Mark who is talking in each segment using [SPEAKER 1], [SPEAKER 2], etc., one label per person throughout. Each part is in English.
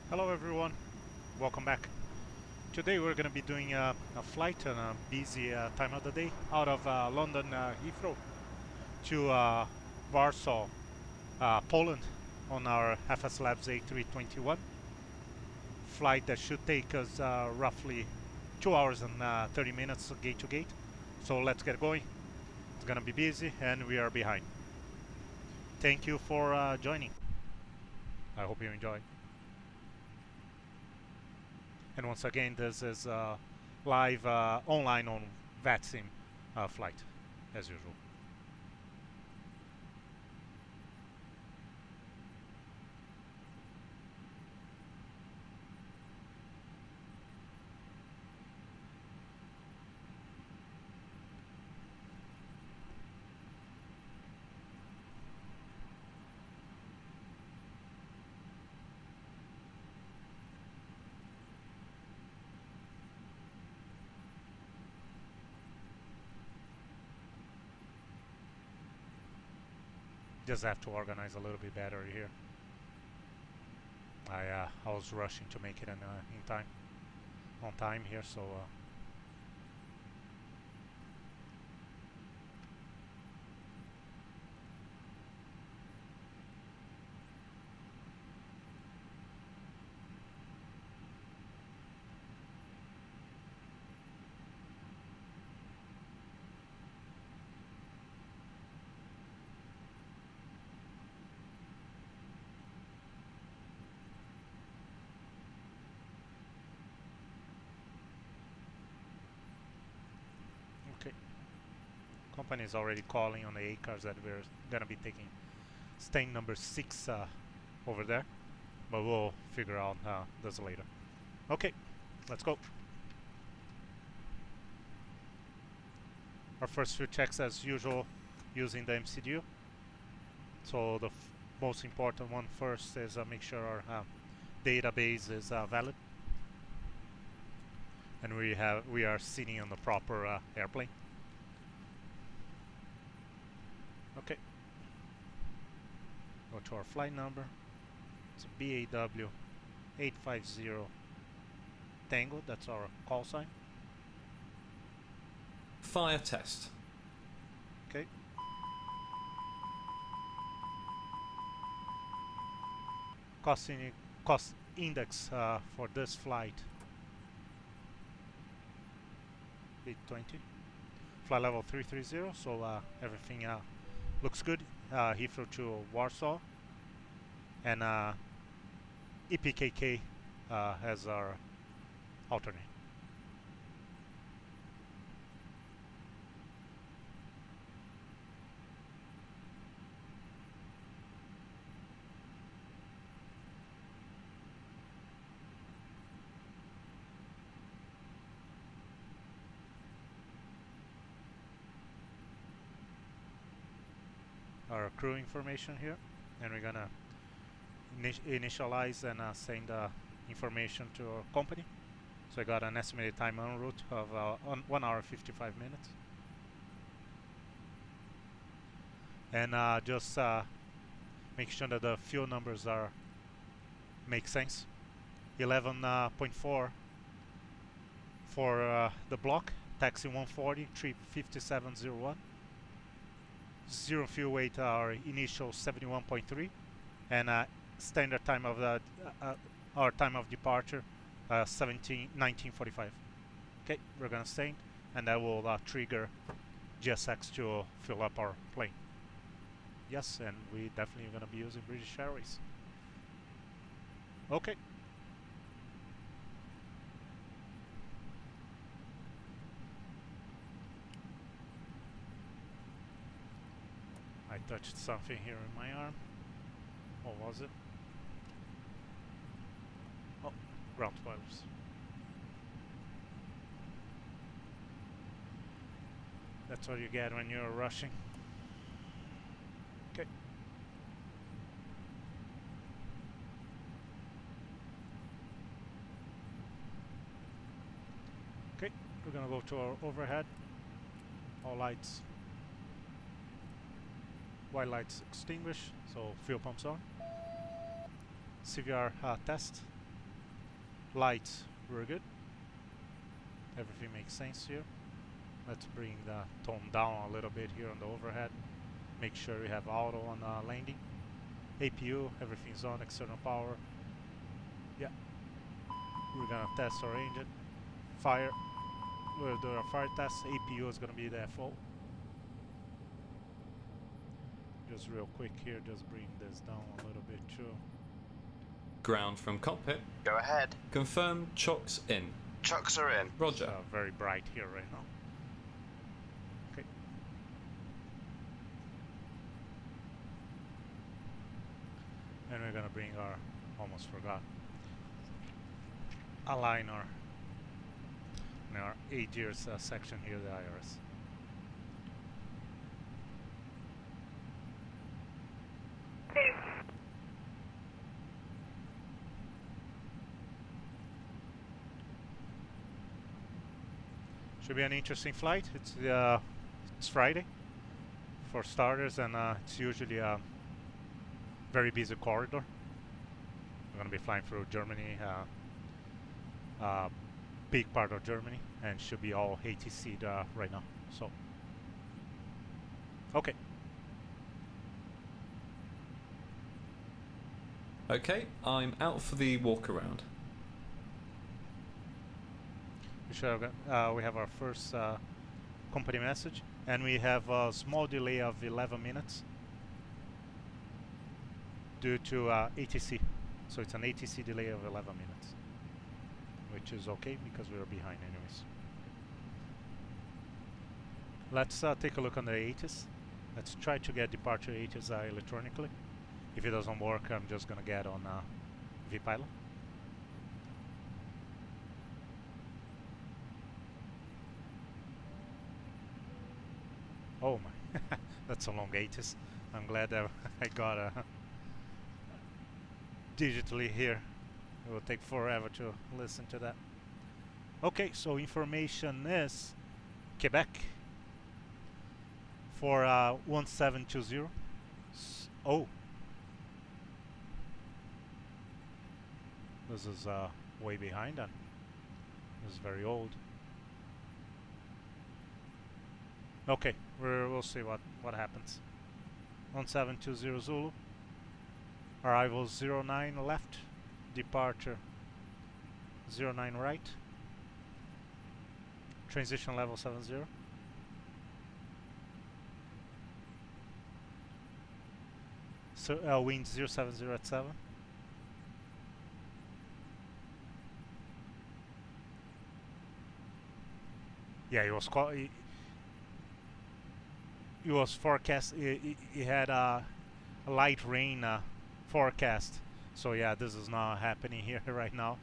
[SPEAKER 1] Hello everyone, welcome back. Today we're going to be doing a flight on a busy time of the day out of London Heathrow to Warsaw, Poland on our FSLabs A321 flight that should take us roughly 2 hours and 30 minutes gate to gate. So let's get going. It's going to be busy and we are behind. Thank you for joining. I hope you enjoy. And once again, this is live online on VATSIM flight, as usual. Just have to organize a little bit better here. I was rushing to make it in time, on time here, so okay. Company is already calling on the A cars that we're gonna be taking stain number 6 over there, but we'll figure out this later. Okay, let's go. Our first few checks as usual using the MCDU. So the most important one first is make sure our database is valid, and we are sitting on the proper airplane. Okay. Go to our flight number. It's a BAW 850 Tango. That's our call sign.
[SPEAKER 2] Fire test.
[SPEAKER 1] Okay. Cost index for this flight 820. Flight level 330. So everything looks good. Heathrow to Warsaw, and EPKK as our alternate. Our crew information here, and we're gonna initialize and send information to our company. So I got an estimated time en route of 1 hour 55 minutes, and just make sure that the fuel numbers make sense. 11.4 for the block, taxi 140, trip 5701. Zero fuel weight, our initial 71.3, and standard time of the our time of departure 19:45. Okay, we're gonna send, and that will trigger GSX to fill up our plane. Yes, and we definitely gonna be using British Airways. Okay. I touched something here in my arm. What was it? Oh, ground spoilers. That's what you get when you're rushing. Okay. Okay, we're gonna go to our overhead. All lights. White lights extinguished, so fuel pumps on. CVR test. Lights, we're good. Everything makes sense here. Let's bring the tone down a little bit here on the overhead. Make sure we have auto on landing. APU, everything's on, external power. Yeah. We're gonna test our engine. Fire. We'll do our fire test. APU is gonna be the FO. Just real quick here, just bring this down a little bit too.
[SPEAKER 2] Ground from cockpit.
[SPEAKER 3] Go ahead.
[SPEAKER 2] Confirm chocks in.
[SPEAKER 3] Chocks are in.
[SPEAKER 2] Roger.
[SPEAKER 1] It's very bright here right now. Okay. And we're gonna bring our, almost forgot, align our, in our 8 years section here, the IRS. Should be an interesting flight. It's Friday for starters, and it's usually a very busy corridor. We're going to be flying through Germany, big part of Germany, and should be all ATC right now. So, okay.
[SPEAKER 2] Okay, I'm out for the walk around.
[SPEAKER 1] We have our first company message, and we have a small delay of 11 minutes due to ATC. So it's an ATC delay of 11 minutes, which is okay because we are behind anyways. Let's take a look on the ATIS. Let's try to get departure ATIS electronically. If it doesn't work, I'm just gonna get on vPilot. Oh my, that's a long ATIS. I'm glad that I got a digitally here. It will take forever to listen to that. Okay, so information is Quebec for 1720. Oh, this is way behind then. This is very old. Okay, we'll see what happens. 1720 Zulu. Arrival 09 left. Departure 09 right. Transition level 70. So wind 070 at 7. Yeah, it was quite. It was forecast. It had a light rain forecast. So yeah, this is not happening here right now.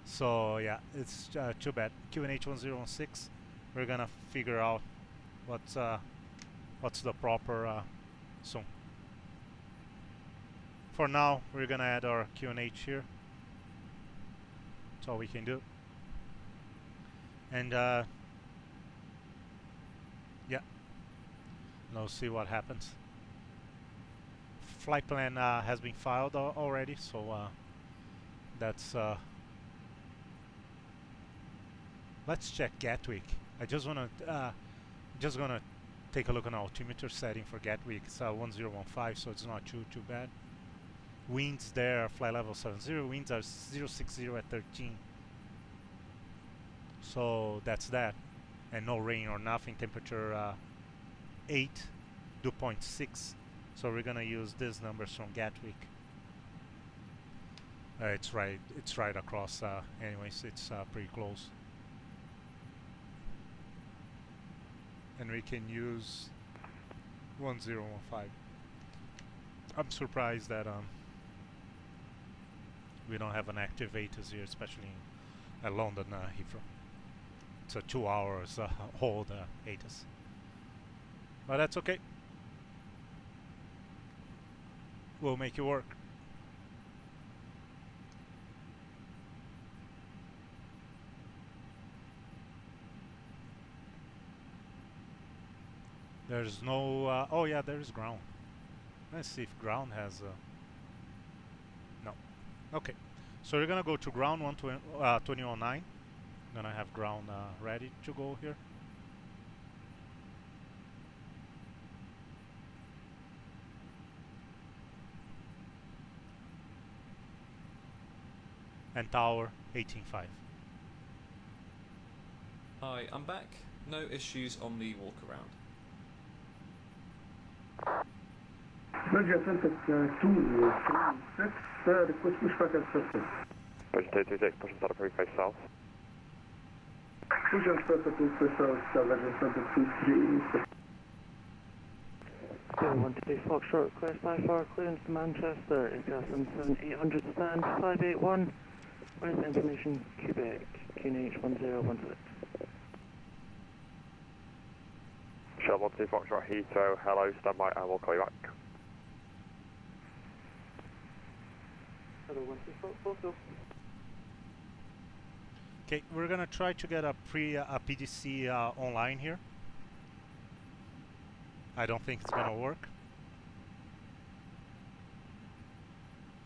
[SPEAKER 1] So yeah, it's too bad. QNH 1016. We're gonna figure out what's the proper soon. For now, we're gonna add our QNH here. That's all we can do. And yeah. Now see what happens. Flight plan has been filed already, so that's. Let's check Gatwick. I just gonna take a look on altimeter setting for Gatwick. It's 1015, so it's not too bad. Winds there, flight level 70. Winds are 060 at 13. So that's that, and no rain or nothing. Temperature 8, dew point 6. So we're gonna use these numbers from Gatwick. It's right across. Anyways, it's pretty close. And we can use 1015. I'm surprised that we don't have an active ATIS here, especially at London Heathrow. It's a 2 hours hold ATIS. But that's okay. We'll make it work. There's no... oh yeah, there's ground. Let's see if ground has... no. Okay. So we're gonna go to ground 2009. Gonna have ground ready to go here. And tower 18.5.
[SPEAKER 2] Hi, I'm back. No issues on the walk around.
[SPEAKER 3] Roger, Celtic 236, request pushback at Celtic.
[SPEAKER 4] Roger 226, pushing start approved, face south.
[SPEAKER 3] Push and start approved, face south, Roger Celtic 236.
[SPEAKER 5] 123 Foxtrot, clarify for clearance to Manchester, aircraft 77800 stand 581. Where's the information? Quebec, QNH 1016.
[SPEAKER 4] Shell 12 Foxtrot, Heathrow, hello, stand by and we'll call you back.
[SPEAKER 5] Hello, 124,
[SPEAKER 1] Okay, we're gonna try to get a PDC online here. I don't think it's gonna work,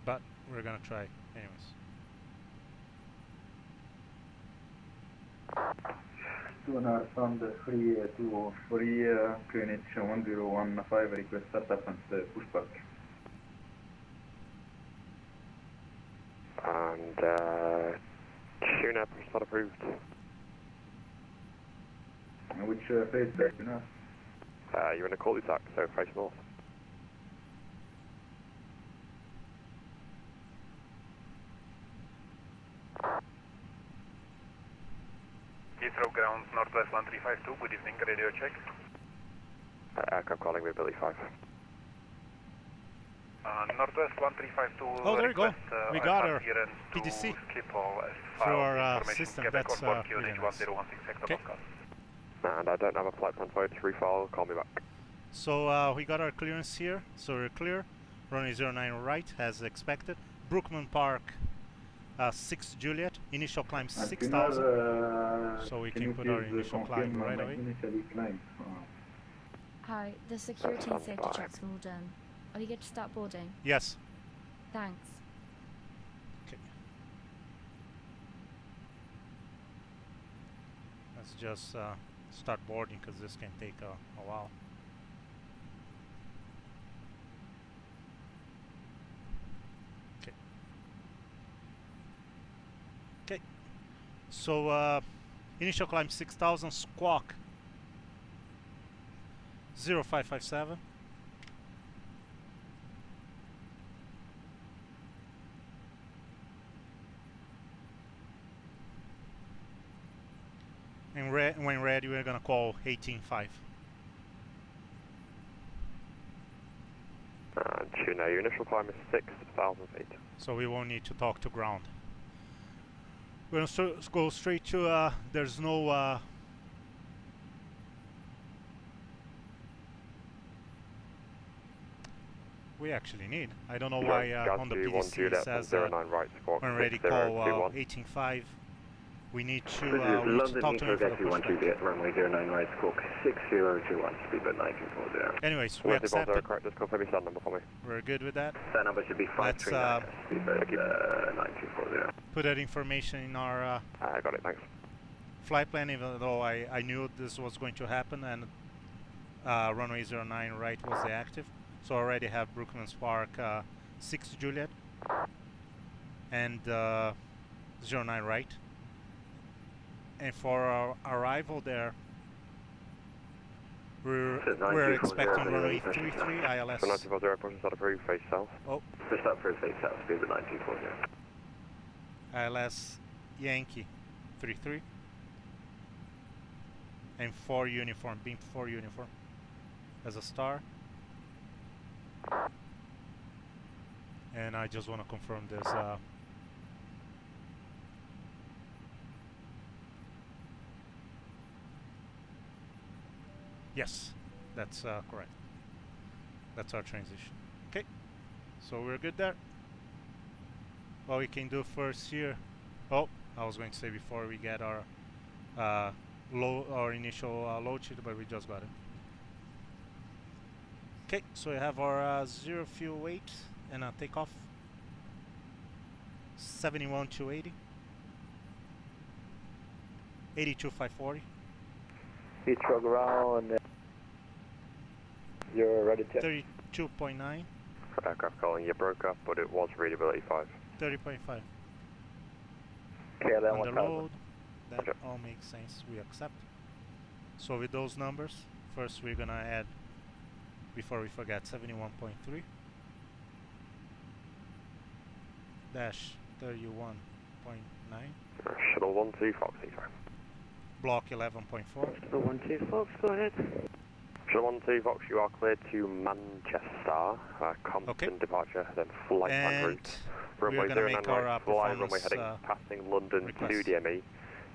[SPEAKER 1] but we're gonna try anyways.
[SPEAKER 3] From the free 203, QNH 1015, request startup and pushback.
[SPEAKER 4] And tuner, push start approved.
[SPEAKER 3] Which face back, you know?
[SPEAKER 4] You're in a cul-de-sac, so face north.
[SPEAKER 6] Heathrow ground, Northwest 1352, good evening, radio check.
[SPEAKER 4] Aircraft calling with Billy 5.
[SPEAKER 6] Northwest 1352,
[SPEAKER 1] Oh, there you go.
[SPEAKER 6] request,
[SPEAKER 1] We got our
[SPEAKER 6] adherence to
[SPEAKER 1] PDC
[SPEAKER 6] Schiphol as
[SPEAKER 1] through
[SPEAKER 6] file
[SPEAKER 1] our
[SPEAKER 6] information
[SPEAKER 1] system.
[SPEAKER 6] Quebec
[SPEAKER 1] That's
[SPEAKER 6] on board
[SPEAKER 1] really
[SPEAKER 6] QNH
[SPEAKER 1] nice.
[SPEAKER 6] 1016 Hector
[SPEAKER 1] Okay.
[SPEAKER 6] Pascal.
[SPEAKER 4] And I don't have a flight plan for you to refile, call me back.
[SPEAKER 1] So we got our clearance here, so we're clear. Runway 09 right as expected. Brookman Park 6 Juliet, initial climb 6,000. So we can put our initial climb right away.
[SPEAKER 7] Hi, the security and safety checks are all done. Are you good to start boarding?
[SPEAKER 1] Yes.
[SPEAKER 7] Thanks.
[SPEAKER 1] Okay. Let's just start boarding because this can take a while. Okay. Okay. So initial climb 6,000, squawk 0557. And when ready, we're gonna call 18.5.
[SPEAKER 4] Tuner, your initial climb is 6,000 feet.
[SPEAKER 1] So we won't need to talk to ground. We're gonna go straight to, there's no, we actually need. I don't know why on the PDC it says
[SPEAKER 4] right, squawk
[SPEAKER 1] when ready, call 18.5. We need to talk to him for the pushback.
[SPEAKER 3] Runway 09 right, squawk 6021, speedbird 1940.
[SPEAKER 1] Anyways, we accept it.
[SPEAKER 4] Correct, just confirm your stand number for me.
[SPEAKER 1] We're good with that.
[SPEAKER 3] That number should be
[SPEAKER 1] Let's
[SPEAKER 3] 539, speedbird 1940.
[SPEAKER 1] put that information in our
[SPEAKER 4] I got it, thanks.
[SPEAKER 1] flight plan, even though I knew this was going to happen, and runway 09 right was the active. So I already have Brooklands Park 6 Juliet and 09 right. And for our arrival there, we're expecting runway 33 ILS.
[SPEAKER 4] So 1940, push start approved, face south.
[SPEAKER 1] Oh,
[SPEAKER 3] Push start approved, face south, speedbird 1940.
[SPEAKER 1] ILS Yankee 33 and 4 uniform, beam 4 uniform as a star. And I just want to confirm this. Yes, that's correct. That's our transition. Okay, so we're good there. What we can do first here. Oh, I was going to say before we get our initial load sheet, but we just got it. Okay, so we have our 0 fuel weight and takeoff. 71,280. 82,540.
[SPEAKER 3] Heathrow ground. You're ready to
[SPEAKER 1] 32.9.
[SPEAKER 4] Aircraft calling, you broke up, but it was readability 5.
[SPEAKER 1] 30.5.
[SPEAKER 3] KLM
[SPEAKER 1] Under
[SPEAKER 3] 1000.
[SPEAKER 1] load. That
[SPEAKER 4] Yep.
[SPEAKER 1] all makes sense. We accept. So with those numbers, first we're gonna add, before we forget, 71.3 dash 31.9
[SPEAKER 4] Shuttle 12 Fox Heathrow.
[SPEAKER 1] block 11.4.
[SPEAKER 5] Shuttle 12 Fox, go ahead.
[SPEAKER 4] Shuttle 12 Fox, you are cleared to Manchester. Compton departure, then flight plan
[SPEAKER 1] And
[SPEAKER 4] route.
[SPEAKER 1] we're
[SPEAKER 4] Runway
[SPEAKER 1] gonna
[SPEAKER 4] 09
[SPEAKER 1] make our
[SPEAKER 4] right, fly runway
[SPEAKER 1] performance
[SPEAKER 4] heading passing London
[SPEAKER 1] request.
[SPEAKER 4] 2 DME.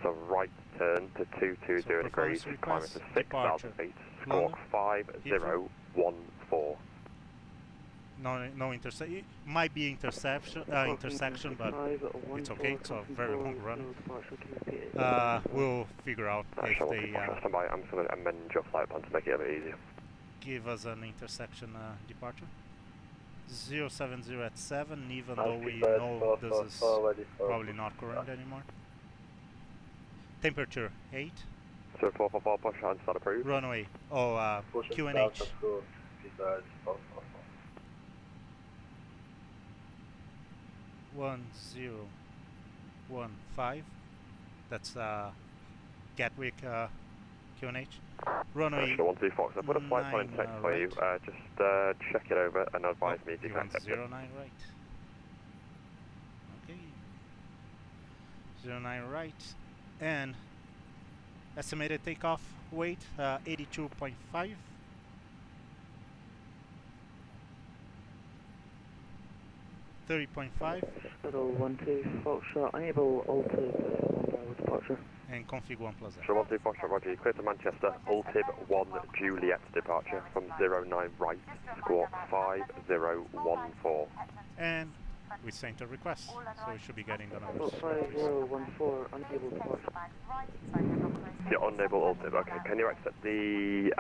[SPEAKER 4] So right turn to 220
[SPEAKER 1] So
[SPEAKER 4] degrees,
[SPEAKER 1] performance
[SPEAKER 4] climb
[SPEAKER 1] request,
[SPEAKER 4] to 6,000
[SPEAKER 1] departure.
[SPEAKER 4] feet,
[SPEAKER 1] London,
[SPEAKER 4] squawk 5014.
[SPEAKER 1] No intercept. Might be intersection, but it's okay. It's a very long run. We'll figure out if
[SPEAKER 4] Shuttle
[SPEAKER 1] they
[SPEAKER 4] stand by. I'm just going to amend your flight plan to make it a bit easier.
[SPEAKER 1] give us an intersection departure. 070 at 7, even though we know this is probably not current anymore. Temperature 8.
[SPEAKER 4] So 444 push and start approved.
[SPEAKER 1] Runway. QNH. 1015. That's Gatwick QNH. Runway.
[SPEAKER 4] Shuttle 12 Fox, I put a flight plan in
[SPEAKER 1] 9,
[SPEAKER 4] text for you. Just check it over and advise me if you
[SPEAKER 1] you
[SPEAKER 4] can
[SPEAKER 1] want
[SPEAKER 4] accept it.
[SPEAKER 1] 09 right. Okay. 09 right. And estimated takeoff weight 82.5. $30.5
[SPEAKER 5] Shuttle 12 Foxtrot, enable altered on-board departure.
[SPEAKER 1] and config 1 plus F.
[SPEAKER 4] Shuttle 12 Fox, Roger, you clear to Manchester, Altib 1 Juliet departure from 09 right, squawk 5014.
[SPEAKER 1] And we sent a request, so we should be getting the numbers.
[SPEAKER 5] 5014, unable departure.
[SPEAKER 4] Yeah, unable Altib, okay. Can you accept the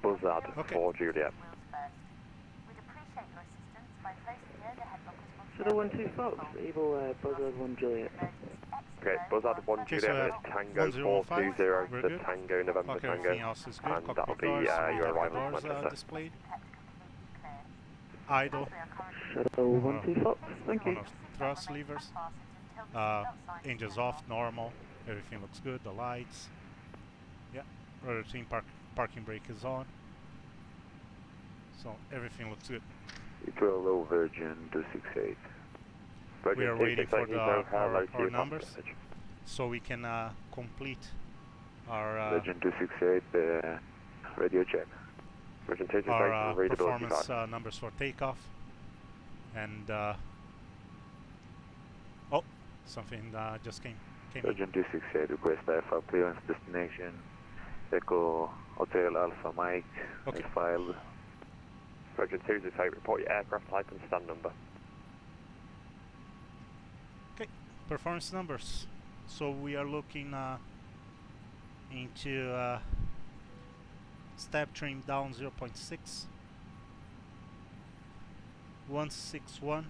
[SPEAKER 4] Buzzard
[SPEAKER 1] Okay.
[SPEAKER 4] for Juliet?
[SPEAKER 5] Shuttle 12 Fox, able Buzzard 1 Juliet.
[SPEAKER 4] Okay, Buzzard 1
[SPEAKER 1] Okay,
[SPEAKER 4] Juliet
[SPEAKER 1] so
[SPEAKER 4] is Tango
[SPEAKER 1] 1015,
[SPEAKER 4] 420
[SPEAKER 1] we're
[SPEAKER 4] to
[SPEAKER 1] good.
[SPEAKER 4] Tango November
[SPEAKER 1] Okay,
[SPEAKER 4] Tango.
[SPEAKER 1] everything else is good.
[SPEAKER 4] And that'll
[SPEAKER 1] Cockpit
[SPEAKER 4] be
[SPEAKER 1] doors, we
[SPEAKER 4] your
[SPEAKER 1] have the
[SPEAKER 4] arrival to
[SPEAKER 1] doors
[SPEAKER 4] Manchester.
[SPEAKER 1] displayed. Idle.
[SPEAKER 5] Shuttle 12 Fox, thank you.
[SPEAKER 1] On thrust levers. Engines off, normal. Everything looks good. The lights. Yeah. Rotating parking brake is on. So everything looks good.
[SPEAKER 3] Heathrow low Virgin 268.
[SPEAKER 1] We are waiting for the, our
[SPEAKER 4] our
[SPEAKER 1] numbers, so we can complete our
[SPEAKER 3] Virgin 268, radio check.
[SPEAKER 4] Virgin 268,
[SPEAKER 1] our
[SPEAKER 4] readability
[SPEAKER 1] performance
[SPEAKER 4] 5.
[SPEAKER 1] numbers for takeoff. And something just came in.
[SPEAKER 3] Virgin 268, request IFR clearance destination. Echo Hotel Alpha Mike.
[SPEAKER 1] Okay.
[SPEAKER 3] Filed.
[SPEAKER 4] Virgin 268, report your aircraft type and stand number.
[SPEAKER 1] Okay, performance numbers. So we are looking into step trim down 0.6, 161,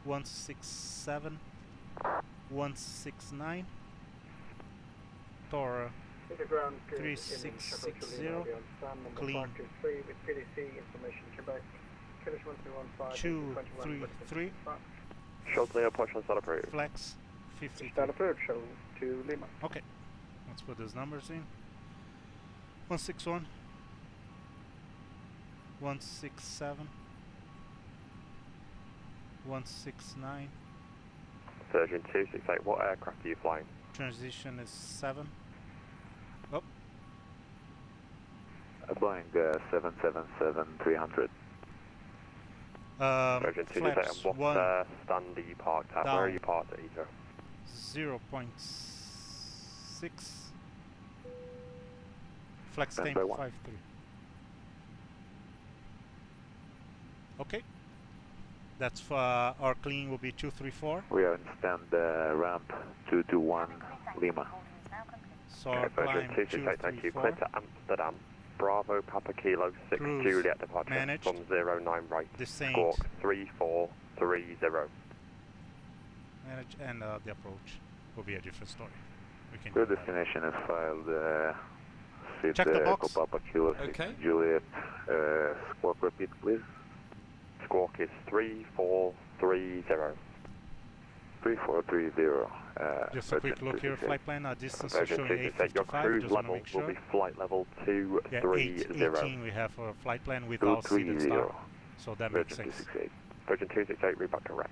[SPEAKER 1] 167, 169, Tor 3660, clean 233,
[SPEAKER 4] Shuttle Leo push and start approved.
[SPEAKER 1] flex 50.
[SPEAKER 6] approved, shuttle to Lima.
[SPEAKER 1] Okay, let's put those numbers in. 161, 167, 169.
[SPEAKER 4] Virgin 268, what aircraft are you flying?
[SPEAKER 1] Transition is 7.
[SPEAKER 3] Boeing 777-300.
[SPEAKER 4] Virgin 268,
[SPEAKER 1] Flaps
[SPEAKER 4] and what
[SPEAKER 1] 1
[SPEAKER 4] stand are you parked at?
[SPEAKER 1] down.
[SPEAKER 4] Where are you parked at, Heathrow?
[SPEAKER 1] 0.6. Flex tank
[SPEAKER 3] Standby 1.
[SPEAKER 1] 53. Okay. That's for our clean will be 234.
[SPEAKER 3] We are in stand ramp 221 Lima.
[SPEAKER 1] So our
[SPEAKER 4] Virgin
[SPEAKER 1] climb
[SPEAKER 4] 268, thank you.
[SPEAKER 1] 234.
[SPEAKER 4] Clear to Amsterdam. Bravo Papa Kilo 6
[SPEAKER 1] Cruise
[SPEAKER 4] Juliet departure
[SPEAKER 1] managed.
[SPEAKER 4] from 09 right.
[SPEAKER 1] Descent.
[SPEAKER 4] Squawk 3430.
[SPEAKER 1] and the approach will be a different story. We can
[SPEAKER 3] Your
[SPEAKER 1] do that.
[SPEAKER 3] destination is filed. Seat
[SPEAKER 1] Check the box.
[SPEAKER 3] Papa Kilo 6
[SPEAKER 2] Okay.
[SPEAKER 3] Juliet. Squawk repeat, please.
[SPEAKER 4] Squawk is 3430.
[SPEAKER 3] 3430.
[SPEAKER 1] Just a quick look here, flight plan, distance is
[SPEAKER 4] Virgin
[SPEAKER 1] showing
[SPEAKER 4] 268, your
[SPEAKER 1] 855,
[SPEAKER 4] cruise
[SPEAKER 1] just want to
[SPEAKER 4] level
[SPEAKER 1] make sure.
[SPEAKER 4] will be flight level
[SPEAKER 1] Yeah,
[SPEAKER 4] 230.
[SPEAKER 1] 818 we have for a flight plan without seated
[SPEAKER 3] 230.
[SPEAKER 1] star, so that makes
[SPEAKER 3] Virgin
[SPEAKER 1] sense.
[SPEAKER 3] 268.
[SPEAKER 4] Virgin 268, read back correct.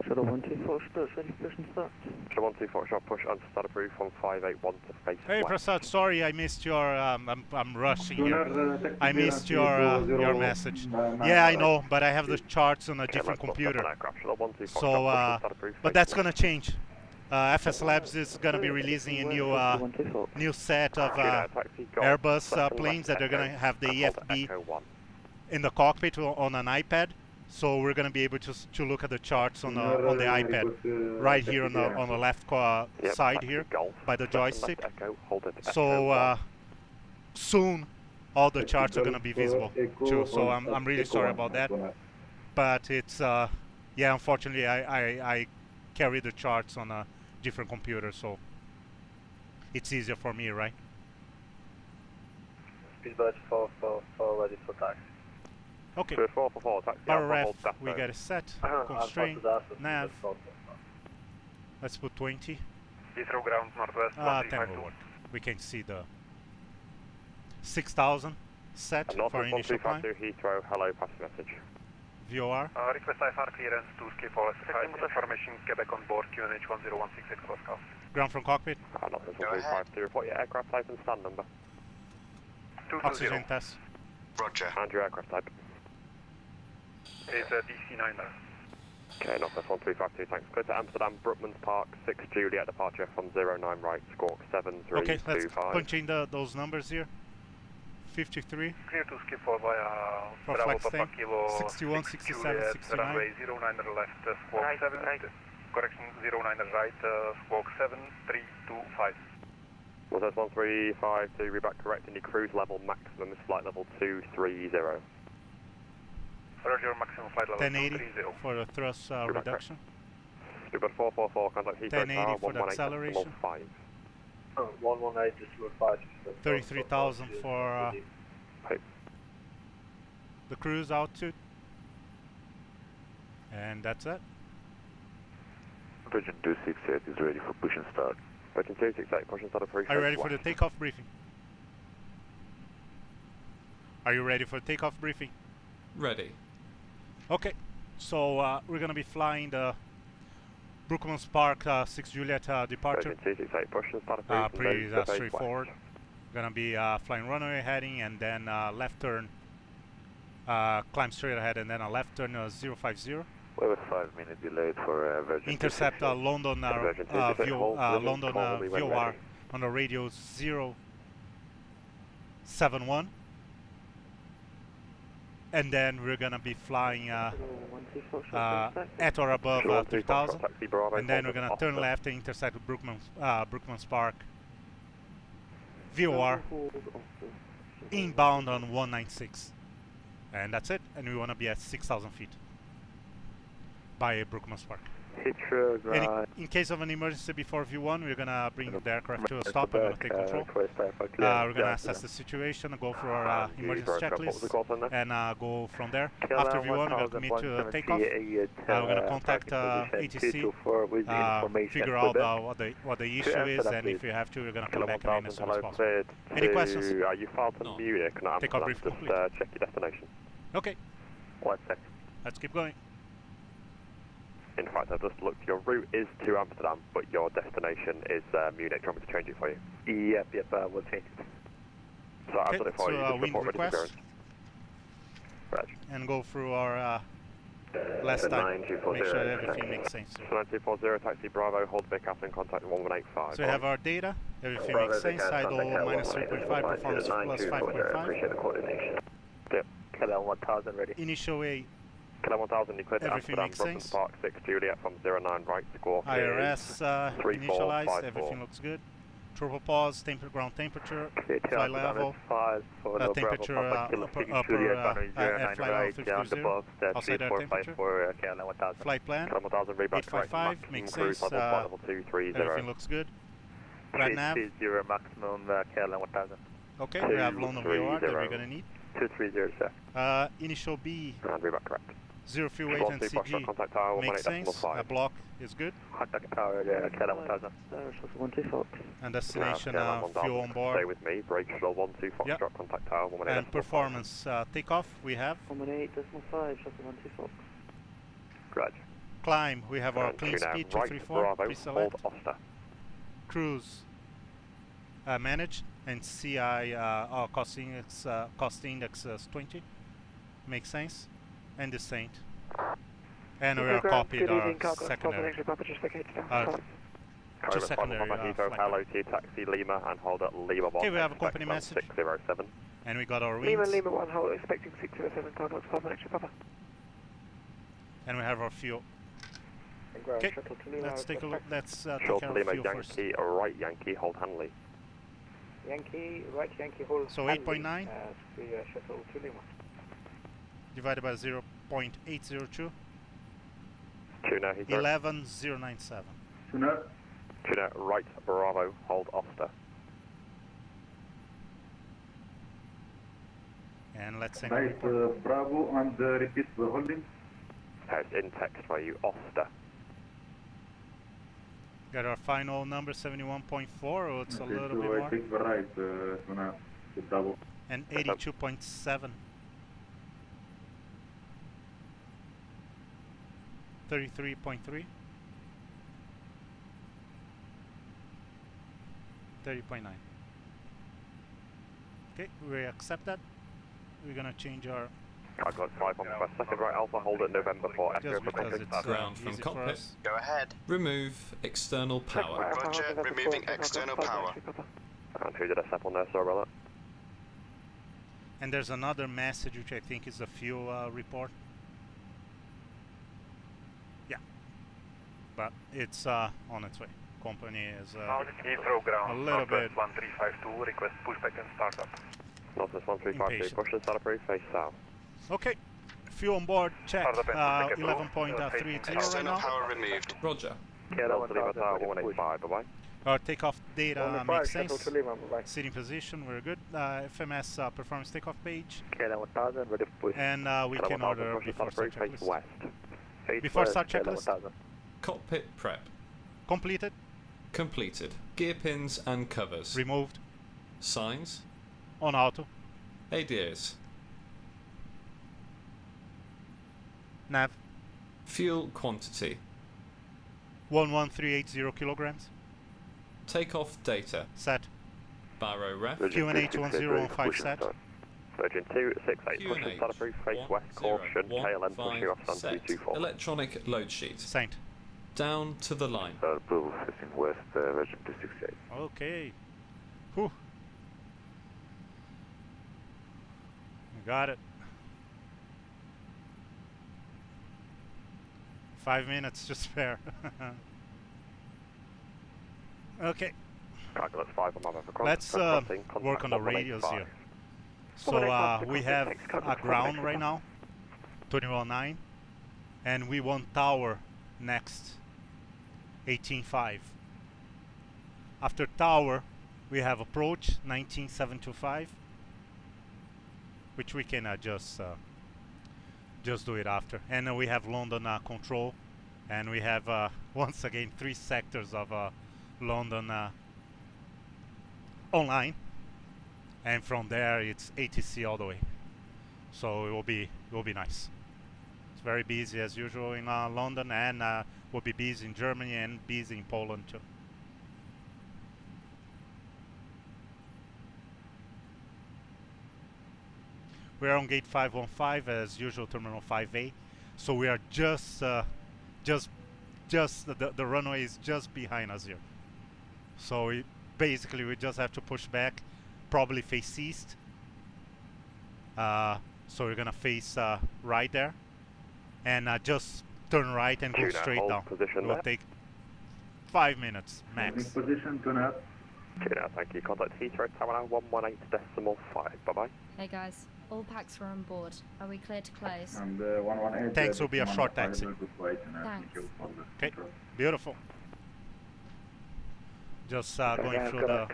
[SPEAKER 5] Shuttle 124, start ready for push and start.
[SPEAKER 4] Shuttle 124, shot push and start approved from 581 to face
[SPEAKER 1] Hey
[SPEAKER 4] west.
[SPEAKER 1] Prasad, sorry I missed your, I'm rushing here. I missed your message. Yeah, I know, but I have the charts on a different computer. So, but that's gonna change. FSLabs is gonna be releasing a new set of Airbus planes that are gonna have the EFB in the cockpit on an iPad. So we're gonna be able to look at the charts on the iPad right here on the left side here by the joystick. So soon all the charts are gonna be visible too. So I'm really sorry about that. But it's yeah, unfortunately I carry the charts on a different computer, so it's easier for me, right?
[SPEAKER 8] Speedbird 444 ready for taxi.
[SPEAKER 1] Okay.
[SPEAKER 4] 444, taxi
[SPEAKER 1] Power
[SPEAKER 4] Alpha,
[SPEAKER 1] ref,
[SPEAKER 4] hold depot.
[SPEAKER 1] we got it set. Constraint, nav. Let's put 20.
[SPEAKER 6] Heathrow ground northwest
[SPEAKER 1] 10
[SPEAKER 6] 1352.
[SPEAKER 1] will work. We can see the 6,000 set for
[SPEAKER 4] Northwest
[SPEAKER 1] initial climb.
[SPEAKER 4] 1252 Heathrow, hello, pass message.
[SPEAKER 1] VOR.
[SPEAKER 6] Request IFR clearance to Sk4 information Quebec on board QNH 1016 crosscast.
[SPEAKER 1] Ground from cockpit.
[SPEAKER 4] Northwest 1252, report your aircraft type and stand number.
[SPEAKER 6] 220.
[SPEAKER 1] Oxygen test.
[SPEAKER 6] Roger.
[SPEAKER 4] And your aircraft type.
[SPEAKER 6] It's a DC-9.
[SPEAKER 4] Okay, Northwest 1252, thanks. Clear to Amsterdam, Brookmans Park, 6 Juliet departure from 09 right, squawk 7325.
[SPEAKER 1] Okay, let's punch in those numbers here. 53
[SPEAKER 6] Clear to Sk4 via
[SPEAKER 1] for
[SPEAKER 6] Bravo
[SPEAKER 1] flex
[SPEAKER 6] Papa
[SPEAKER 1] tank.
[SPEAKER 6] Kilo
[SPEAKER 1] 61,
[SPEAKER 6] 6
[SPEAKER 1] 67,
[SPEAKER 6] Juliet,
[SPEAKER 1] 69.
[SPEAKER 6] runway 09 left, squawk 7. Correction, 09 right, squawk 7325.
[SPEAKER 4] Well, that's 1352, read back correct, and your cruise level maximum is flight level 230.
[SPEAKER 6] Roger, maximum flight level
[SPEAKER 1] 1080
[SPEAKER 6] 230.
[SPEAKER 1] for the thrust reduction.
[SPEAKER 4] Speedbird 444, contact Heathrow
[SPEAKER 1] 1080
[SPEAKER 4] Tower,
[SPEAKER 1] for the
[SPEAKER 4] 118
[SPEAKER 1] acceleration.
[SPEAKER 4] 5.
[SPEAKER 8] 118 decimal 5.
[SPEAKER 1] 33,000 for the cruise altitude. And that's it.
[SPEAKER 3] Virgin 268 is ready for push and start.
[SPEAKER 4] Virgin 268, push and start approved.
[SPEAKER 1] Are you ready for the takeoff briefing? Are you ready for the takeoff briefing?
[SPEAKER 2] Ready.
[SPEAKER 1] Okay, so we're gonna be flying the Brookmans Park 6 Juliet departure.
[SPEAKER 4] Virgin 268, push and start approved.
[SPEAKER 1] Pretty straightforward. Gonna be flying runway heading and then left turn, climb straight ahead and then a left turn 050.
[SPEAKER 3] We have a 5-minute delay for Virgin
[SPEAKER 1] Intercept
[SPEAKER 3] 268.
[SPEAKER 1] London
[SPEAKER 4] Virgin 268, hold,
[SPEAKER 1] London
[SPEAKER 4] call me when
[SPEAKER 1] VOR
[SPEAKER 4] ready.
[SPEAKER 1] on the radio 071. And then we're gonna be flying at or above 3,000, and then we're gonna turn left and intersect Brookmans Park VOR inbound on 196, and that's it. And we wanna be at 6,000 feet by Brookmans Park.
[SPEAKER 3] Heathrow
[SPEAKER 1] And
[SPEAKER 3] drive.
[SPEAKER 1] in case of an emergency before V1, we're gonna bring the aircraft to a stop and we'll take control. We're gonna assess the situation, go through our emergency checklist, and go from there. After V1, we're gonna commit to takeoff. We're gonna contact ATC, figure out what the issue is, and if you have to, we're gonna come back and end as soon as possible. Any questions?
[SPEAKER 4] You filed to
[SPEAKER 2] No.
[SPEAKER 4] Munich, not
[SPEAKER 1] Takeoff
[SPEAKER 4] Amsterdam.
[SPEAKER 1] brief
[SPEAKER 4] Just
[SPEAKER 1] complete.
[SPEAKER 4] check your destination.
[SPEAKER 1] Okay,
[SPEAKER 4] 1 sec.
[SPEAKER 1] let's keep going.
[SPEAKER 4] In fact, I just looked. Your route is to Amsterdam, but your destination is Munich. Do you want me to change it for you?
[SPEAKER 8] Yep, we'll change it.
[SPEAKER 4] So I've
[SPEAKER 1] Okay,
[SPEAKER 4] done it for you.
[SPEAKER 1] so
[SPEAKER 4] Just
[SPEAKER 1] wind
[SPEAKER 4] report ready for
[SPEAKER 1] request,
[SPEAKER 4] clearance.
[SPEAKER 1] and go through our last time. Make sure everything makes sense.
[SPEAKER 4] So 9240, taxi Bravo, hold Vic Captain, contact 1185.
[SPEAKER 1] So we have our data, everything makes sense, idle minus 3.5, performance plus 5.5.
[SPEAKER 3] Appreciate the coordination.
[SPEAKER 8] KLM 1000 ready.
[SPEAKER 1] Initial A,
[SPEAKER 4] KLM 1000, you cleared to
[SPEAKER 1] Everything
[SPEAKER 4] Amsterdam,
[SPEAKER 1] makes
[SPEAKER 4] Brookmans
[SPEAKER 1] sense.
[SPEAKER 4] Park, 6 Juliet from 09 right, score
[SPEAKER 1] IRS
[SPEAKER 4] 3454.
[SPEAKER 1] initialized, everything looks good. Turbo pause, ground temperature,
[SPEAKER 8] Clear
[SPEAKER 1] fly level,
[SPEAKER 8] 5 for no
[SPEAKER 1] temperature
[SPEAKER 8] Bravo,
[SPEAKER 1] upper
[SPEAKER 8] Juliet,
[SPEAKER 1] flight level
[SPEAKER 8] right,
[SPEAKER 1] 50,
[SPEAKER 8] on the box,
[SPEAKER 1] outside air temperature,
[SPEAKER 8] 3454, KLM 1000.
[SPEAKER 1] flight plan,
[SPEAKER 4] 1000 reback correct.
[SPEAKER 1] 855,
[SPEAKER 4] Maximum
[SPEAKER 1] makes
[SPEAKER 4] cruise
[SPEAKER 1] sense,
[SPEAKER 4] level flight level 230.
[SPEAKER 1] everything looks good. Right nav,
[SPEAKER 8] 330 maximum, KLM 1000.
[SPEAKER 1] okay, we have London VOR that we're gonna need.
[SPEAKER 8] 230, sir.
[SPEAKER 1] Initial B,
[SPEAKER 4] And reback correct.
[SPEAKER 1] 0 fuel weight and
[SPEAKER 4] 12 Foxtrot,
[SPEAKER 1] CG,
[SPEAKER 4] contact tower,
[SPEAKER 1] makes sense,
[SPEAKER 4] 18.5.
[SPEAKER 1] block is good,
[SPEAKER 8] Contact tower, KLM 1000.
[SPEAKER 5] One two Fox.
[SPEAKER 1] and destination
[SPEAKER 4] KLM 1000,
[SPEAKER 1] fuel on
[SPEAKER 4] Stay
[SPEAKER 1] board,
[SPEAKER 4] with me, brake slow 12 Foxtrot,
[SPEAKER 1] Yep.
[SPEAKER 4] contact tower, 18.5.
[SPEAKER 1] and performance takeoff, we have
[SPEAKER 5] 118.5, shuffle 1 2 Fox.
[SPEAKER 4] Grudge.
[SPEAKER 1] climb, we have our
[SPEAKER 4] And
[SPEAKER 1] clean
[SPEAKER 4] tune out
[SPEAKER 1] speed,
[SPEAKER 4] right,
[SPEAKER 1] 234,
[SPEAKER 4] Bravo,
[SPEAKER 1] pre-select,
[SPEAKER 4] hold Oster.
[SPEAKER 1] cruise managed, and CI cost index 20, makes sense, and descent. And we are copied our secondary,
[SPEAKER 4] Cobra
[SPEAKER 1] secondary,
[SPEAKER 4] 5 Heathrow,
[SPEAKER 1] flight
[SPEAKER 4] hello to taxi Lima and hold at Lima 1.
[SPEAKER 1] Okay, we have a
[SPEAKER 4] expect
[SPEAKER 1] company
[SPEAKER 4] ground
[SPEAKER 1] message.
[SPEAKER 4] 607.
[SPEAKER 1] and we got our wings,
[SPEAKER 8] Lima 1, hold, expecting 607, contact Papa, extra Papa.
[SPEAKER 1] and we have our fuel. Okay, let's take a look, let's take
[SPEAKER 4] Short
[SPEAKER 1] care of
[SPEAKER 4] Lima,
[SPEAKER 1] fuel first.
[SPEAKER 4] Yankee, right Yankee, hold Hanley.
[SPEAKER 8] Yankee, right Yankee, hold.
[SPEAKER 1] So 8.9
[SPEAKER 8] shuttle to Lima.
[SPEAKER 1] divided by 0.802,
[SPEAKER 4] Tuna, Heathrow.
[SPEAKER 1] 11,097.
[SPEAKER 4] Tuna, right Bravo, hold Oster.
[SPEAKER 1] And let's send a report.
[SPEAKER 9] Right, Bravo, and repeat the holding.
[SPEAKER 4] It's in text for you, Oster.
[SPEAKER 1] Got our final number 71.4, or it's a
[SPEAKER 9] Okay,
[SPEAKER 1] little
[SPEAKER 9] so
[SPEAKER 1] bit
[SPEAKER 9] I
[SPEAKER 1] more,
[SPEAKER 9] take the right, Tuna, to Bravo.
[SPEAKER 1] and 82.7. 33.3. 30.9. Okay, we accept that. We're gonna change our,
[SPEAKER 4] I got 5 on the second right Alpha, hold at November for
[SPEAKER 1] just
[SPEAKER 4] Echo
[SPEAKER 1] because
[SPEAKER 4] Pacific.
[SPEAKER 1] it's
[SPEAKER 2] Ground from
[SPEAKER 1] easy for
[SPEAKER 2] cockpit.
[SPEAKER 1] us.
[SPEAKER 10] Go ahead.
[SPEAKER 2] Remove external power.
[SPEAKER 10] Roger, removing external power.
[SPEAKER 4] And who did I step on there, sorry about
[SPEAKER 1] And there's another message which I think is a fuel report. Yeah, but it's on its way. Company is
[SPEAKER 6] Heathrow ground,
[SPEAKER 1] a little bit
[SPEAKER 6] 1352, request pushback and startup.
[SPEAKER 4] that? Northwest 1352,
[SPEAKER 1] Impatient.
[SPEAKER 4] push and start approved, face south.
[SPEAKER 1] okay. Fuel on board check,
[SPEAKER 6] Start up and take a
[SPEAKER 1] 11.30 right
[SPEAKER 10] External
[SPEAKER 1] now.
[SPEAKER 10] power removed.
[SPEAKER 2] Roger.
[SPEAKER 4] KLM to Lima Tower, 185, bye-bye.
[SPEAKER 1] Our takeoff data makes sense.
[SPEAKER 8] to Lima, bye.
[SPEAKER 1] Sitting position, we're good. FMS performance takeoff page,
[SPEAKER 8] KLM 1000, ready for push.
[SPEAKER 1] and we
[SPEAKER 4] KLM
[SPEAKER 1] can
[SPEAKER 4] 1000,
[SPEAKER 1] order
[SPEAKER 4] push and
[SPEAKER 1] before
[SPEAKER 4] start
[SPEAKER 1] start
[SPEAKER 4] approved, face
[SPEAKER 1] checklist.
[SPEAKER 4] west.
[SPEAKER 1] Before start
[SPEAKER 8] KLM
[SPEAKER 1] checklist,
[SPEAKER 8] 1000.
[SPEAKER 2] Cockpit prep.
[SPEAKER 1] completed,
[SPEAKER 2] Completed. Gear pins and covers.
[SPEAKER 1] removed,
[SPEAKER 2] Signs.
[SPEAKER 1] on auto,
[SPEAKER 2] ADAs.
[SPEAKER 1] nav,
[SPEAKER 2] Fuel quantity.
[SPEAKER 1] 11380 kilograms,
[SPEAKER 2] Takeoff data.
[SPEAKER 1] set,
[SPEAKER 2] Barrow ref.
[SPEAKER 4] Virgin
[SPEAKER 1] QNH
[SPEAKER 4] 263,
[SPEAKER 1] 1015
[SPEAKER 4] push and
[SPEAKER 1] set.
[SPEAKER 4] start. Virgin 268, push and start approved, face west, caution, KLM pushing off Sun
[SPEAKER 2] set.
[SPEAKER 4] 224.
[SPEAKER 2] Electronic load sheet.
[SPEAKER 1] Saint.
[SPEAKER 2] Down to the line.
[SPEAKER 3] Approval 15 West, Virgin 268.
[SPEAKER 1] Okay. Whew. We got it. 5 minutes to spare. Okay,
[SPEAKER 4] Calculus 5 on my map across.
[SPEAKER 1] let's work on the radios here. So we have a ground right now, 21.9, and we want tower next, 18.5. After tower, we have approach, 19.725, which we can just do it after. And then we have London control, and we have once again 3 sectors of London online, and from there it's ATC all the way. So it will be nice. It's very busy as usual in London, and will be busy in Germany and busy in Poland too. We are on gate 515 as usual, terminal 5A. So we are just the runway is just behind us here. So basically we just have to push back, probably face east. So we're gonna face right there, and just turn right and go
[SPEAKER 4] Tuna,
[SPEAKER 1] straight
[SPEAKER 4] hold
[SPEAKER 1] down.
[SPEAKER 4] position
[SPEAKER 1] It will
[SPEAKER 4] there.
[SPEAKER 1] take 5 minutes max.
[SPEAKER 9] In position, Tuna.
[SPEAKER 4] Cheers out, thank you. Contact Heathrow Tower now, 118.5. Bye-bye.
[SPEAKER 7] Hey guys, all packs are on board. Are we clear to close?
[SPEAKER 9] And 118.
[SPEAKER 1] Thanks will be a short taxi.
[SPEAKER 7] Thanks.
[SPEAKER 1] Okay, beautiful. Just going through the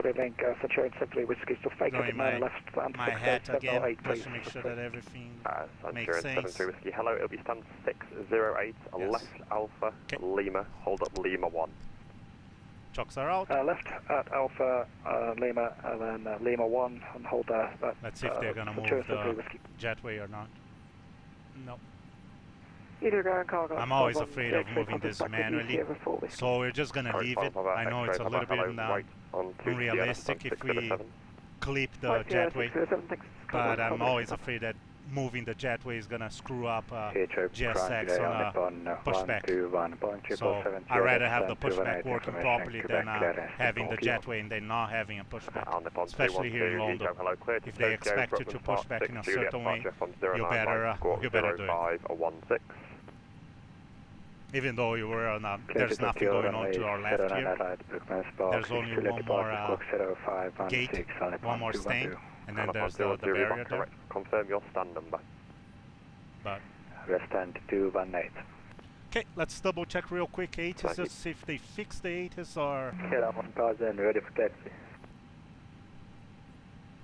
[SPEAKER 1] going my hat again, just to make sure that everything makes sense.
[SPEAKER 4] Whiskey. Hello, it'll be stand 608,
[SPEAKER 1] Yes.
[SPEAKER 4] left Alpha, Lima, hold up Lima 1.
[SPEAKER 1] Chocks are out.
[SPEAKER 8] Left at Alpha Lima and then Lima 1 and hold there.
[SPEAKER 1] Let's see if they're gonna move the jetway or not. No. I'm always afraid of moving this manually, so we're just gonna leave it. I know it's a little bit unrealistic if we clip the jetway, but I'm always afraid that moving the jetway is gonna screw up GSX on a pushback. So I'd rather have the pushback working properly than having the jetway and then not having a pushback, especially here in London. If they expect you to push back in a certain way, you better do it. Even though you were on there's nothing going on to our left here. There's only one more gate, one more stand, and then there's the barrier there.
[SPEAKER 4] Confirm your stand number.
[SPEAKER 1] But
[SPEAKER 8] we're stand 218.
[SPEAKER 1] okay, let's double check real quick. ATIS, let's see if they fixed the ATIS or.
[SPEAKER 8] Ready for taxi.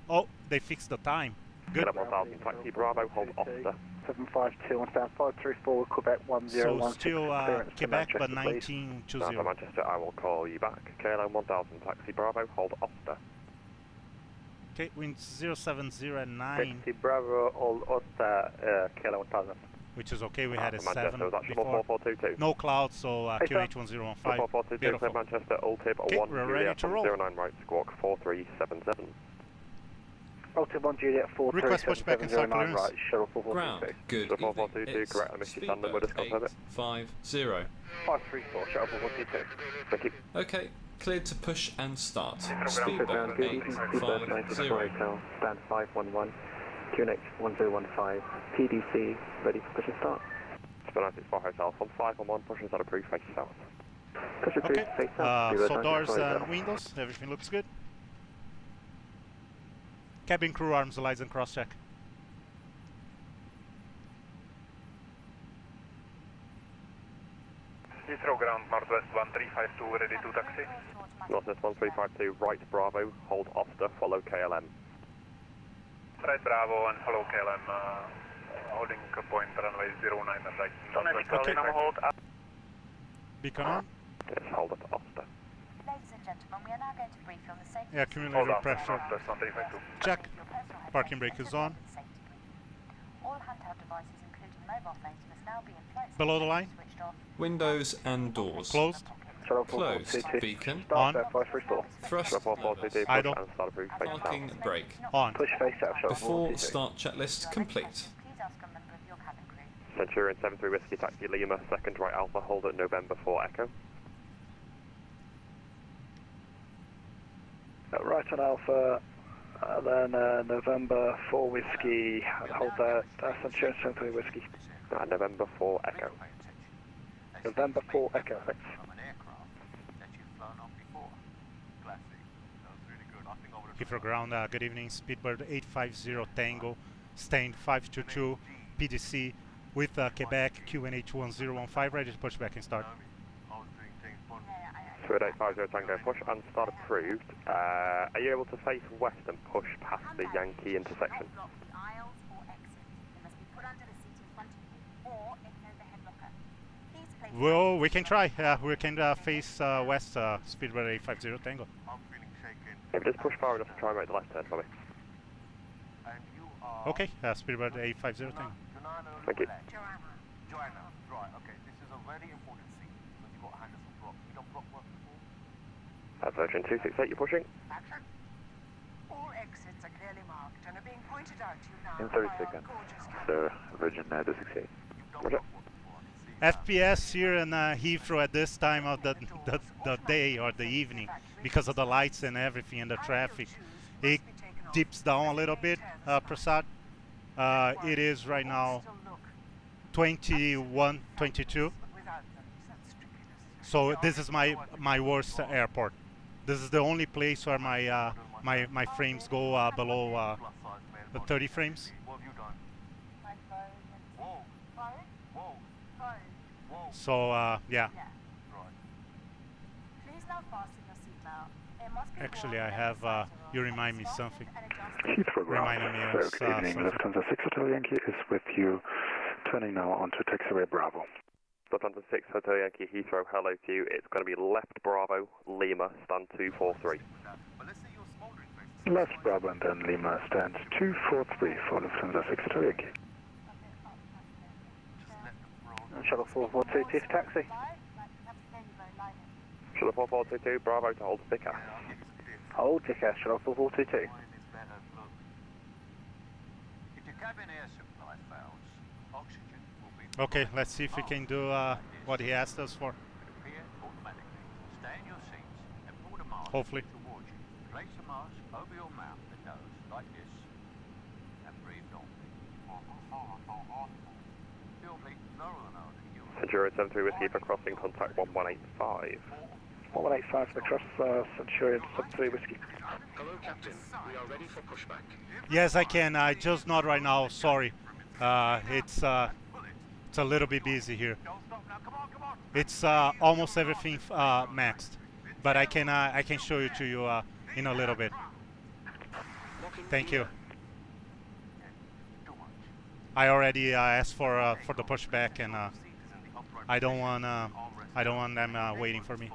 [SPEAKER 1] Oh, they fixed the time. Good.
[SPEAKER 4] 1000 taxi Bravo, hold Oster.
[SPEAKER 8] 752 on stand 534 Quebec 1016.
[SPEAKER 1] So still Quebec, but 1920.
[SPEAKER 4] For Manchester, I will call you back. KLM 1000 taxi Bravo, hold Oster.
[SPEAKER 1] Okay, wind 0709.
[SPEAKER 8] Taxi Bravo, hold Oster, KLM 1000.
[SPEAKER 1] Which is okay, we had a 7
[SPEAKER 4] Manchester,
[SPEAKER 1] before.
[SPEAKER 4] 4422.
[SPEAKER 1] No clouds, so QNH 1015.
[SPEAKER 4] 4422,
[SPEAKER 1] Beautiful.
[SPEAKER 4] Manchester, all tip
[SPEAKER 1] Okay,
[SPEAKER 4] 1
[SPEAKER 1] we're ready to roll.
[SPEAKER 4] 09 right, squawk 4377.
[SPEAKER 8] Ultra 1 Juliet 4
[SPEAKER 1] Request pushback and start clearance.
[SPEAKER 8] right, shuttle 442.
[SPEAKER 2] Ground, good
[SPEAKER 4] So 4422,
[SPEAKER 2] evening. It's
[SPEAKER 4] correct, I missed your stand number, just confirm it.
[SPEAKER 2] 850.
[SPEAKER 8] 534, shuttle 422.
[SPEAKER 4] Thank you.
[SPEAKER 2] Okay, cleared to push and start.
[SPEAKER 8] Ground,
[SPEAKER 2] Speedboat
[SPEAKER 8] good evening,
[SPEAKER 2] 850.
[SPEAKER 8] Hotel, stand 511, QNH 1015, TDC, ready for push and start.
[SPEAKER 4] Spinatis for Hotel, from 511, push and start approved, face south.
[SPEAKER 8] Push approved,
[SPEAKER 1] Okay,
[SPEAKER 8] face south.
[SPEAKER 1] so doors and windows, everything looks good. Cabin crew arms, lights and cross check.
[SPEAKER 6] Heathrow ground, Northwest 1352, ready to taxi.
[SPEAKER 4] Northwest 1352, right Bravo, hold Oster, follow KLM.
[SPEAKER 6] Right Bravo and follow KLM, holding point runway 09 right.
[SPEAKER 1] Okay. Beacon on.
[SPEAKER 4] Yes, hold at Oster.
[SPEAKER 11] Ladies and gentlemen, we are now going to brief you on the safety.
[SPEAKER 1] Yeah, accumulator pressure.
[SPEAKER 6] Northwest 1352.
[SPEAKER 1] Check. Parking brake is on.
[SPEAKER 11] All handheld devices, including mobile phones, must now be in flight
[SPEAKER 1] Below the line.
[SPEAKER 11] switched off.
[SPEAKER 2] Windows and doors.
[SPEAKER 1] Closed.
[SPEAKER 2] Closed. Beacon.
[SPEAKER 1] On.
[SPEAKER 2] Thrust
[SPEAKER 4] So 4422, push
[SPEAKER 1] Idle.
[SPEAKER 4] and start approved, face
[SPEAKER 2] Parking
[SPEAKER 4] south.
[SPEAKER 2] brake.
[SPEAKER 1] On.
[SPEAKER 8] Push face out, shuttle
[SPEAKER 2] Before
[SPEAKER 8] 442.
[SPEAKER 2] start checklist complete.
[SPEAKER 11] Please ask a member of your cabin crew.
[SPEAKER 4] Centurion 73 Whiskey Taxi Lima, second right Alpha, hold at November 4 Echo.
[SPEAKER 8] Right on Alpha, then November 4 Whiskey, and hold there, Centurion 73 Whiskey.
[SPEAKER 4] November 4 Echo.
[SPEAKER 8] November 4 Echo, thanks.
[SPEAKER 1] Heathrow ground, good evening. Speedbird 850 Tango, stand 522 PDC with Quebec QNH 1015, ready to push back and start.
[SPEAKER 4] 3850 Tango, push and start approved. Are you able to face west and push past the Yankee intersection?
[SPEAKER 11] Block the aisles or exits. They must be put under the seat in front of you or in an overhead locker. Please place.
[SPEAKER 1] Well, we can try. We can face west, Speedbird 850 Tango.
[SPEAKER 4] If just push far enough to try and make the left turn for me.
[SPEAKER 1] Okay, Speedbird 850 Tango.
[SPEAKER 4] Thank you.
[SPEAKER 12] Joanna, right, okay, this is a very important scene because you've got Henderson Brock. You done Brock work before?
[SPEAKER 4] Virgin 268, you're pushing?
[SPEAKER 12] Action. All exits are clearly marked and are being pointed out to you now.
[SPEAKER 3] In 30
[SPEAKER 12] by our
[SPEAKER 3] seconds.
[SPEAKER 12] gorgeous
[SPEAKER 3] Sir, Virgin 268.
[SPEAKER 4] Roger.
[SPEAKER 1] FPS here in Heathrow at this time of the day or the evening, because of the lights and everything and the traffic, it dips down a little bit, Prasad. It is right now 21:22. So this is my worst airport. This is the only place where my my frames go below the 30 frames.
[SPEAKER 12] What have you done? Whoa. Whoa. Whoa.
[SPEAKER 1] So yeah.
[SPEAKER 11] Please now fasten your seatbelt. It must be
[SPEAKER 1] Actually,
[SPEAKER 11] worn
[SPEAKER 1] I
[SPEAKER 11] when
[SPEAKER 1] have.
[SPEAKER 11] the sides are
[SPEAKER 1] You
[SPEAKER 11] on.
[SPEAKER 1] remind me
[SPEAKER 11] It's
[SPEAKER 1] something.
[SPEAKER 11] fastened and adjusted.
[SPEAKER 3] Heathrow ground.
[SPEAKER 1] Reminded me of
[SPEAKER 3] Good evening,
[SPEAKER 1] something.
[SPEAKER 3] Lufthansa 6 Hotel Yankee is with you, turning now onto taxiway Bravo.
[SPEAKER 4] Lufthansa 6 Hotel Yankee Heathrow, hello to you. It's going to be left Bravo, Lima, stand 243.
[SPEAKER 12] But let's say you're smoldering things.
[SPEAKER 3] Left Bravo and then Lima stands 243 for Lufthansa 6 Hotel Yankee.
[SPEAKER 8] Shuttle 4422 for taxi.
[SPEAKER 4] Shuttle 4422, Bravo to hold sticker.
[SPEAKER 8] Hold ticker, shuttle 4422.
[SPEAKER 12] If your cabin air supply fails, oxygen will be
[SPEAKER 1] Okay, let's see if we can do what he asked us for.
[SPEAKER 12] appear automatically. Stay in your seats and pull the mask
[SPEAKER 1] Hopefully.
[SPEAKER 12] towards you. Place the mask over your mouth and nose like this and breathe normally. Feel me lower than nose and you
[SPEAKER 4] Centurion 73 Whiskey for crossing contact 1185.
[SPEAKER 8] 1185 for the cross, Centurion 73 Whiskey.
[SPEAKER 10] Hello, Captain. We are ready for pushback.
[SPEAKER 1] Yes, I can. Just not right now. Sorry. It's a little bit busy here. It's almost everything maxed, but I can show it to you in a little bit. Thank you. I already asked for the pushback, and I don't want them waiting for me,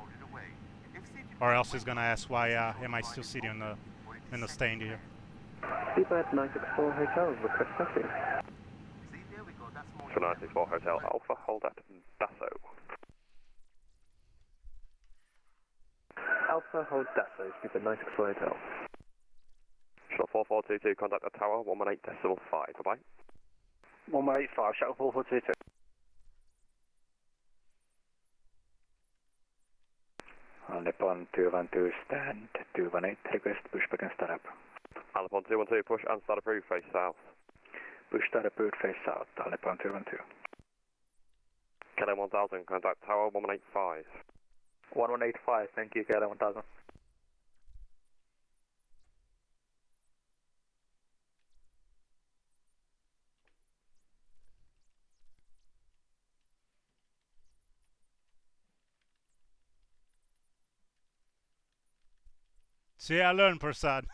[SPEAKER 1] or else he's gonna ask why am I still sitting in the stand here.
[SPEAKER 5] Seabird 964 Hotel, request taxi.
[SPEAKER 4] So 964 Hotel Alpha, hold at Dasso.
[SPEAKER 5] Alpha, hold Dasso, Seabird 964 Hotel.
[SPEAKER 4] Shuttle 4422, contact the tower 118.5, bye-bye.
[SPEAKER 8] 1185, shuttle 4422.
[SPEAKER 3] Nippon 212 stand 218, request pushback and start up.
[SPEAKER 4] Nippon 212, push and start approved, face south.
[SPEAKER 3] Push start approved, face south, Nippon 212.
[SPEAKER 4] KLM 1000, contact tower 1185.
[SPEAKER 8] 1185, thank you, KLM 1000.
[SPEAKER 1] See, I learned, Prasad.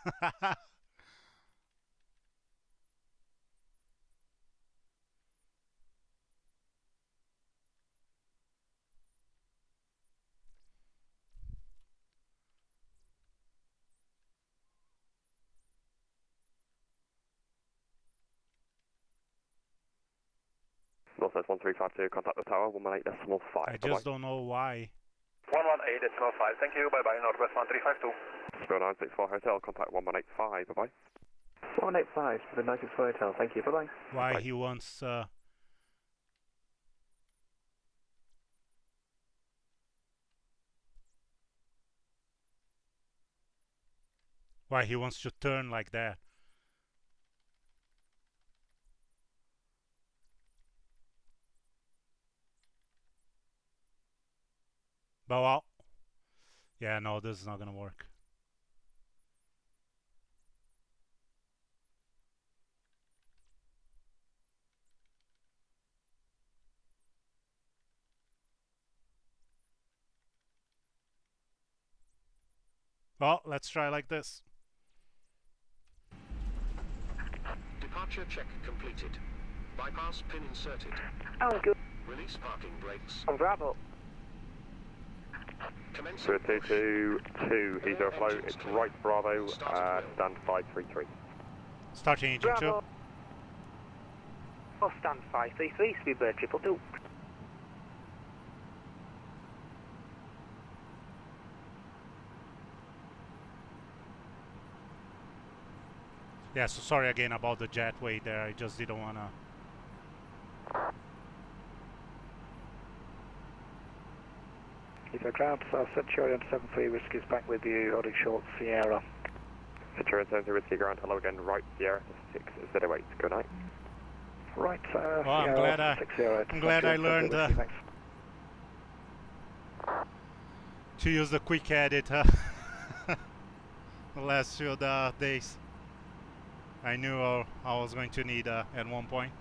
[SPEAKER 4] Northwest 1352, contact the tower 118.5.
[SPEAKER 1] I just don't know why.
[SPEAKER 6] 118.5, thank you, bye-bye, Northwest 1352.
[SPEAKER 4] Spill 964 Hotel, contact 1185, bye-bye.
[SPEAKER 5] 185 for the 964 Hotel, thank you, bye-bye.
[SPEAKER 1] Why
[SPEAKER 4] Bye.
[SPEAKER 1] he wants why he wants to turn like that. But well, yeah, no, this is not gonna work. Well, let's try like this.
[SPEAKER 10] Departure check completed. Bypass pin inserted.
[SPEAKER 8] Oh, good.
[SPEAKER 10] Release parking brakes.
[SPEAKER 8] On Bravo.
[SPEAKER 10] Commencing push.
[SPEAKER 4] 222, Heathrow flow, it's right Bravo, stand 533.
[SPEAKER 1] Starting engine 2.
[SPEAKER 8] Bravo. Oh, stand 533, Seabird 222.
[SPEAKER 1] Yeah, so sorry again about the jetway there. I just didn't wanna.
[SPEAKER 8] Heathrow ground, Centurion 73 Whiskey is back with you, holding short Sierra.
[SPEAKER 4] Centurion 73 Whiskey ground, hello again, right Sierra 608, good night.
[SPEAKER 8] Right,
[SPEAKER 1] I'm
[SPEAKER 8] Sierra
[SPEAKER 1] glad I
[SPEAKER 8] 608.
[SPEAKER 1] I'm glad I
[SPEAKER 8] Centurion
[SPEAKER 1] learned
[SPEAKER 8] 73 Whiskey, thanks.
[SPEAKER 1] to use the quick edit. The last few days. I knew I was going to need at one point.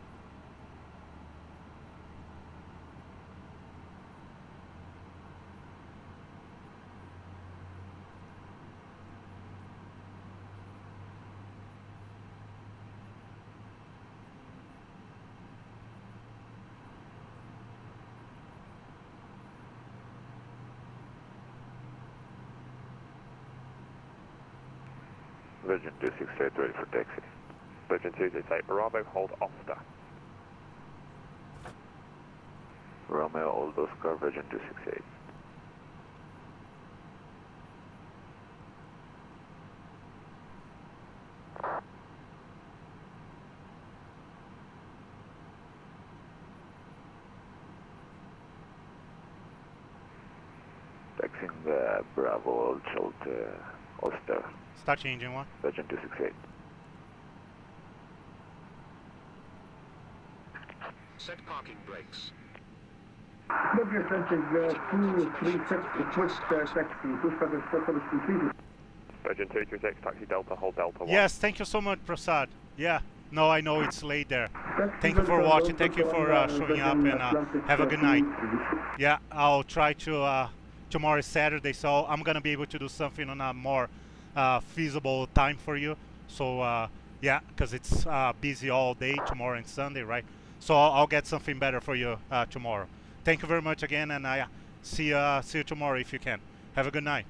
[SPEAKER 3] Virgin 268 ready for taxi.
[SPEAKER 4] Virgin 268 Bravo, hold Oscar.
[SPEAKER 3] Romeo Old Oscar, Virgin 268. Taxing Bravo Old Old Oster.
[SPEAKER 1] Start changing one.
[SPEAKER 3] Virgin 268.
[SPEAKER 10] Set parking brakes.
[SPEAKER 4] Virgin 236 taxi Delta, hold Delta 1.
[SPEAKER 1] Yes, thank you so much, Prasad. Yeah, no, I know it's late there. Thank you for watching. Thank you for showing up, and have a good night. Yeah, I'll try to. Tomorrow is Saturday, so I'm gonna be able to do something on a more feasible time for you. So yeah, because it's busy all day tomorrow and Sunday, right? So I'll get something better for you tomorrow. Thank you very much again, and see you tomorrow if you can. Have a good night.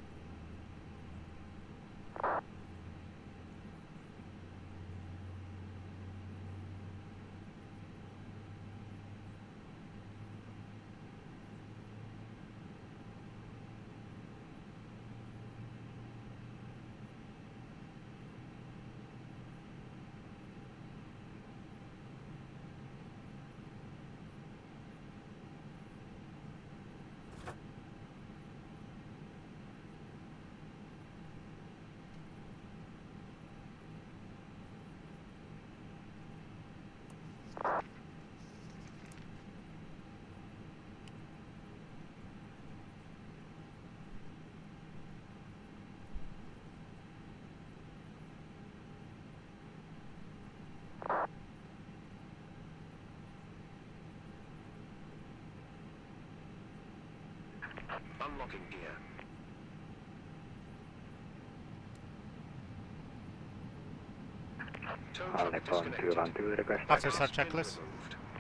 [SPEAKER 10] Unlocking gear.
[SPEAKER 1] After start checklist.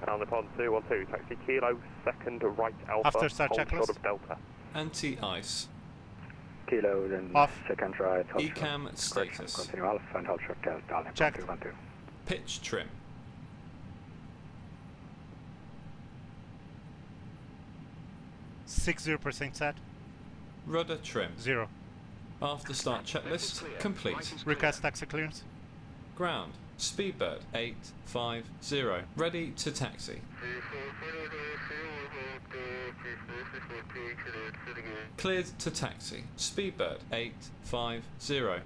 [SPEAKER 4] And upon 212, taxi Kilo, second right Alpha,
[SPEAKER 1] After start
[SPEAKER 4] hold
[SPEAKER 1] checklist.
[SPEAKER 4] short of Delta.
[SPEAKER 2] Anti-ice.
[SPEAKER 8] Kilo, then
[SPEAKER 1] Off.
[SPEAKER 8] second right. hold short.
[SPEAKER 2] ECAM status.
[SPEAKER 8] Continue Alpha and hold short Delta.
[SPEAKER 1] Checked.
[SPEAKER 8] 212.
[SPEAKER 2] Pitch trim.
[SPEAKER 1] Six 0% set.
[SPEAKER 2] Rudder trim.
[SPEAKER 1] 0.
[SPEAKER 2] After start checklist complete.
[SPEAKER 1] Request taxi clearance.
[SPEAKER 2] Ground. Speedbird 850. Ready to taxi. Cleared to taxi. Speedbird 850.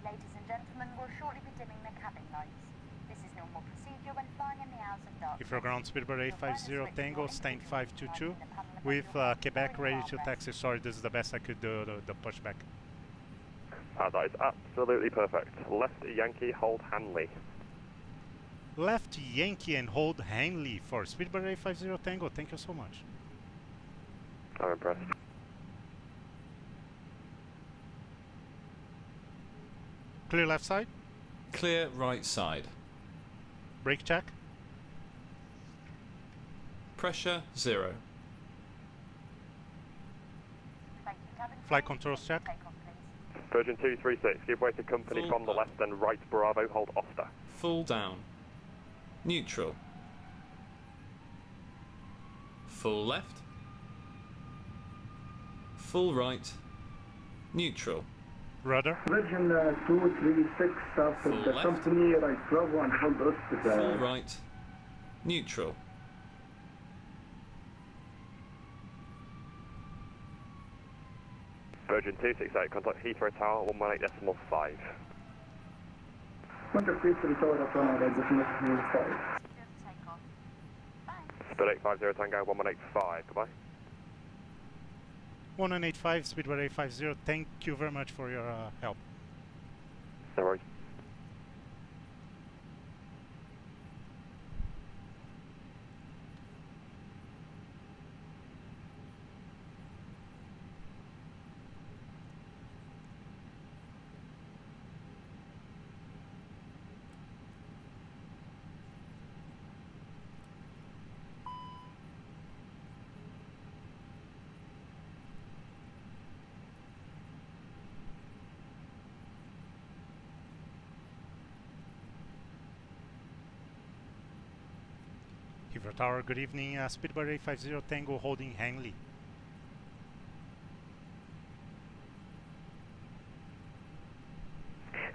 [SPEAKER 11] Ladies and gentlemen, we'll shortly be dimming the cabin lights. This is normal procedure when flying in the hours of darkness.
[SPEAKER 1] Heathrow ground Speedbird 850 Tango, stand 522 with Quebec ready to taxi. Sorry, this is the best I could do, the pushback.
[SPEAKER 4] That is absolutely perfect. Left Yankee, hold Hanley.
[SPEAKER 1] Left Yankee and hold Hanley for Speedbird 850 Tango. Thank you so much.
[SPEAKER 4] I'm impressed.
[SPEAKER 1] Clear left side.
[SPEAKER 2] Clear right side.
[SPEAKER 1] Brake check.
[SPEAKER 2] Pressure 0.
[SPEAKER 11] Thank you, cabin
[SPEAKER 1] Flight
[SPEAKER 11] crew.
[SPEAKER 1] controls check.
[SPEAKER 11] Take off, please.
[SPEAKER 4] Virgin 236, give way to company
[SPEAKER 2] Full
[SPEAKER 4] from the
[SPEAKER 2] up.
[SPEAKER 4] left and right Bravo, hold Oster.
[SPEAKER 2] Full down. Neutral. Full left. Full right. Neutral.
[SPEAKER 1] Rudder.
[SPEAKER 8] Virgin 236 after
[SPEAKER 2] Full
[SPEAKER 8] the
[SPEAKER 2] left.
[SPEAKER 8] company right Bravo and hold us to
[SPEAKER 2] Full right. Neutral.
[SPEAKER 4] Virgin 268, contact Heathrow Tower 118.5.
[SPEAKER 9] Contact Heathrow Tower at 118.5.
[SPEAKER 4] Speed 850 Tango 118.5, goodbye.
[SPEAKER 1] 1185, Speedbird 850, thank you very much for your help.
[SPEAKER 4] No worries.
[SPEAKER 1] Heathrow Tower, good evening. Speedbird 850 Tango holding Hanley.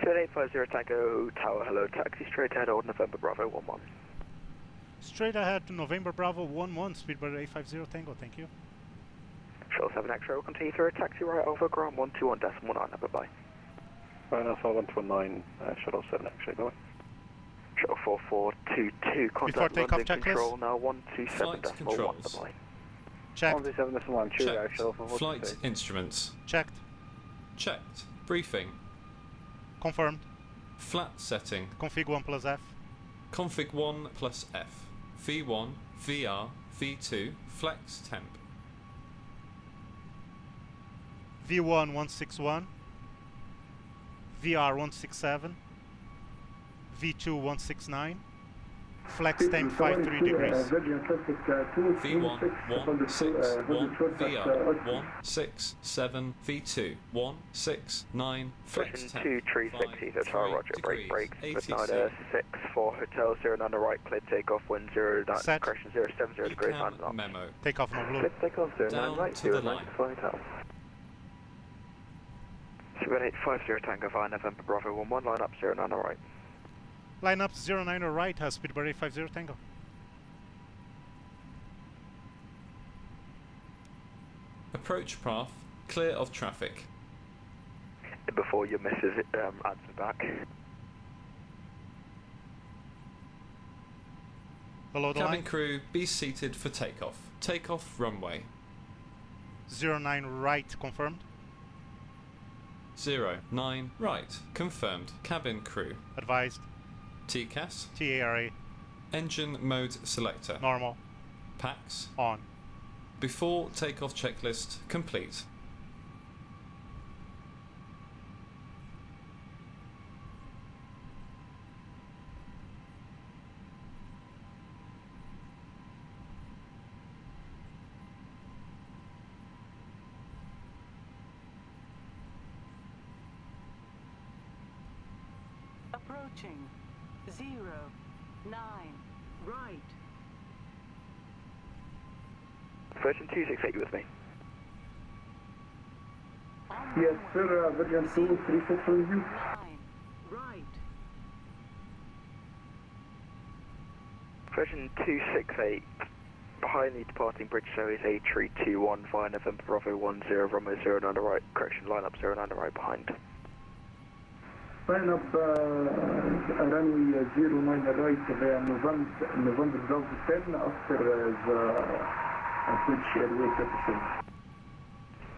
[SPEAKER 8] Speed 850 Tango Tower, hello, taxi straight ahead, Old November Bravo 11.
[SPEAKER 1] Straight ahead to November Bravo 11, Speedbird 850 Tango, thank you.
[SPEAKER 8] Shuttle 7 X-ray, welcome to Heathrow, taxi right over ground 121.19, bye-bye.
[SPEAKER 13] Right, Alpha 129, Shuttle 7 X-ray, bye-bye.
[SPEAKER 8] Shuttle 4422, contact London Control now 127.1, bye-bye.
[SPEAKER 1] Checked.
[SPEAKER 13] 127.1, cheerio,
[SPEAKER 2] Checked.
[SPEAKER 13] Shuttle 4422.
[SPEAKER 2] Flight instruments.
[SPEAKER 1] Checked.
[SPEAKER 2] Checked. Briefing.
[SPEAKER 1] Confirmed.
[SPEAKER 2] Flat setting.
[SPEAKER 1] Config 1 plus F.
[SPEAKER 2] Config 1 plus F. V1, VR, V2, flex temp.
[SPEAKER 1] V1 161. VR 167. V2 169. Flex temp 53 degrees.
[SPEAKER 2] V1 161, VR 167, V2 169, flex temp
[SPEAKER 8] 236 Tower, roger, break, with 964 Hotel 09 right, clear takeoff, wind 0, correction 070 degrees, 9 knots.
[SPEAKER 2] memo.
[SPEAKER 1] Takeoff no blue.
[SPEAKER 8] Takeoff 09
[SPEAKER 2] Down
[SPEAKER 8] right,
[SPEAKER 2] to the line.
[SPEAKER 8] flight out. Speed 850 Tango via November Bravo 11, line up 09 right.
[SPEAKER 1] Line up 09 right, Speedbird 850 Tango.
[SPEAKER 2] Approach path, clear of traffic.
[SPEAKER 8] Before your missus answer back.
[SPEAKER 1] Below the
[SPEAKER 2] Cabin
[SPEAKER 1] line.
[SPEAKER 2] crew, be seated for takeoff. Takeoff runway.
[SPEAKER 1] 09 right, confirmed.
[SPEAKER 2] 09 right, confirmed. Cabin crew.
[SPEAKER 1] Advised.
[SPEAKER 2] TCAS.
[SPEAKER 1] TARA.
[SPEAKER 2] Engine mode selector.
[SPEAKER 1] Normal.
[SPEAKER 2] PAX.
[SPEAKER 1] On.
[SPEAKER 2] Before takeoff checklist complete.
[SPEAKER 14] Approaching 09 right.
[SPEAKER 8] Virgin 268, you with me?
[SPEAKER 9] Yes, sir, Virgin 236 with you.
[SPEAKER 14] Right.
[SPEAKER 8] Virgin 268, behind the departing bridge show is A321 via November Bravo 10, runway 09 right, correction, line up 09 right behind.
[SPEAKER 9] Line up runway 09 right via November Bravo 10 after the British Airways episode.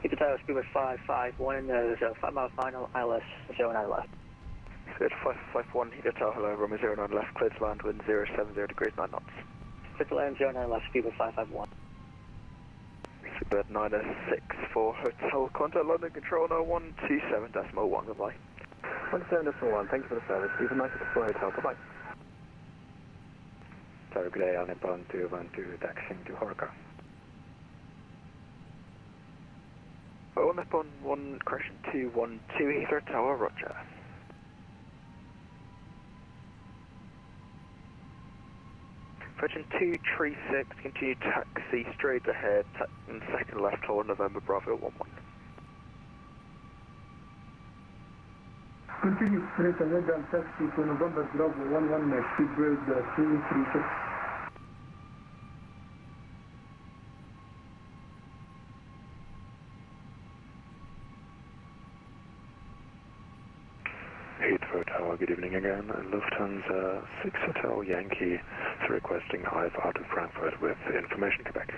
[SPEAKER 15] Keep the tower speed with 551, there's a 5 mile final, ILS 09 left.
[SPEAKER 8] Good, 551, Heathrow Tower, hello, runway 09 left, cleared to land, wind 070 degrees, 9 knots.
[SPEAKER 15] Clear to land 09 left, speed with 551.
[SPEAKER 8] Bird 964 Hotel, contact London Control 0127.1, goodbye.
[SPEAKER 13] 17.1, thank you for the service. Leave a nice for Hotel, bye-bye.
[SPEAKER 3] Tower, good day, Alnippon 212, taxiing to Horka.
[SPEAKER 8] Alnippon 1, correction 212, Heathrow Tower, roger. Virgin 236, continue taxi straight ahead, and second left hold, November Bravo 11.
[SPEAKER 9] Continue straight ahead and taxi to November Bravo 11, Speedbird 236.
[SPEAKER 13] Tower, good evening again. Lufthansa 6 Hotel Yankee is requesting HiFi out of Frankfurt with information Quebec.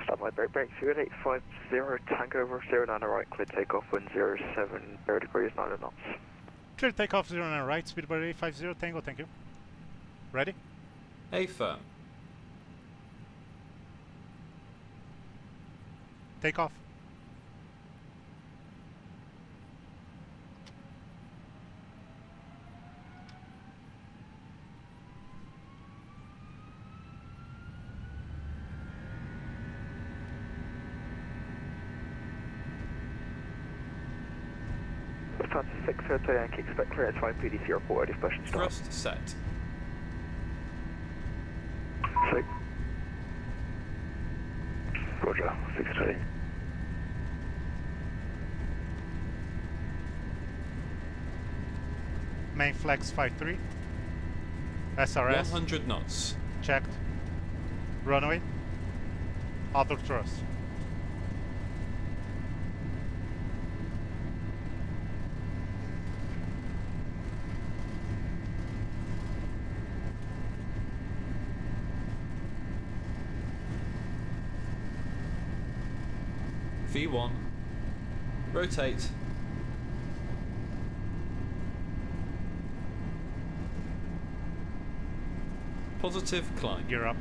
[SPEAKER 8] Start by break 0850, Tango over 09 right, clear takeoff, wind 07 degrees, 9 knots.
[SPEAKER 1] Clear takeoff 09 right, speed by 850, Tango, thank you. Ready?
[SPEAKER 2] A firm.
[SPEAKER 1] Take off.
[SPEAKER 8] Lufthansa 6 Hotel Yankee, expect clearance 5PDC report, ready for push and start.
[SPEAKER 2] Thrust set.
[SPEAKER 13] 6. Roger, 6-3.
[SPEAKER 1] Main flags 53. SRS.
[SPEAKER 2] 100 knots.
[SPEAKER 1] Checked. Runway. Outer thrust.
[SPEAKER 2] V1. Rotate. Positive climb.
[SPEAKER 1] Gear up.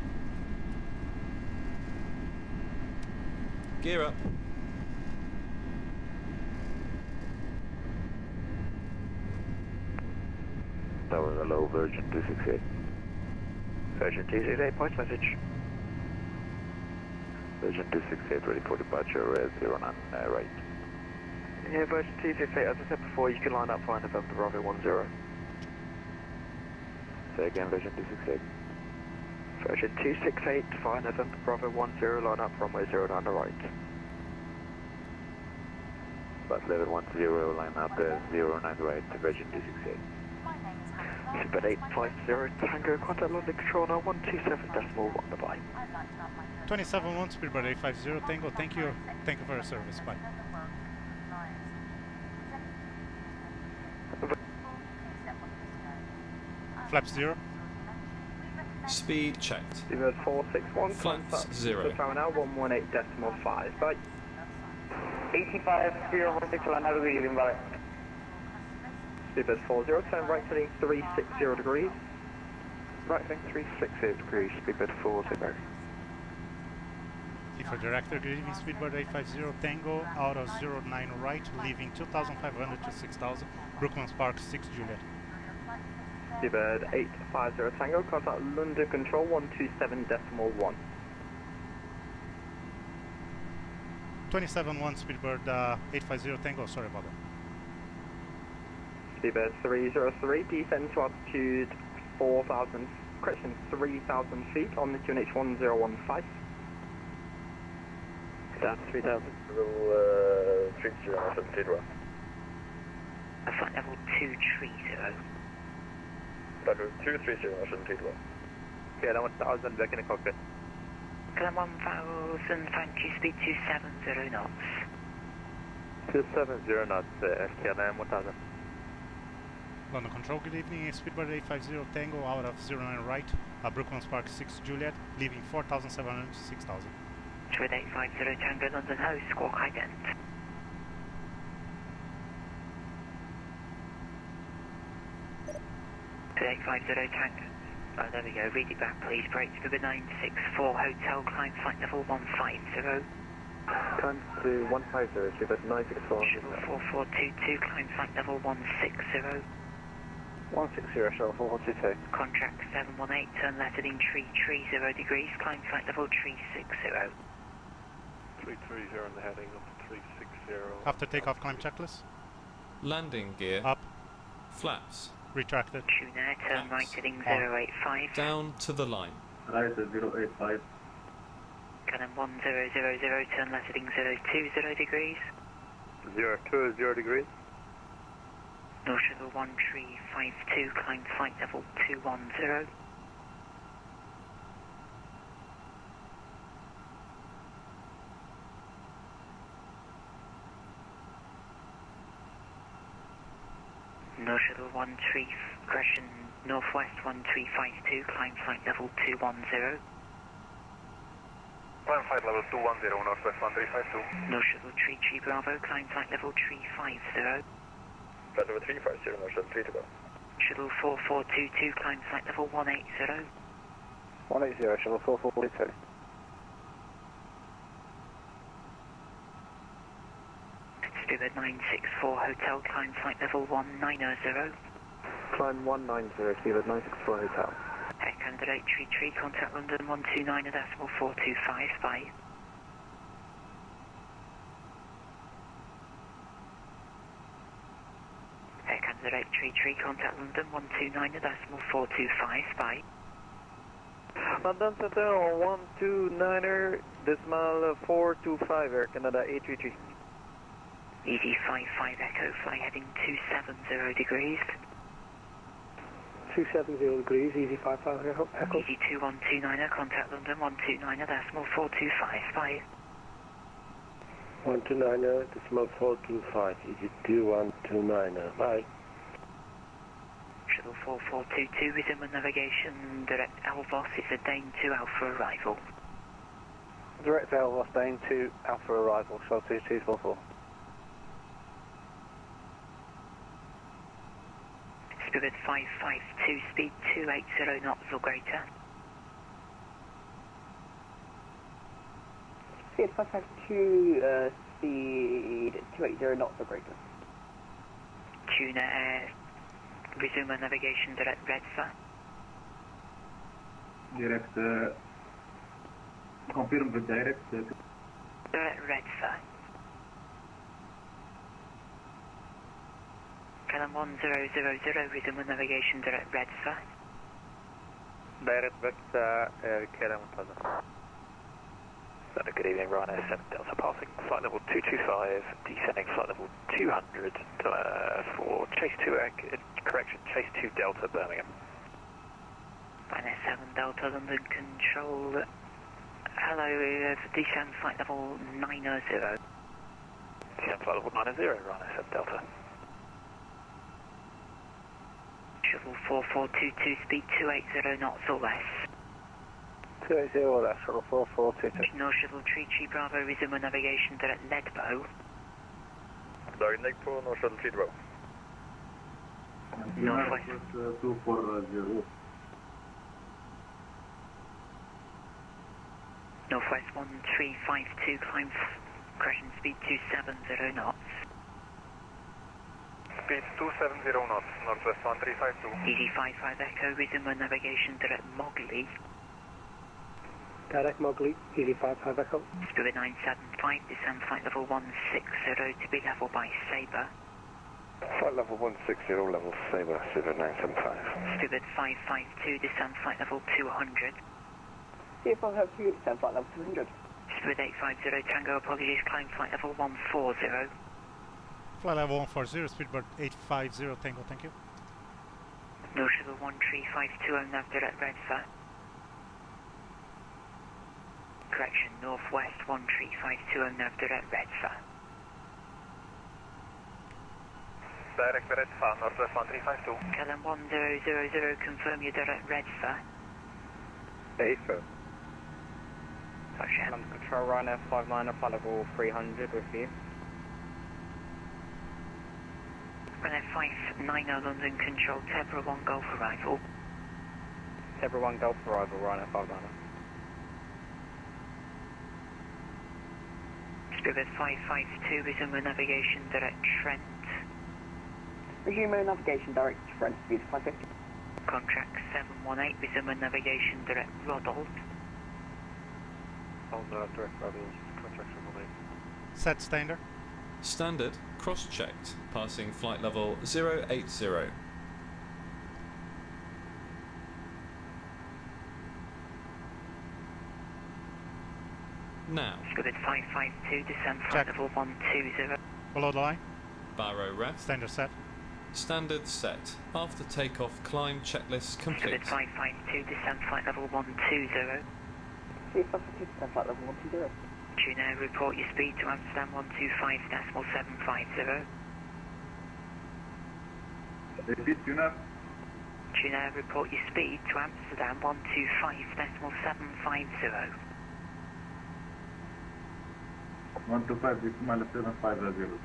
[SPEAKER 2] Gear up.
[SPEAKER 3] Tower hello, Virgin 268.
[SPEAKER 8] Virgin 268, point message.
[SPEAKER 3] Virgin 268 ready for departure, 09 right.
[SPEAKER 8] Yeah, Virgin 268, as I said before, you can line up fine November Bravo 10.
[SPEAKER 3] Say again, Virgin 268.
[SPEAKER 8] Virgin 268, fine November Bravo 10, line up runway 09 right.
[SPEAKER 3] Bus level 10, line up 09 right, Virgin 268.
[SPEAKER 8] Super 850, Tango, contact London Control now 127.1, bye-bye.
[SPEAKER 1] 27-1, speedbird 850, Tango, thank you for your service, bye. Flaps 0.
[SPEAKER 2] Speed checked.
[SPEAKER 16] Seabird 461,
[SPEAKER 2] Flaps 0.
[SPEAKER 16] Tower now 118.5, bye.
[SPEAKER 15] 85, have a good evening, bye.
[SPEAKER 16] Seabird 40, turn right heading 360 degrees. Right heading 360 degrees, Seabird 40.
[SPEAKER 1] For director, good evening, speedbird 850, Tango, out of 09 right, leaving 2,500 to 6,000, Brooklands Park 6 Juliet.
[SPEAKER 16] Seabird 850, Tango, contact London Control 127.1.
[SPEAKER 1] 27-1, speedbird 850, Tango, sorry about that.
[SPEAKER 16] Seabird 303, descend to altitude 4,000, correction 3,000 feet on the QNH 1015.
[SPEAKER 8] Down to 3,000.
[SPEAKER 3] 30,
[SPEAKER 15] Flight level 230.
[SPEAKER 3] Level 230,
[SPEAKER 16] Okay, then 1,000 back in the cockpit.
[SPEAKER 15] Can 1,000, thank you, speed 270 knots.
[SPEAKER 3] 270 knots, FKLM 1000.
[SPEAKER 1] London Control, good evening, speedbird 850, Tango, out of 09 right, Brooklands Park 6 Juliet, leaving 4,700 to 6,000.
[SPEAKER 15] Squid 850, Tango, London House, squawk ident. Squid 850, Tango. Oh, there we go, read it back please, break to River 964, hotel, climb flight level 150.
[SPEAKER 3] Climb to 150, Seabird 964.
[SPEAKER 15] Shuttle 4422, climb flight level 160.
[SPEAKER 3] 160, Shuttle 4422.
[SPEAKER 15] Contract 718, turn left heading 330 degrees, climb flight level 360.
[SPEAKER 13] 330 on the heading of 360.
[SPEAKER 1] After takeoff, climb checklist.
[SPEAKER 2] Landing gear.
[SPEAKER 1] Up.
[SPEAKER 2] Flaps.
[SPEAKER 1] Retracted.
[SPEAKER 15] Tune air, turn right heading 085.
[SPEAKER 2] Down to the line.
[SPEAKER 9] Right, 085.
[SPEAKER 15] Canon 1000, turn left heading 020 degrees.
[SPEAKER 3] 020 degrees.
[SPEAKER 15] North Shuttle 1352, climb flight level 210. No Shuttle 13, correction, Northwest 1352, climb flight level 210.
[SPEAKER 6] Climb flight level 210, Northwest 1352.
[SPEAKER 15] No Shuttle 3 Bravo, climb flight level 350.
[SPEAKER 4] Flight level 350, no Shuttle 3 to go.
[SPEAKER 15] Shuttle 4422, climb flight level 180.
[SPEAKER 16] 180, Shuttle 4422.
[SPEAKER 15] Spirit 964, hotel, climb flight level 190.
[SPEAKER 16] Climb 190, Spirit 964 Hotel.
[SPEAKER 15] Air candidate 33, contact London 129.425, bye. Air candidate 33, contact London 129.425, bye.
[SPEAKER 16] London Center 129er, decimal 425, Air Canada 833.
[SPEAKER 15] Easy 55 Echo, fly heading 270 degrees.
[SPEAKER 16] 270 degrees, easy 55 Echo.
[SPEAKER 15] Easy 2129er, contact London 129.425, bye.
[SPEAKER 17] 129er, decimal 425, easy 2129er, bye.
[SPEAKER 15] Shuttle 4422, resume on navigation, direct Elvos, it's a Dane 2 Alpha arrival.
[SPEAKER 16] Direct Elvos, Dane 2 Alpha arrival, shuttle 2244.
[SPEAKER 15] Spirit 552, speed 280 knots or greater.
[SPEAKER 18] Spirit 552, speed 280 knots or greater.
[SPEAKER 15] Tuner Air, resume on navigation, direct Redsa.
[SPEAKER 9] Direct, confirm the direct.
[SPEAKER 15] Direct Redsa. Calam 1000, resume on navigation, direct Redsa.
[SPEAKER 3] Direct Redsa, Calam 1000. Good evening, Ryanair 7 Delta passing flight level 225, descending flight level 200 for Chase 2, correction, Chase 2 Delta, Birmingham.
[SPEAKER 15] Ryanair 7 Delta, London Control. Hello, descend flight level 90.
[SPEAKER 3] Descend flight level 90, Ryanair 7 Delta.
[SPEAKER 15] Shuttle 4422, speed 280 knots or less.
[SPEAKER 16] 280 or less, shuttle 4422.
[SPEAKER 15] No Shuttle 3 Bravo, resume on navigation, direct Ledbow.
[SPEAKER 4] Direct Ledbow, no Shuttle 3 Bravo.
[SPEAKER 15] Northwest.
[SPEAKER 9] 240.
[SPEAKER 15] Northwest 1352, climb correction speed 270 knots.
[SPEAKER 6] Speed 270 knots, Northwest 1352.
[SPEAKER 15] Easy 55 Echo, resume on navigation, direct Mogley.
[SPEAKER 16] Direct Mogley, easy 55 Echo.
[SPEAKER 15] Spirit 975, descend flight level 160 to be level by Sabre.
[SPEAKER 13] Flight level 160, level Sabre, Spirit 975.
[SPEAKER 15] Spirit 552, descend flight level 200.
[SPEAKER 18] Spirit 552, descend flight level 200.
[SPEAKER 15] Spirit 850, Tango, apologies, climb flight level 140.
[SPEAKER 1] Flight level 140, speedbird 850, Tango, thank you.
[SPEAKER 15] No Shuttle 1352, nav direct Redsa. Correction, Northwest 1352, nav direct Redsa.
[SPEAKER 6] Direct Redsa, Northwest 1352.
[SPEAKER 15] Calam 1000, confirm your direct Redsa.
[SPEAKER 16] Affirm.
[SPEAKER 15] Roger.
[SPEAKER 16] London Control, Ryanair 59, flight level 300 with you.
[SPEAKER 15] Ryanair 590, London Control, Tebra 1 Golf arrival.
[SPEAKER 16] Tebra 1 Golf arrival, Ryanair 590.
[SPEAKER 15] Spirit 552, resume on navigation, direct Trent.
[SPEAKER 18] Resume navigation, direct Trent, speed 550.
[SPEAKER 15] Contract 718, resume on navigation, direct Throttle.
[SPEAKER 4] On direct Addons, contract 718.
[SPEAKER 1] Set standard.
[SPEAKER 2] Standard, cross-checked, passing flight level 080. Now.
[SPEAKER 15] Spirit 552, descend flight level 120.
[SPEAKER 1] Below the line.
[SPEAKER 2] Barrow ref.
[SPEAKER 1] Standard set.
[SPEAKER 2] Standard set. After takeoff, climb checklist complete.
[SPEAKER 15] Spirit 552, descend flight level 120.
[SPEAKER 18] Spirit 552, descend flight level 120.
[SPEAKER 15] Tuner, report your speed to Amsterdam 125.750.
[SPEAKER 6] Repeat, tuner.
[SPEAKER 15] Tuner, report your speed to Amsterdam 125.750.
[SPEAKER 6] 125.750.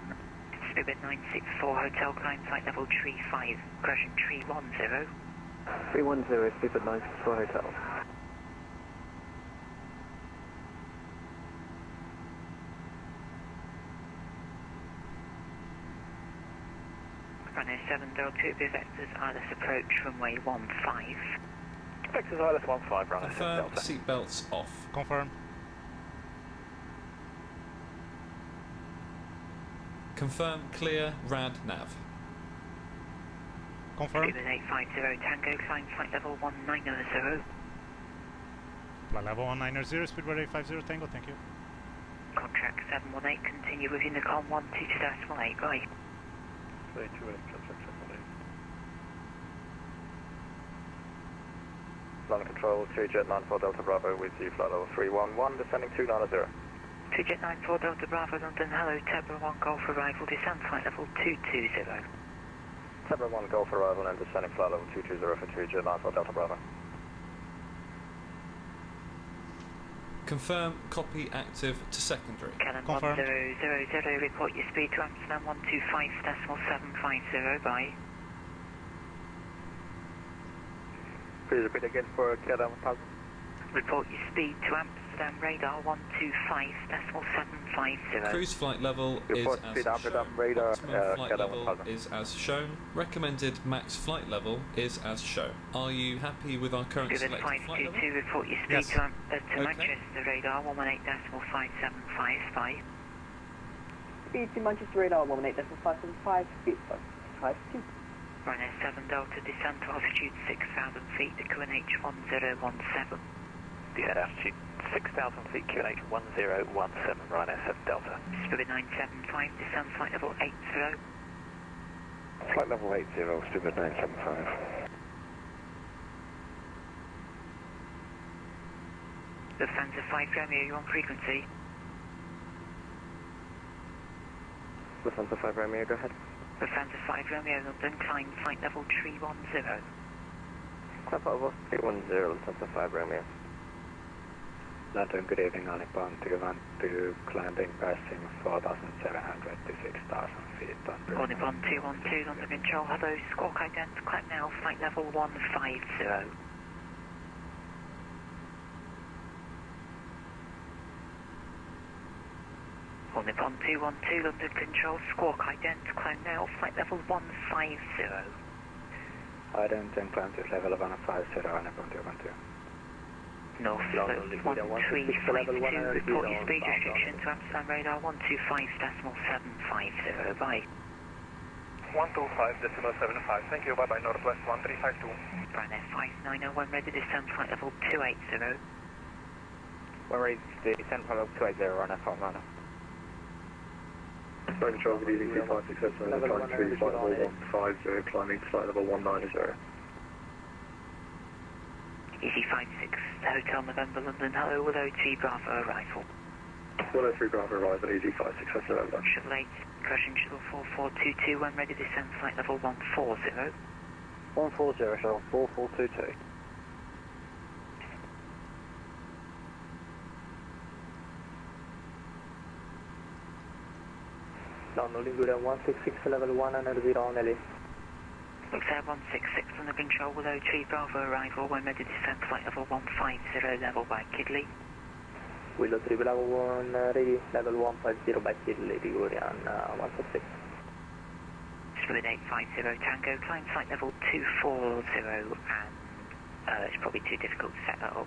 [SPEAKER 15] Spirit 964, Hotel Climb Flight Level 35, correction 310.
[SPEAKER 16] 310, Spirit 964 Hotel.
[SPEAKER 15] Runway 7 Delta 2 vectors, ILS approach runway 15.
[SPEAKER 3] Vectors ILS 15, runway 7
[SPEAKER 2] Confirm
[SPEAKER 3] Delta.
[SPEAKER 2] seatbelts off.
[SPEAKER 1] Confirm.
[SPEAKER 2] Confirm clear rad nav.
[SPEAKER 1] Confirm.
[SPEAKER 15] Spirit 850, Tango Climb Flight Level 190.
[SPEAKER 1] Flight level 190, Speedbird 850, Tango, thank you.
[SPEAKER 15] Contract 718, continue with Unicom 122.8, bye.
[SPEAKER 3] 328, contract 718. London Control, 2 Jet 94 Delta Bravo with you, flight level 311, descending 290.
[SPEAKER 15] 2 Jet 94 Delta Bravo, London, hello, Tebra 1 Golf arrival, descend flight level 220.
[SPEAKER 3] Tebra 1 Golf arrival and descending flight level 220 for 2 Jet 94 Delta Bravo.
[SPEAKER 2] Confirm copy active to secondary.
[SPEAKER 15] Canon
[SPEAKER 1] Confirmed.
[SPEAKER 15] 1000, report your speed to Amsterdam 125.750, bye.
[SPEAKER 3] Please repeat again for Canon 1000.
[SPEAKER 15] Report your speed to Amsterdam radar 125.750.
[SPEAKER 2] Cruise flight level
[SPEAKER 3] Report
[SPEAKER 2] is
[SPEAKER 3] speed
[SPEAKER 2] as
[SPEAKER 3] Amsterdam
[SPEAKER 2] shown.
[SPEAKER 3] radar,
[SPEAKER 2] Optimum flight
[SPEAKER 3] Canon
[SPEAKER 2] level
[SPEAKER 3] 1000.
[SPEAKER 2] is as shown. Recommended max flight level is as shown. Are you happy with our current
[SPEAKER 15] Spirit
[SPEAKER 2] selected flight level?
[SPEAKER 15] 522, report your speed
[SPEAKER 1] Yes.
[SPEAKER 15] to
[SPEAKER 2] Okay.
[SPEAKER 15] Manchester radar 118.575, bye.
[SPEAKER 18] Speed to Manchester radar 118.575, speed 552.
[SPEAKER 15] Runway 7 Delta, descend to altitude 6,000 feet to QNH 1017.
[SPEAKER 3] Descend altitude 6,000 feet, QNH 1017, Ryanair 7 Delta.
[SPEAKER 15] Spirit 975, descend flight level 80.
[SPEAKER 13] Flight level 80, Spirit 975.
[SPEAKER 15] Lufthansa 5 Romeo, you on frequency?
[SPEAKER 16] Lufthansa 5 Romeo, go ahead.
[SPEAKER 15] Lufthansa 5 Romeo, London, climb flight level 310.
[SPEAKER 16] Papa was 310, Lufthansa 5 Romeo.
[SPEAKER 13] London, good evening, Alipon to climbing passing 4,700 to 6,000 feet.
[SPEAKER 15] Calling upon 212, London Control, hello, Squawk ident, climb now, flight level 150. Calling upon 212, London Control, Squawk ident, climb now, flight level 150.
[SPEAKER 13] Ident and climb to level 150 and upon 212.
[SPEAKER 15] North slope 1352, report your speed restriction to Amsterdam radar 125.750, bye.
[SPEAKER 6] 125.75, thank you, bye-bye, Northwest 1352.
[SPEAKER 15] Ryanair 5901, ready to descend flight level 280.
[SPEAKER 16] We're ready to descend flight level 280, Ryanair 59.
[SPEAKER 13] Flight control, good evening, P3Dv4, climb 3, flight level 150, climbing flight level 190.
[SPEAKER 15] Easy 56, Hotel November, London, hello, with OT Bravo arrival.
[SPEAKER 13] 103 Bravo arrival, easy 56, that's November.
[SPEAKER 15] Shuttle 8, correction shuttle 4422, when ready to descend flight level 140.
[SPEAKER 16] 140, shuttle 4422. Downloading good at 166 level 1 and 0 on LA.
[SPEAKER 15] Looks at 166 under control with O3 Bravo arrival, when ready to descend flight level 150, level by Kidley.
[SPEAKER 16] Willow 3 level 1 ready, level 150 by Kidley, Ligurian 146.
[SPEAKER 15] Spirit 850 Tango, climb flight level 240, and it's probably too difficult to set that up.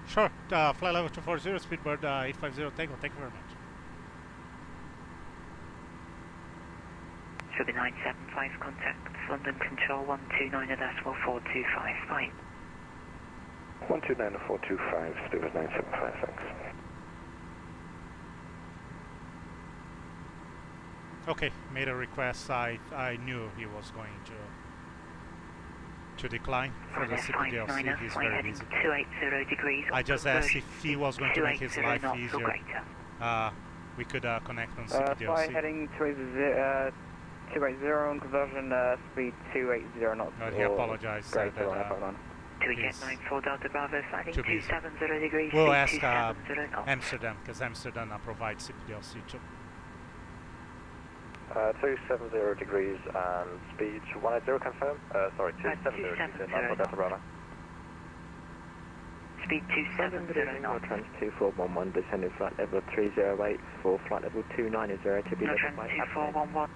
[SPEAKER 1] Sure, flight level 240, Speedbird 850, Tango, thank you very much.
[SPEAKER 15] Spirit 975, contact London Control 129.425, bye.
[SPEAKER 13] 129.425, Spirit 975, thanks.
[SPEAKER 1] Okay, made a request. I knew he was going to decline for the CPDLC. He's very busy.
[SPEAKER 15] 280 degrees.
[SPEAKER 1] I just asked if he was going to make his life easier. We could connect on CPDLC.
[SPEAKER 16] Fly heading 280 on conversion, speed 280 knots.
[SPEAKER 1] But he apologized. Said that,
[SPEAKER 15] Do we get 94 Delta Bravo, sliding
[SPEAKER 1] too busy.
[SPEAKER 15] 270 degrees,
[SPEAKER 1] We'll
[SPEAKER 15] speed
[SPEAKER 1] ask
[SPEAKER 15] 270 knots.
[SPEAKER 1] Amsterdam, because Amsterdam provides CPDLC too.
[SPEAKER 4] 270 degrees and speed 180 confirm. Sorry, 270 degrees for Delta Bravo.
[SPEAKER 15] Speed 270 knots.
[SPEAKER 16] Trans 2411, descending flight level 308 for flight level 290 to be
[SPEAKER 15] Trans
[SPEAKER 16] led by
[SPEAKER 15] 2411,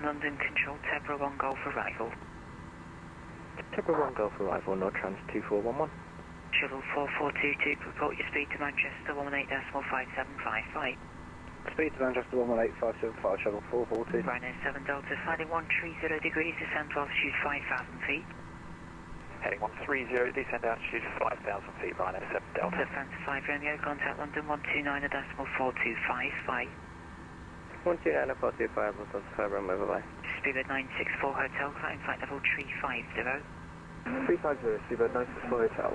[SPEAKER 15] London Control, Tebra 1 Golf arrival.
[SPEAKER 16] Tebra 1 Golf arrival, no trans 2411.
[SPEAKER 15] Shuttle 4422, report your speed to Manchester 118.5755.
[SPEAKER 6] Speed to Manchester 118.575, shuttle 442.
[SPEAKER 15] Ryanair 7 Delta, sliding 130 degrees, descend to altitude 5,000 feet.
[SPEAKER 3] Heading 130, descend altitude 5,000 feet, Ryanair 7 Delta.
[SPEAKER 15] France 5 Romeo, contact London 129.425, bye.
[SPEAKER 16] 129.425, London 5 Romeo, bye.
[SPEAKER 15] Speedbird 964 Hotel, climb flight level 350.
[SPEAKER 16] 350, Speedbird 964 Hotel.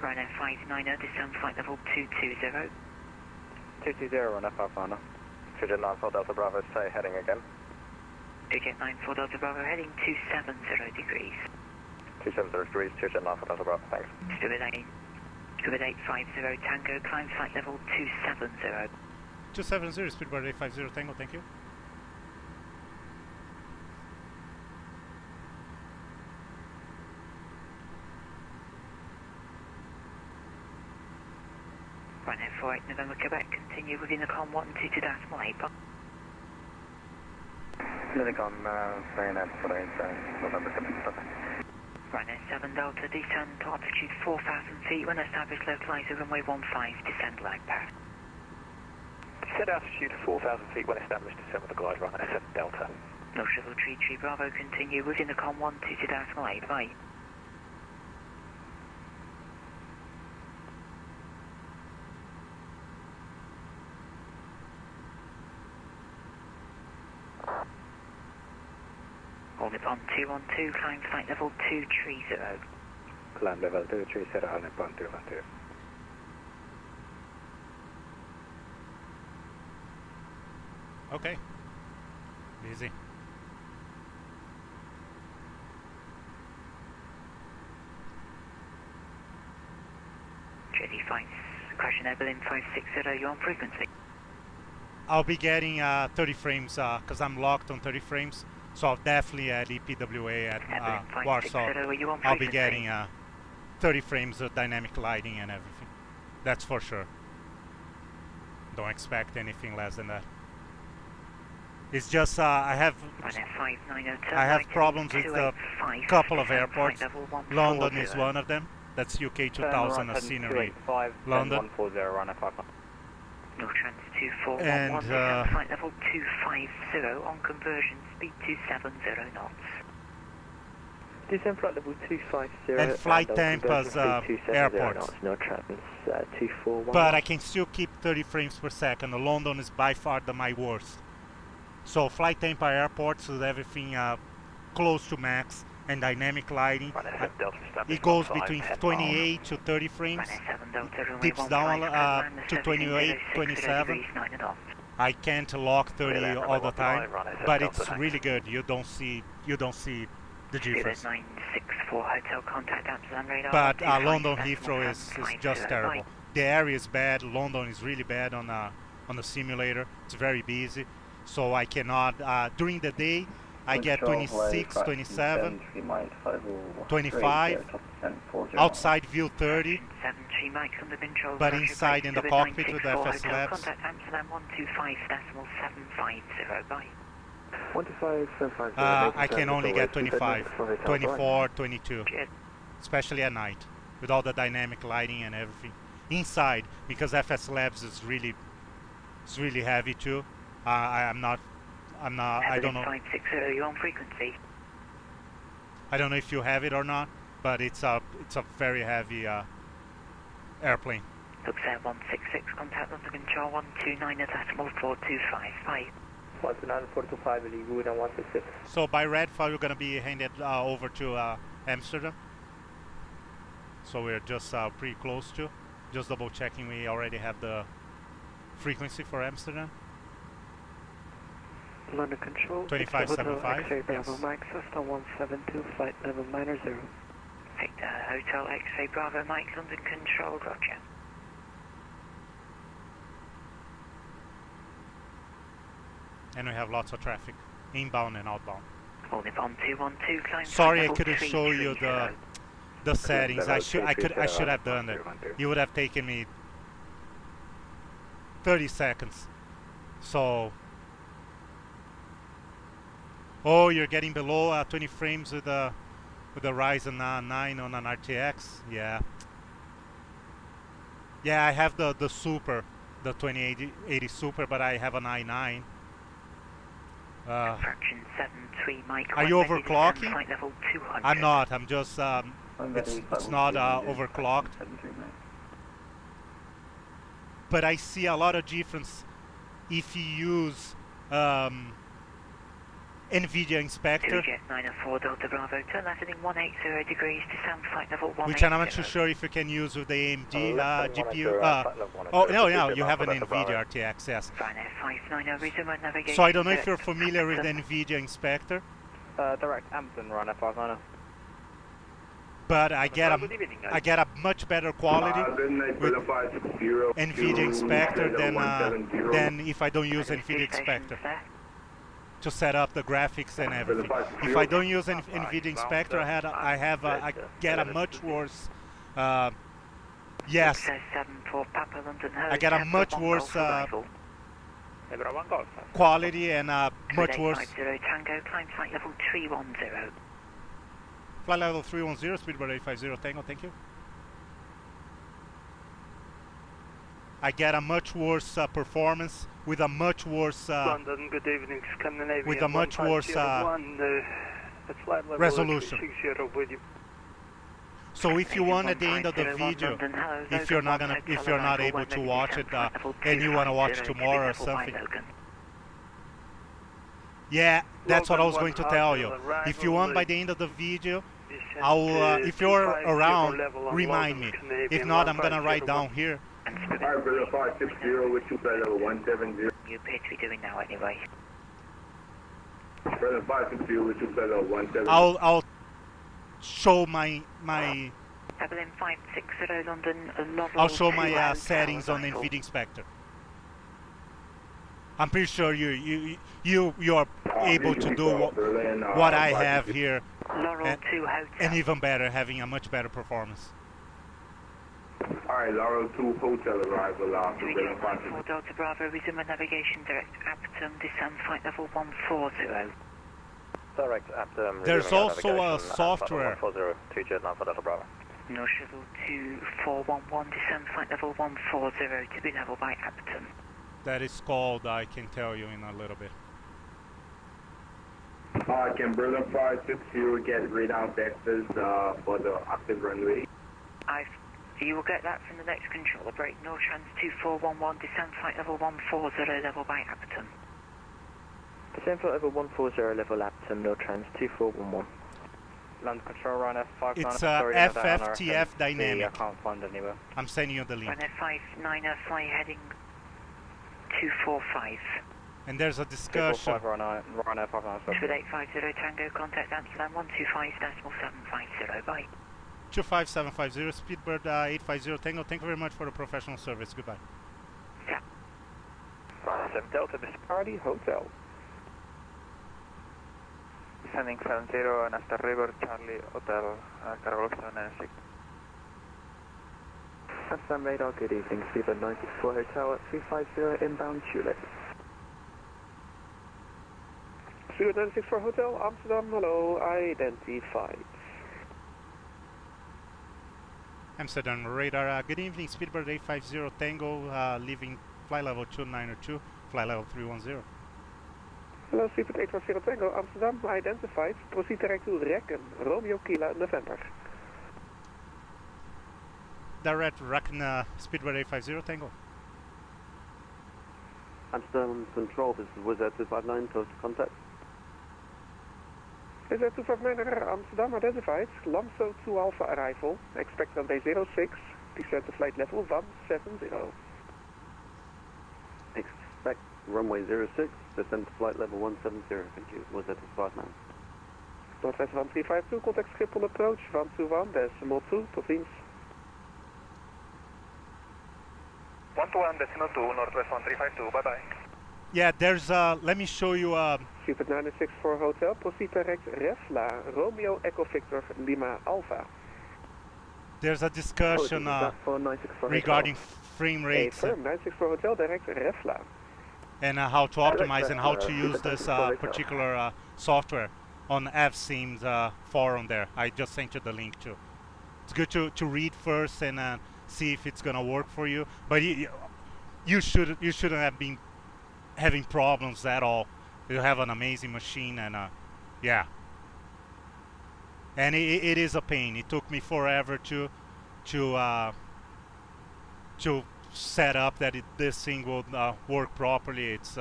[SPEAKER 15] Ryanair 59er, descend flight level 220.
[SPEAKER 16] 220 on FR Founder.
[SPEAKER 4] Fidget 94 Delta Bravo, say heading again.
[SPEAKER 15] Ticket 94 Delta Bravo, heading 270 degrees.
[SPEAKER 4] 270 degrees, Fidget 94 Delta Bravo, thanks.
[SPEAKER 15] Speedbird 850 Tango, climb flight level 270.
[SPEAKER 1] 270, Speedbird 850 Tango, thank you.
[SPEAKER 15] Ryanair 48 November Quebec, continue with Unicom 122.8.
[SPEAKER 6] Unicom, Ryanair 48 November Quebec.
[SPEAKER 15] Ryanair 7 Delta, descend to altitude 4,000 feet when established, localizer runway 15, descend lag path.
[SPEAKER 3] Descend altitude 4,000 feet when established, descend with the glide, Ryanair 7 Delta.
[SPEAKER 15] No shuttle tree Bravo, continue with Unicom 122.8, bye. Hold it on 212, climb flight level 230.
[SPEAKER 6] Climb level 230, hold it on 212.
[SPEAKER 1] Okay. Easy.
[SPEAKER 15] JD flights, crashing air Berlin 560, you're on frequency.
[SPEAKER 1] I'll be getting 30 frames because I'm locked on 30 frames. So I'll definitely at EPWA at Warsaw, I'll be getting 30 frames of dynamic lighting and everything. That's for sure. Don't expect anything less than that. It's just I have problems with a couple of airports. London is one of them. That's UK 2000 scenery. London.
[SPEAKER 15] No trans 2411,
[SPEAKER 1] and
[SPEAKER 15] flight level 250 on conversion, speed 270 knots.
[SPEAKER 16] Descend flight level 250
[SPEAKER 1] and flight Tampa's airport.
[SPEAKER 16] Knots, no trans 241.
[SPEAKER 1] But I can still keep 30 frames per second. London is by far my worst. So flight Tampa airports with everything close to max and dynamic lighting. It goes between 28 to 30 frames. Dips down to 28, 27. I can't lock 30 all the time, but it's really good. You don't see the difference. But London Heathrow is just terrible. The area is bad. London is really bad on the simulator. It's very busy, so I cannot during the day. I get 26, 27, 25, outside view 30, but inside in the cockpit with the FSLabs. I can only get 25, 24, 22, especially at night, with all the dynamic lighting and everything. Inside, because FSLabs is really heavy too. I don't know.
[SPEAKER 15] 560, you're on frequency.
[SPEAKER 1] I don't know if you have it or not, but it's a very heavy airplane.
[SPEAKER 15] Looks at 166, contact London Control 129.425, bye.
[SPEAKER 16] 129.425, Livery 166.
[SPEAKER 1] So by red file, you're gonna be handed over to Amsterdam. So we're just pretty close to. Just double checking, we already have the frequency for Amsterdam.
[SPEAKER 3] London Control.
[SPEAKER 1] 2575.
[SPEAKER 3] X-ray Bravo
[SPEAKER 1] Yes.
[SPEAKER 3] Mike, Cessna 172, flight level 90.
[SPEAKER 15] Victor, Hotel X-ray Bravo Mike, London Control, roger.
[SPEAKER 1] And we have lots of traffic, inbound and outbound.
[SPEAKER 15] Only 1212, climb
[SPEAKER 1] Sorry, I
[SPEAKER 15] level
[SPEAKER 1] couldn't show you
[SPEAKER 15] 330.
[SPEAKER 1] the settings. I should have done it. It would have taken me 30 seconds. So, oh, you're getting below 20 frames with the Ryzen 9 on an RTX. Yeah. Yeah, I have the Super, the 2080 Super, but I have an i9.
[SPEAKER 15] Fraction 73, Mike.
[SPEAKER 1] Are you overclocking?
[SPEAKER 15] Flight level 200.
[SPEAKER 1] I'm not. I'm just. It's not overclocked. But I see a lot of difference if you use NVIDIA Inspector,
[SPEAKER 15] Jet 904 Delta Bravo, turn left heading 180 degrees to sound flight level 180.
[SPEAKER 1] which I'm not too sure if you can use with the AMD GPU. Oh no, you have an NVIDIA RTX, yes. So I don't know if you're familiar with the NVIDIA Inspector.
[SPEAKER 16] Direct Hampton, Ryanair 59er.
[SPEAKER 1] But I get a much better quality with NVIDIA Inspector than if I don't use NVIDIA Inspector to set up the graphics and everything. If I don't use NVIDIA Inspector, I get a much worse. Yes, I get a much worse quality and much worse.
[SPEAKER 15] Tango, climb flight level 310.
[SPEAKER 1] Flight level 310, speedbird 850 Tango, thank you. I get a much worse performance with a much worse
[SPEAKER 9] London, good evening, Scandinavian
[SPEAKER 1] with a much worse resolution. So if you want at the end of the video, if you're not able to watch it and you want to watch tomorrow or something, yeah, that's what I was going to tell you. If you want by the end of the video, I'll if you're around, remind me. If not, I'm gonna write down here.
[SPEAKER 15] You appear to be doing now anyway.
[SPEAKER 1] I'll show my
[SPEAKER 15] Evelyn 560 London,
[SPEAKER 1] I'll show my settings on NVIDIA Inspector. I'm pretty sure you're able to do what I have here, and even better, having a much better performance.
[SPEAKER 19] Alright, Laurel 2 Hotel arrival after
[SPEAKER 15] 4 Delta Bravo, resume navigation direct Aptum, descend flight level 140.
[SPEAKER 3] Direct Aptum.
[SPEAKER 1] There's also a software.
[SPEAKER 3] 140, 2 Jet 9 for Delta Bravo.
[SPEAKER 15] No shuttle 2411, descend flight level 140 to be level by Aptum.
[SPEAKER 1] That is called, I can tell you in a little bit.
[SPEAKER 19] Can Berlin 560 get readout vectors for the active runway?
[SPEAKER 15] You will get that from the next controller break. No trans 2411, descend flight level 140, level by Aptum.
[SPEAKER 16] Descend flight level 140, level Aptum, no trans 2411. Land control, Ryanair 59er.
[SPEAKER 1] It's FFTF dynamic.
[SPEAKER 16] I can't find anywhere.
[SPEAKER 1] I'm sending you the link.
[SPEAKER 15] Ryanair 59er, fly heading 245.
[SPEAKER 1] And there's a discussion.
[SPEAKER 16] 245 Ryanair 59er.
[SPEAKER 15] 2850 Tango, contact Amsterdam 125.750, bye.
[SPEAKER 1] 25750, Speedbird 850 Tango. Thank you very much for the professional service. Goodbye.
[SPEAKER 15] Yeah.
[SPEAKER 3] 7 Delta, Mr. Party, Hotel. Descending 70 and after River, Charlie, Hotel, Carol 796.
[SPEAKER 16] Amsterdam radar, good evening, Speedbird 94 Hotel at 350 inbound Tulip.
[SPEAKER 9] Speedbird 964 Hotel, Amsterdam, hello, identified.
[SPEAKER 1] Amsterdam radar, good evening, Speedbird 850 Tango, leaving flight level 292, flight level 310.
[SPEAKER 9] Hello, Speedbird 850 Tango, Amsterdam, identified. Proceed direct to Rekken, Romeo Kilo, November.
[SPEAKER 1] Direct Rekken, Speedbird 850 Tango.
[SPEAKER 17] Amsterdam Control, this is Wizard 259, close to contact.
[SPEAKER 9] Wizard 259 Amsterdam, identified. Lamso 2 Alpha arrival, expect on day 06, descend to flight level 170.
[SPEAKER 17] Expect
[SPEAKER 4] runway 06, descend to flight level 170, thank you. Was that the flight man?
[SPEAKER 9] Northwest 1352, contact Schiphol approach, 121, decimal 2, tot ziens.
[SPEAKER 6] 121, decimal 2, Northwest 1352, bye bye.
[SPEAKER 1] Yeah, there's let me show you
[SPEAKER 9] Super 964 Hotel, proceed direct Refla, Romeo Echo Victor Lima Alpha.
[SPEAKER 1] there's a discussion regarding frame rates
[SPEAKER 9] Firm 964 Hotel, direct Refla.
[SPEAKER 1] and how to optimize and how to use this particular software on FSLabs forum there. I just sent you the link too. It's good to read first and see if it's gonna work for you. But you shouldn't have been having problems at all. You have an amazing machine and yeah. And it is a pain. It took me forever to set up that this thing will work properly. It's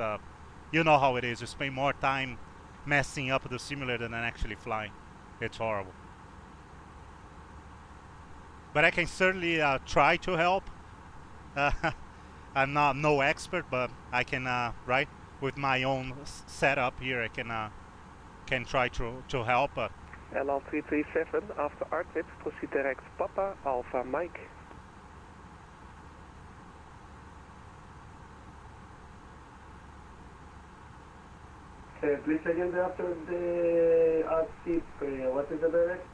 [SPEAKER 1] you know how it is. You spend more time messing up the simulator than actually flying. It's horrible. But I can certainly try to help. I'm not no expert, but I can right with my own setup here. I can try to help.
[SPEAKER 9] LL 337 after RTIP, proceed direct Papa Alpha Mike.
[SPEAKER 17] Please again after the RTIP, what is the direct?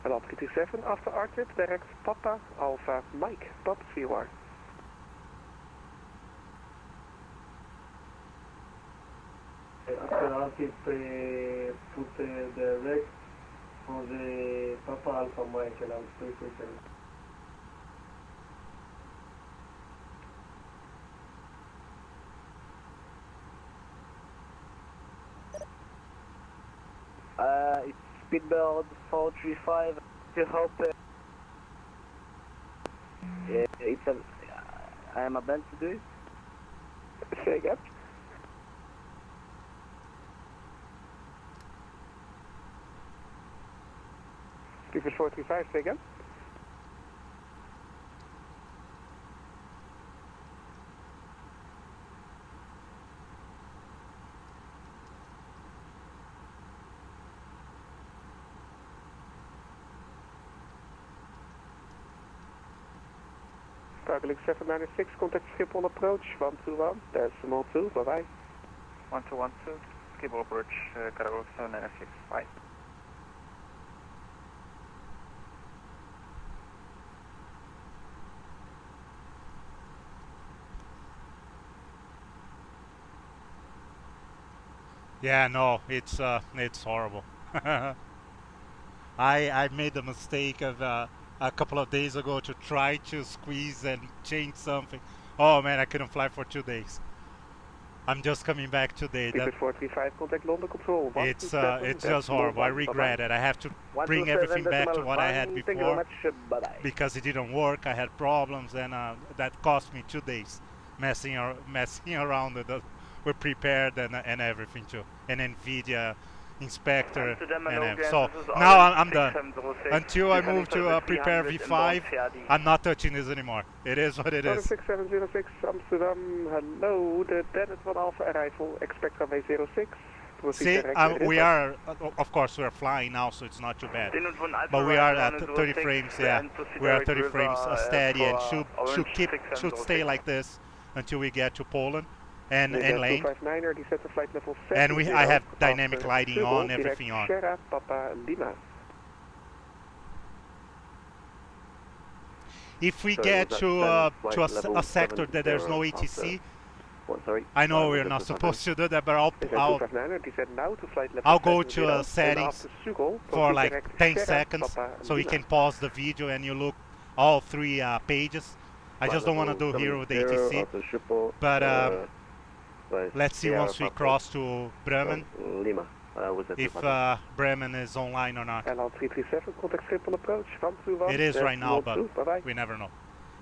[SPEAKER 9] LL 337 after RTIP, direct Papa Alpha Mike, Bob COR.
[SPEAKER 17] After RTIP, put the direct for the Papa Alpha Mike, LL 337.
[SPEAKER 18] It's Speedbird 435 to help. I am about to do it.
[SPEAKER 9] Say again? Speedbird 435, say again? Targeting 796, contact Schiphol approach, 121, decimal 2, bye bye.
[SPEAKER 16] 1212, Schiphol approach, cargo 796, bye.
[SPEAKER 1] Yeah, no, it's horrible. I made the mistake of a couple of days ago to try to squeeze and change something. Oh man, I couldn't fly for 2 days. I'm just coming back today.
[SPEAKER 9] Speedbird 435, contact London Control.
[SPEAKER 1] It's just horrible. I regret it. I have to bring everything back to what I had before because it didn't work. I had problems and that cost me 2 days messing around with the. We're prepared and everything too, and NVIDIA inspector and so now I'm done. Until I move to Prepar3d, I'm not touching this anymore. It is what it is.
[SPEAKER 9] 6706 Amsterdam, hello, the Dennis van Alpha arrival, expect runway 06.
[SPEAKER 1] See, we are, of course, we are flying now, so it's not too bad. But we are at 30 frames, yeah. We are at 30 frames steady and should stay like this until we get to Poland. And land. And I have dynamic lighting on, everything on. If we get to a sector that there's no ATC, I know we're not supposed to do that, but I'll go to settings for like 10 seconds so you can pause the video and you look all 3 pages. I just don't want to do here with the ATC, but let's see once we cross to Bremen if Bremen is online or not. It is right now, but we never know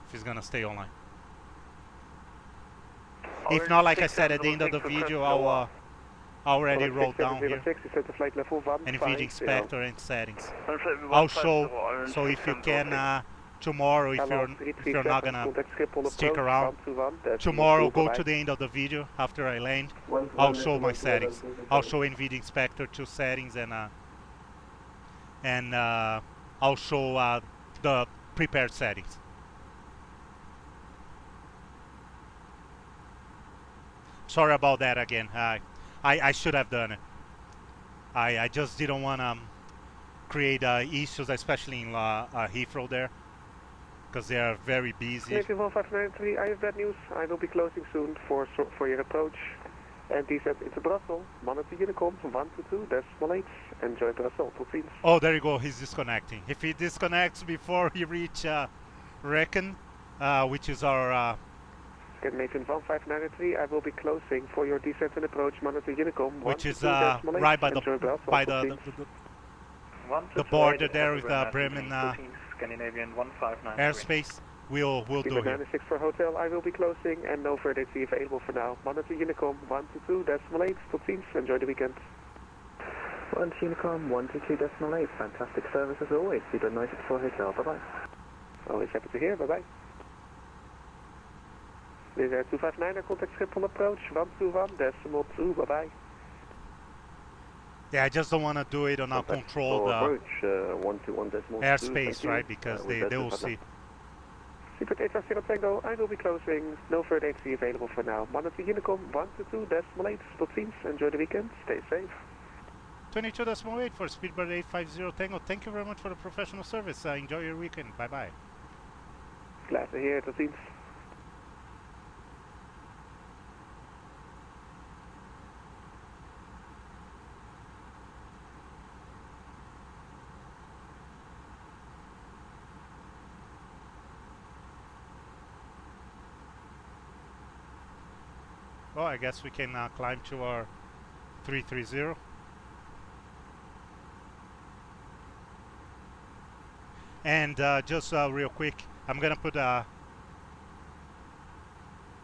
[SPEAKER 1] if it's gonna stay online. If not, like I said at the end of the video, I'll already wrote down here NVIDIA inspector and settings. I'll show, so if you can tomorrow, if you're not gonna stick around, tomorrow go to the end of the video after I land. I'll show my settings. I'll show NVIDIA Inspector 2 settings and I'll show the prepared settings. Sorry about that again. I should have done it. I just didn't want to create issues, especially in Heathrow there, because they are very busy.
[SPEAKER 9] Native 1593, I have bad news. I will be closing soon for your approach. And he said it's a Brussels, monitor Unicom, 122.8. Enjoy Brussels, tot ziens.
[SPEAKER 1] Oh, there you go, he's disconnecting. If he disconnects before he reach Reckon, which is our...
[SPEAKER 9] Native 1593, I will be closing for your descent and approach, monitor Unicom,
[SPEAKER 1] which is right by the border there with Bremen
[SPEAKER 3] Scandinavian 159
[SPEAKER 1] airspace. We'll do it.
[SPEAKER 9] 96 for hotel, I will be closing and no further ATC available for now. Monitor Unicom 122.8, tot ziens, enjoy the weekend.
[SPEAKER 16] 1 Unicom 122.8, fantastic service as always. Be good night for hotel, bye bye.
[SPEAKER 9] Always happy to hear, bye bye. This is 259, contact Schiphol approach, 121.2, bye bye.
[SPEAKER 1] Yeah, I just don't want to do it on a controlled airspace, right? Because they will see.
[SPEAKER 9] Secret 850 Tango, I will be closing. No further ATC available for now. Monitor Unicom 122.8, tot ziens. Enjoy the weekend. Stay safe.
[SPEAKER 1] 22.8 for Speedbird 850 Tango. Thank you very much for the professional service. Enjoy your weekend. Bye bye.
[SPEAKER 9] Glad to hear. Tot ziens.
[SPEAKER 1] Well, I guess we can climb to our 330. And just real quick, I'm gonna put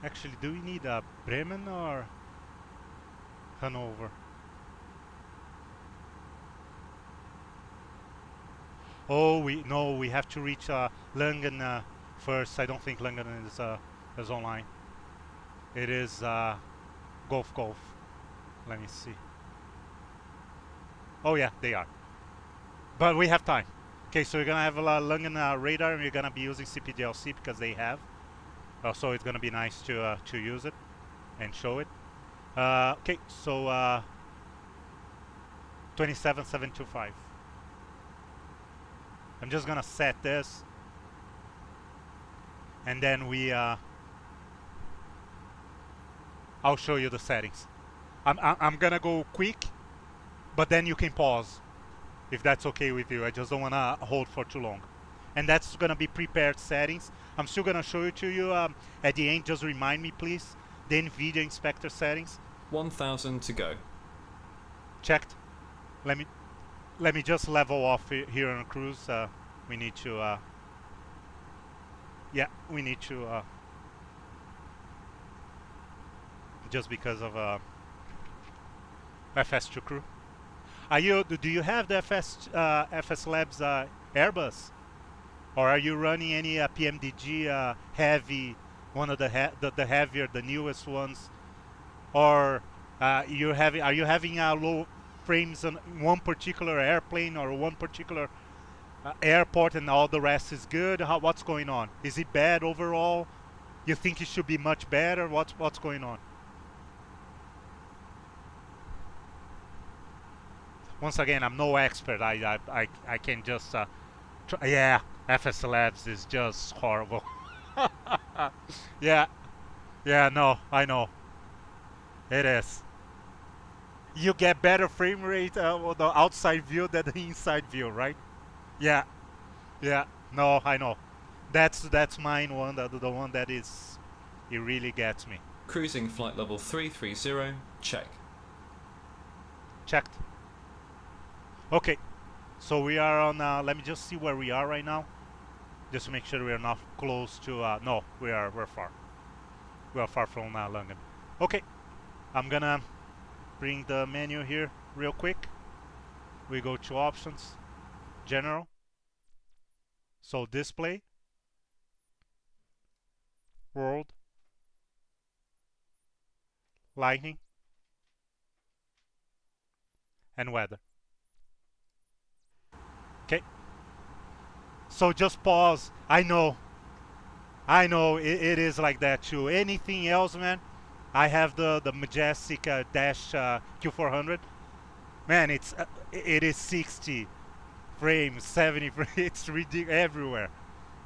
[SPEAKER 1] actually, do we need Bremen or Hanover? Oh, we have to reach Lungen first. I don't think Lungen is online. It is Golf. Let me see. Oh yeah, they are. But we have time. Okay, so we're gonna have a Lungen radar, and we're gonna be using CPDLC because they have. So it's gonna be nice to use it and show it. Okay, so 27725. I'm just gonna set this, and then I'll show you the settings. I'm gonna go quick, but then you can pause if that's okay with you. I just don't wanna hold for too long. And that's gonna be prepared settings. I'm still gonna show it to you at the end. Just remind me, please. The NVIDIA Inspector settings.
[SPEAKER 2] 1000 to go.
[SPEAKER 1] Checked. Let me just level off here on cruise. We need to. Yeah, we need to. Just because of FS2 crew. Do you have the FSLabs Airbus, or are you running any PMDG heavy, one of the heavier, the newest ones, or are you having low frames on one particular airplane or one particular airport, and all the rest is good? What's going on? Is it bad overall? You think it should be much better? What's going on? Once again, I'm no expert. I can just yeah, FSLabs is just horrible. yeah, no, I know. It is. You get better frame rate with the outside view than the inside view, right? Yeah, no, I know. That's mine one, the one that is, it really gets me.
[SPEAKER 2] Cruising flight level 330, check.
[SPEAKER 1] Checked. Okay, so we are on, let me just see where we are right now, just to make sure we are not close to, no, we're far. We are far from Lungen. Okay, I'm gonna bring the menu here real quick. We go to options, general. So display, world, lightning, and weather. Okay. So just pause. I know it is like that too. Anything else, man? I have the Majestic Dash Q400. Man, it is 60 frames, 70 frames. It's ridiculous everywhere.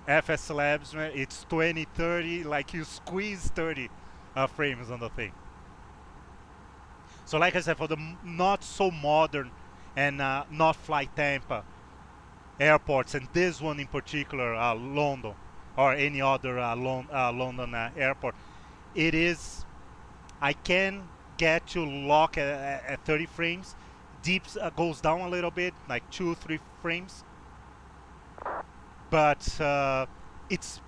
[SPEAKER 1] FSLabs, man, it's 20, 30, like you squeeze 30 frames on the thing. So like I said, for the not so modern and not flight Tampa airports, and this one in particular, London, or any other London airport, it is, I can get to lock at 30 frames. Deeps goes down a little bit, like 2-3 frames, but it's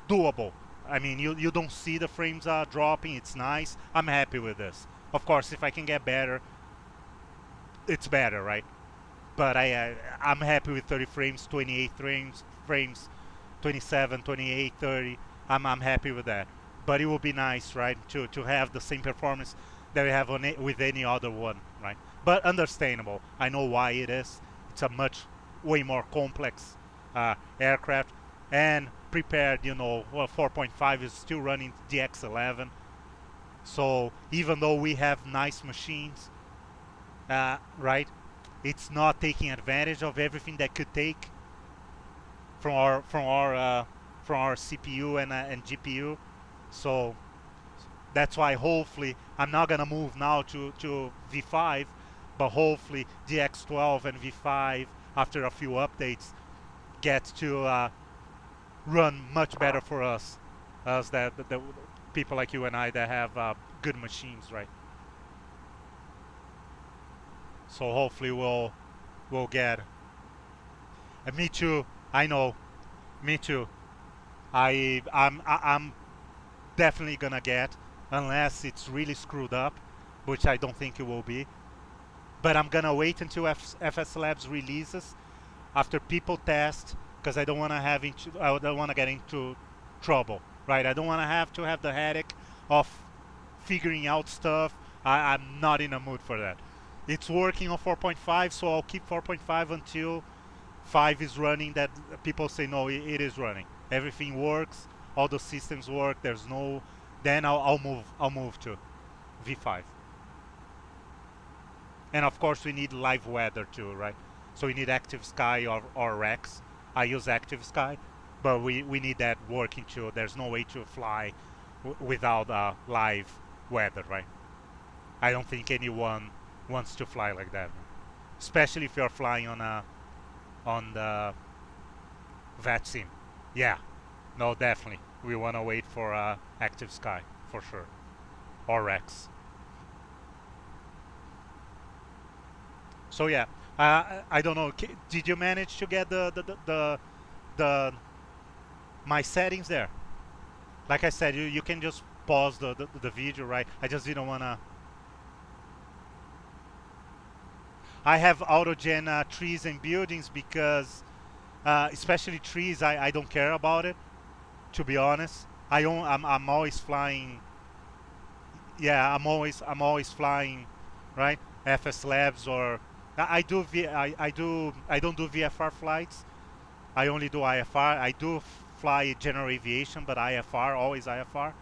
[SPEAKER 1] doable. I mean, you don't see the frames dropping. It's nice. I'm happy with this. Of course, if I can get better, it's better, right? But I'm happy with 30 frames, 28 frames, 27, 28, 30. I'm happy with that. But it would be nice, right, to have the same performance that we have on with any other one, right? But understandable. I know why it is. It's a way more complex aircraft, and prepared, you know, well, 4.5 is still running DX11. So even though we have nice machines, right, it's not taking advantage of everything that could take from our CPU and GPU. So that's why hopefully I'm not gonna move now to V5, but hopefully DX12 and V5 after a few updates get to run much better for us, the people like you and I that have good machines, right? So hopefully we'll get. And me too. I know. Me too. I'm definitely gonna get, unless it's really screwed up, which I don't think it will be. But I'm gonna wait until FSLabs releases, after people test, because I don't want to get into trouble, right? I don't want to have the headache of figuring out stuff. I'm not in a mood for that. It's working on 4.5, so I'll keep 4.5 until 5 is running. That people say no, it is running. Everything works. All the systems work. There's no. Then I'll move to V5. And of course we need live weather too, right? So we need ActiveSky or Rex. I use ActiveSky, but we need that working too. There's no way to fly without live weather, right? I don't think anyone wants to fly like that, especially if you're flying on the VATSIM. Yeah, no, definitely. We want to wait for ActiveSky for sure, or Rex. So yeah, I don't know. Did you manage to get the my settings there? Like I said, you can just pause the video, right? I just didn't wanna. I have autogen trees and buildings because, especially trees, I don't care about it. To be honest, I'm always flying. Yeah, I'm always flying, right? FSLabs or I don't do VFR flights. I only do IFR. I do fly general aviation, but IFR, always IFR.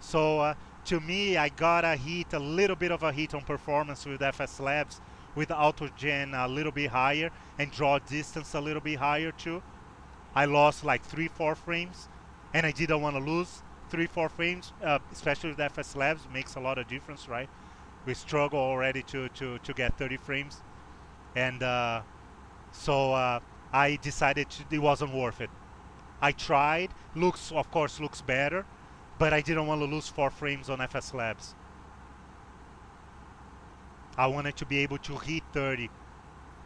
[SPEAKER 1] So to me, I got a little bit of a hit on performance with FSLabs, with autogen a little bit higher and draw distance a little bit higher too. I lost like 3-4 frames, and I didn't want to lose 3-4 frames, especially with FSLabs. Makes a lot of difference, right? We struggle already to get 30 frames, and so I decided it wasn't worth it. I tried. Of course looks better, but I didn't want to lose 4 frames on FSLabs. I wanted to be able to hit 30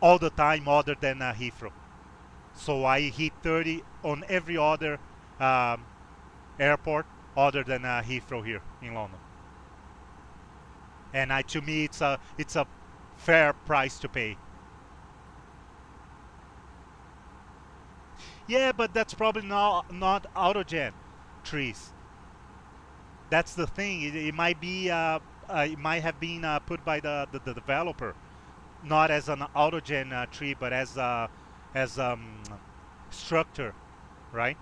[SPEAKER 1] all the time other than Heathrow. So I hit 30 on every other airport other than Heathrow here in London. And to me, it's a fair price to pay. Yeah, but that's probably not autogen trees. that's the thing. It might be it might have been put by the developer, not as an autogen tree, but as structure, right?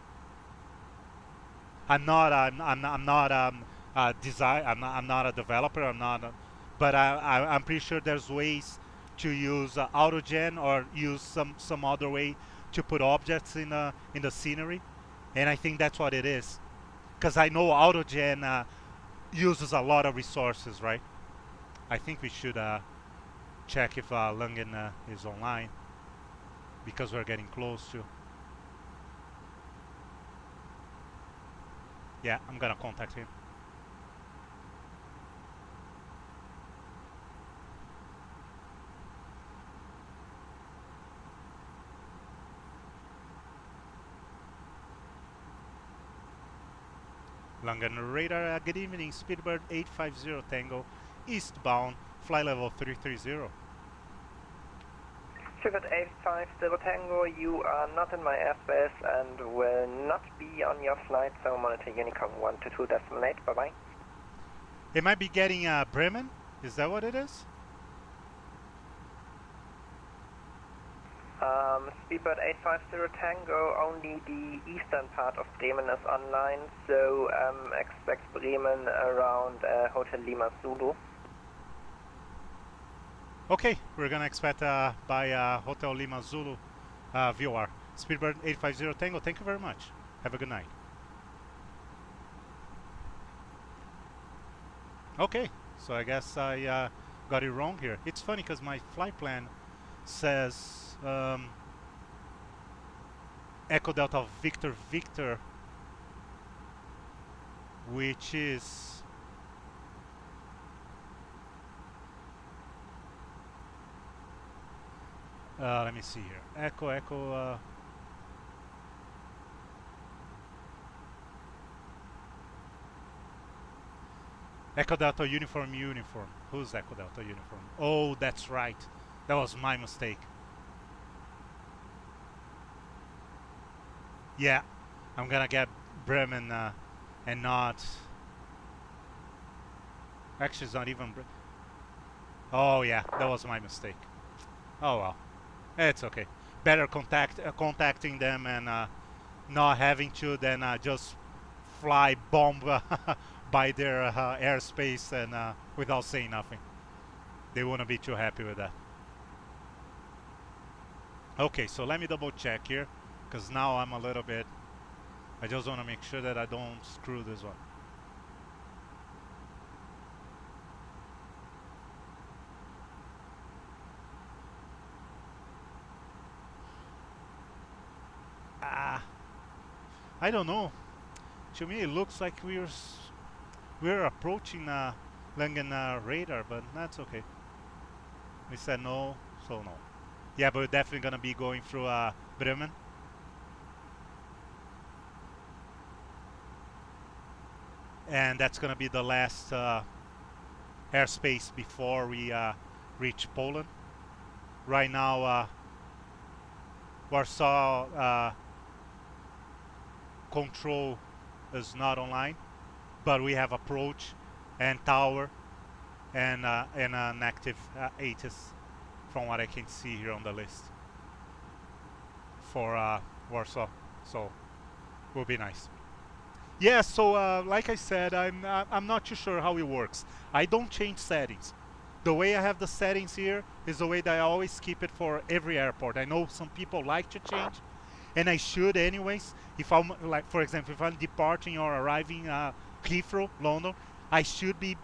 [SPEAKER 1] I'm not design. I'm not a developer. I'm not, but I'm pretty sure there's ways to use autogen or use some other way to put objects in the scenery, and I think that's what it is. Because I know autogen uses a lot of resources, right? I think we should check if Lungen is online, because we're getting close to. Yeah, I'm gonna contact him. Lungen radar, good evening, Speedbird 850 Tango, eastbound, flight level 330.
[SPEAKER 16] Speedbird 850 Tango, you are not in my airspace and will not be on your flight, so monitor UNICOM 122.8, bye-bye.
[SPEAKER 1] It might be getting Bremen, is that what it is?
[SPEAKER 16] Speedbird 850 Tango, only the eastern part of Bremen is online, so expect Bremen around Hotel Lima Zulu.
[SPEAKER 1] Okay, we're gonna expect by Hotel Lima Zulu VOR. Speedbird 850 Tango, thank you very much. Have a good night. Okay, so I guess I got it wrong here. It's funny because my flight plan says Echo Delta Victor Victor, which is let me see here. Echo Echo Delta Uniform. Who's Echo Delta Uniform? Oh, that's right. That was my mistake. Yeah, I'm gonna get Bremen and not. Actually, it's not even. Oh yeah, that was my mistake. Oh well, it's okay. Better contacting them and not having to than just fly bomb by their airspace and without saying nothing. They wouldn't be too happy with that. Okay, so let me double check here, because now I'm a little bit. I just want to make sure that I don't screw this one. I don't know. To me, it looks like we're approaching Lungen radar, but that's okay. We said no, so no. Yeah, but we're definitely gonna be going through Bremen. And that's gonna be the last airspace before we reach Poland. Right now, Warsaw control is not online, but we have approach and tower and an active ATIS from what I can see here on the list for Warsaw, so will be nice. Yeah, so like I said, I'm not too sure how it works. I don't change settings. The way I have the settings here is the way that I always keep it for every airport. I know some people like to change, and I should anyways. If I'm, like, for example, if I'm departing or arriving Heathrow, London, I should be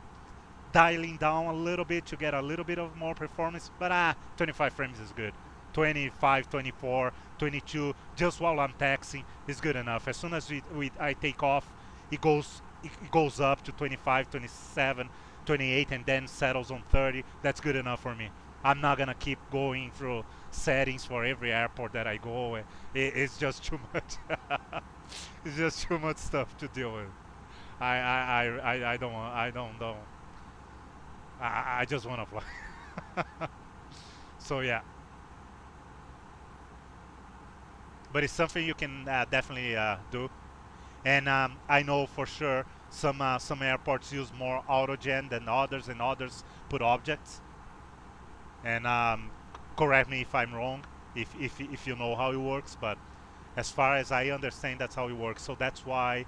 [SPEAKER 1] dialing down a little bit to get a little bit of more performance, but 25 frames is good. 25, 24, 22, just while I'm taxiing is good enough. As soon as I take off, it goes up to 25, 27, 28, and then settles on 30. That's good enough for me. I'm not gonna keep going through settings for every airport that I go. It's just too much. It's just too much stuff to deal with. I don't know. I just want to fly. So yeah. But it's something you can definitely do. And I know for sure Some airports use more autogen than others, and others put objects. And correct me if I'm wrong, if you know how it works, but as far as I understand, that's how it works. So that's why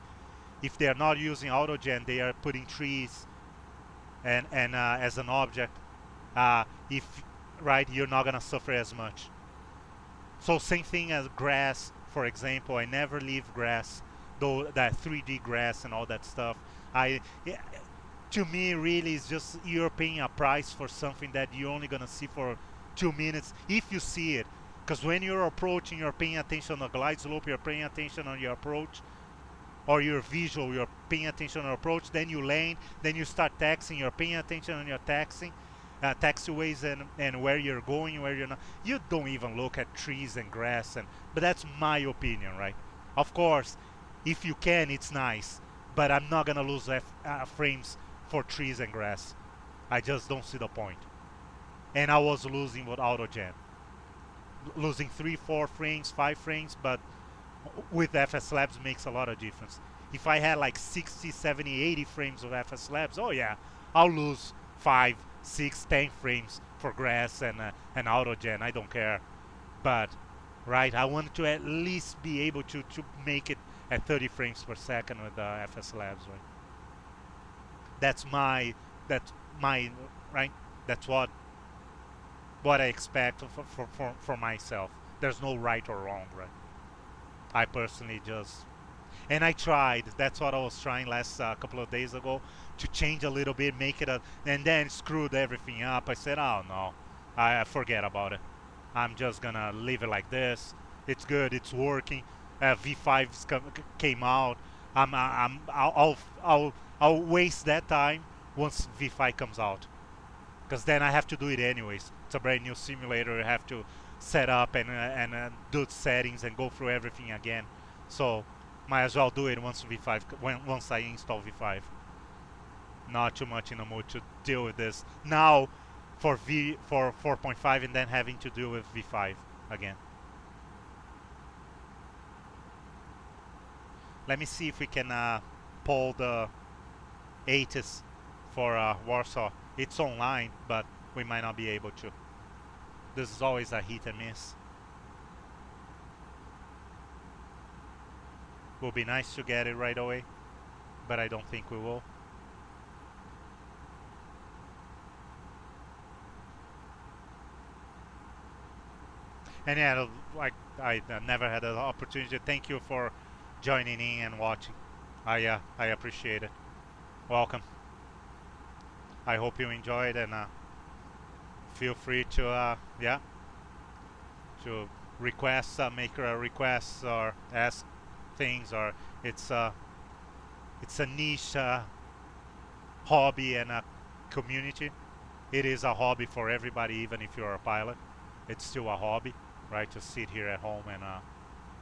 [SPEAKER 1] if they're not using autogen, they are putting trees and as an object. If right, you're not gonna suffer as much. So same thing as grass, for example. I never leave grass, though that 3D grass and all that stuff. To me, really, it's just you're paying a price for something that you're only gonna see for 2 minutes, if you see it. Because when you're approaching, you're paying attention on the glide slope, you're paying attention on your approach, or your visual, you're paying attention on your approach. Then you land, then you start taxiing, you're paying attention on your taxiing. Taxiways and where you're going, where you're not. You don't even look at trees and grass, but that's my opinion, right? Of course, if you can, it's nice, but I'm not gonna lose frames for trees and grass. I just don't see the point. And I was losing with autogen, losing 3, 4 frames, 5 frames, but with FSLabs makes a lot of difference. If I had like 60, 70, 80 frames of FSLabs, oh yeah, I'll lose 5, 6, 10 frames for grass and autogen. I don't care, but right, I want to at least be able to make it at 30 frames per second with FSLabs, right? That's my right. That's what I expect for myself. There's no right or wrong, right? I personally just, and I tried. That's what I was trying last couple of days ago, to change a little bit, make it and then screwed everything up. I said, oh no, I forget about it. I'm just gonna leave it like this. It's good. It's working. V5's came out. I'll waste that time once V5 comes out, because then I have to do it anyways. It's a brand new simulator. You have to set up and do settings and go through everything again. So might as well do it once once I install V5. Not too much in the mood to deal with this now for 4.5 and then having to deal with V5 again. Let me see if we can pull the ATIS for Warsaw. It's online, but we might not be able to. This is always a hit and miss. Will be nice to get it right away, but I don't think we will. And yeah, like I never had an opportunity. Thank you for joining in and watching. I appreciate it. Welcome. I hope you enjoyed, and feel free to to request, make a request or ask things, or it's a niche hobby and a community. It is a hobby for everybody, even if you're a pilot. It's still a hobby, right? To sit here at home and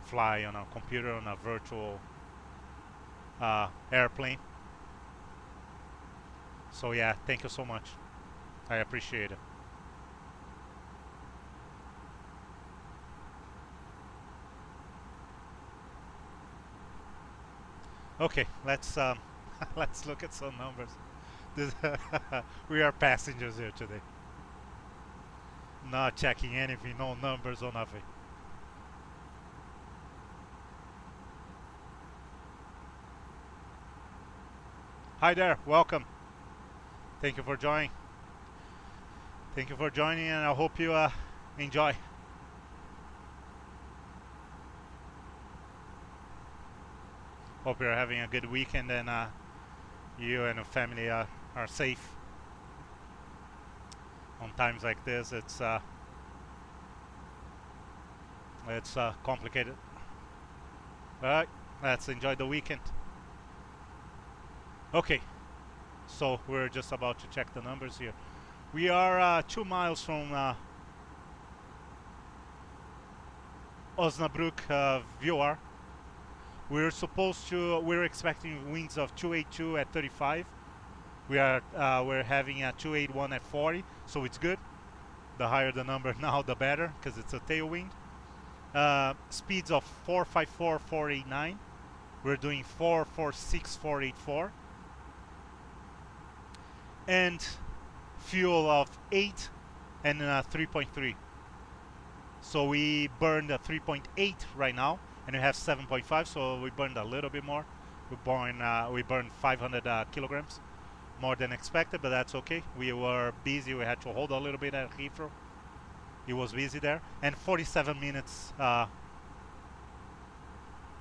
[SPEAKER 1] fly on a computer on a virtual airplane. So yeah, thank you so much. I appreciate it. Okay, let's let's look at some numbers. We are passengers here today. Not checking anything, no numbers or nothing. Hi there, welcome. Thank you for joining. Thank you for joining, and I hope you enjoy. Hope you're having a good weekend, and you and your family are safe. On times like this, it's complicated. All right, let's enjoy the weekend. Okay, so we're just about to check the numbers here. We are 2 miles from Osnabrück, VR. We're expecting winds of 282 at 35. We're having a 281 at 40, so it's good. The higher the number now, the better, because it's a tailwind. Speeds of 454, 489. We're doing 446, 484. and fuel of 8 and 3.3. So we burned 3.8 right now, and we have 7.5, so we burned a little bit more. We burned 500 kilograms more than expected, but that's okay. We were busy. We had to hold a little bit at Heathrow. It was busy there, and 47 minutes on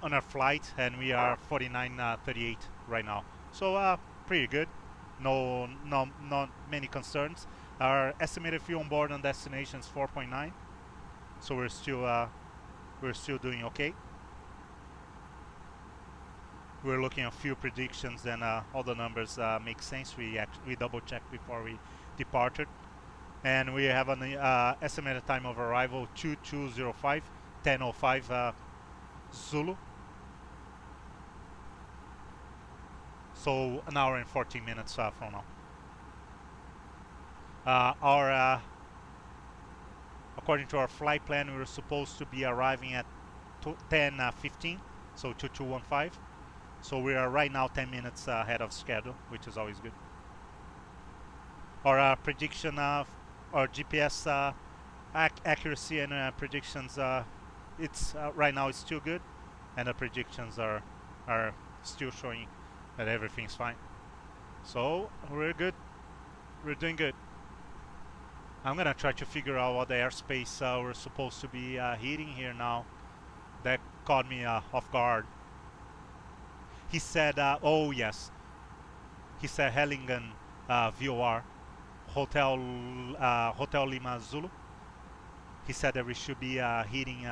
[SPEAKER 1] our flight, and we are 49:38 right now. So pretty good. Not many concerns. Our estimated fuel on board on destination is 4.9, so we're still doing okay. We're looking at a few predictions, and all the numbers make sense. We double checked before we departed, and we have an estimated time of arrival 2205, 10:05 Zulu. So an hour and 14 minutes from now. According to our flight plan, we were supposed to be arriving at 10:15, so 2215. So we are right now 10 minutes ahead of schedule, which is always good. Our prediction of our GPS accuracy and predictions, it's right now it's still good, and the predictions are still showing that everything's fine. So we're good. We're doing good. I'm gonna try to figure out what the airspace we're supposed to be hitting here now. That caught me off guard. He said, oh yes, he said Hellingen VOR, Hotel Lima Zulu. He said that we should be entering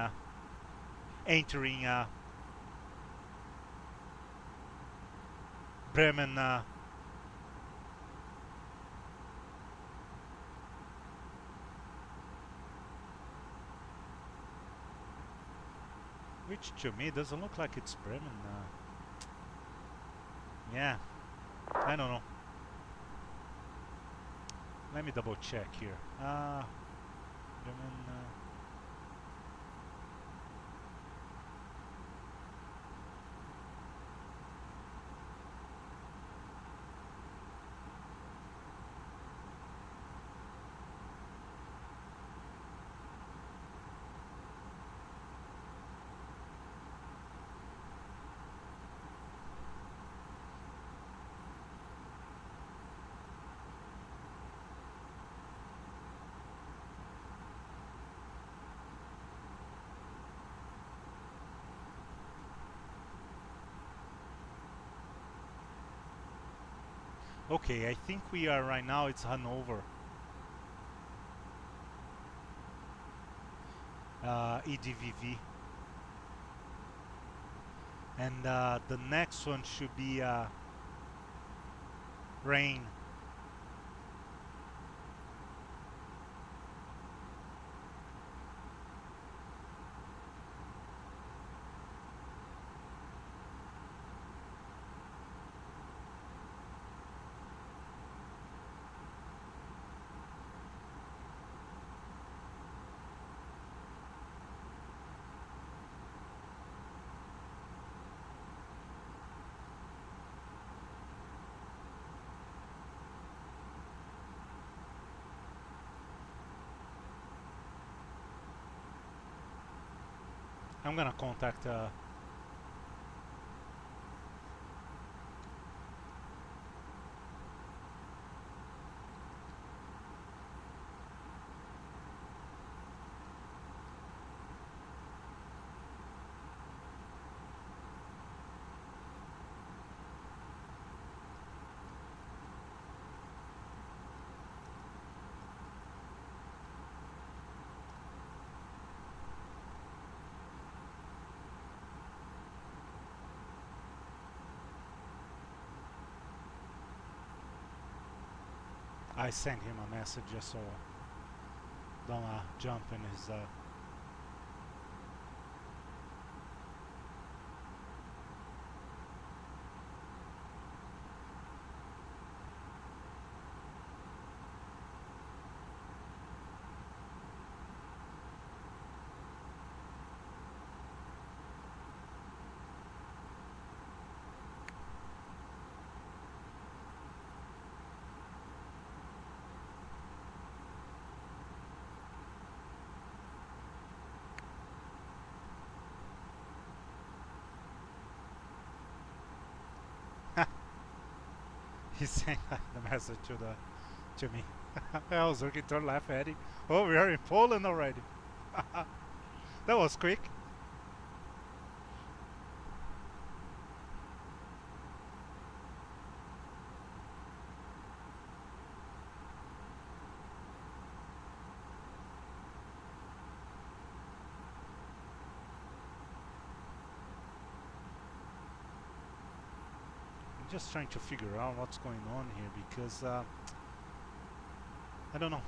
[SPEAKER 1] Bremen. Which to me doesn't look like it's Bremen. Yeah, I don't know. Let me double check here. Bremen. Okay, I think we are right now, it's Hanover. EDVV. And the next one should be Rain. I'm gonna contact I sent him a message just so don't jump in his He sent the message to me. I was looking to laugh at him. Oh, we are in Poland already. That was quick. I'm just trying to figure out what's going on here because I don't know.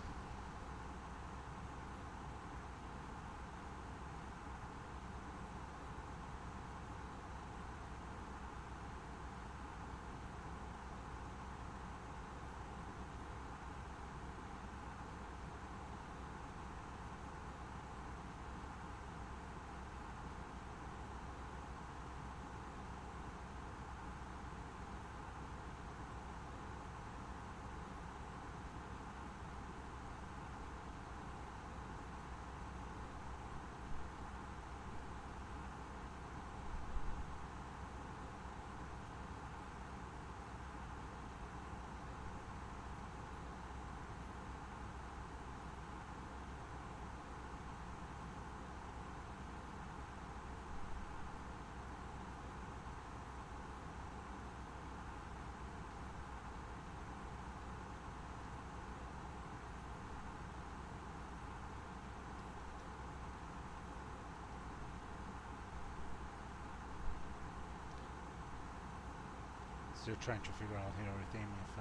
[SPEAKER 1] Still trying to figure out here with Amy if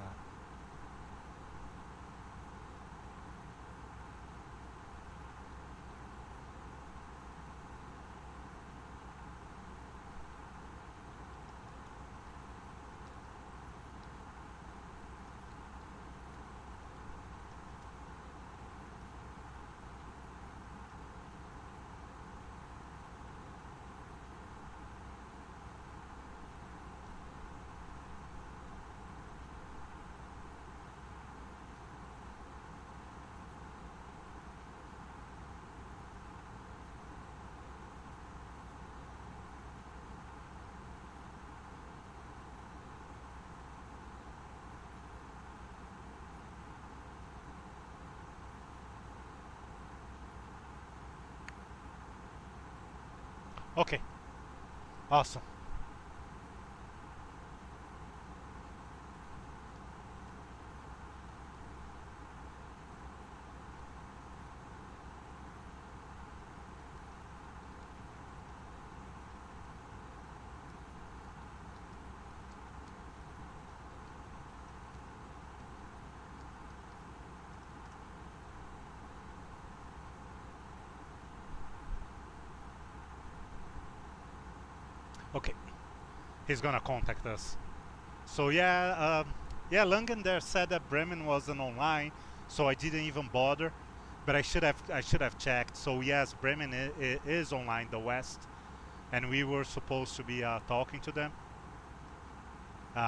[SPEAKER 1] okay. Awesome. Okay, he's gonna contact us. So yeah, Langen there said that Bremen wasn't online, so I didn't even bother. But I should have checked. So yes, Bremen is online, the West, and we were supposed to be talking to them.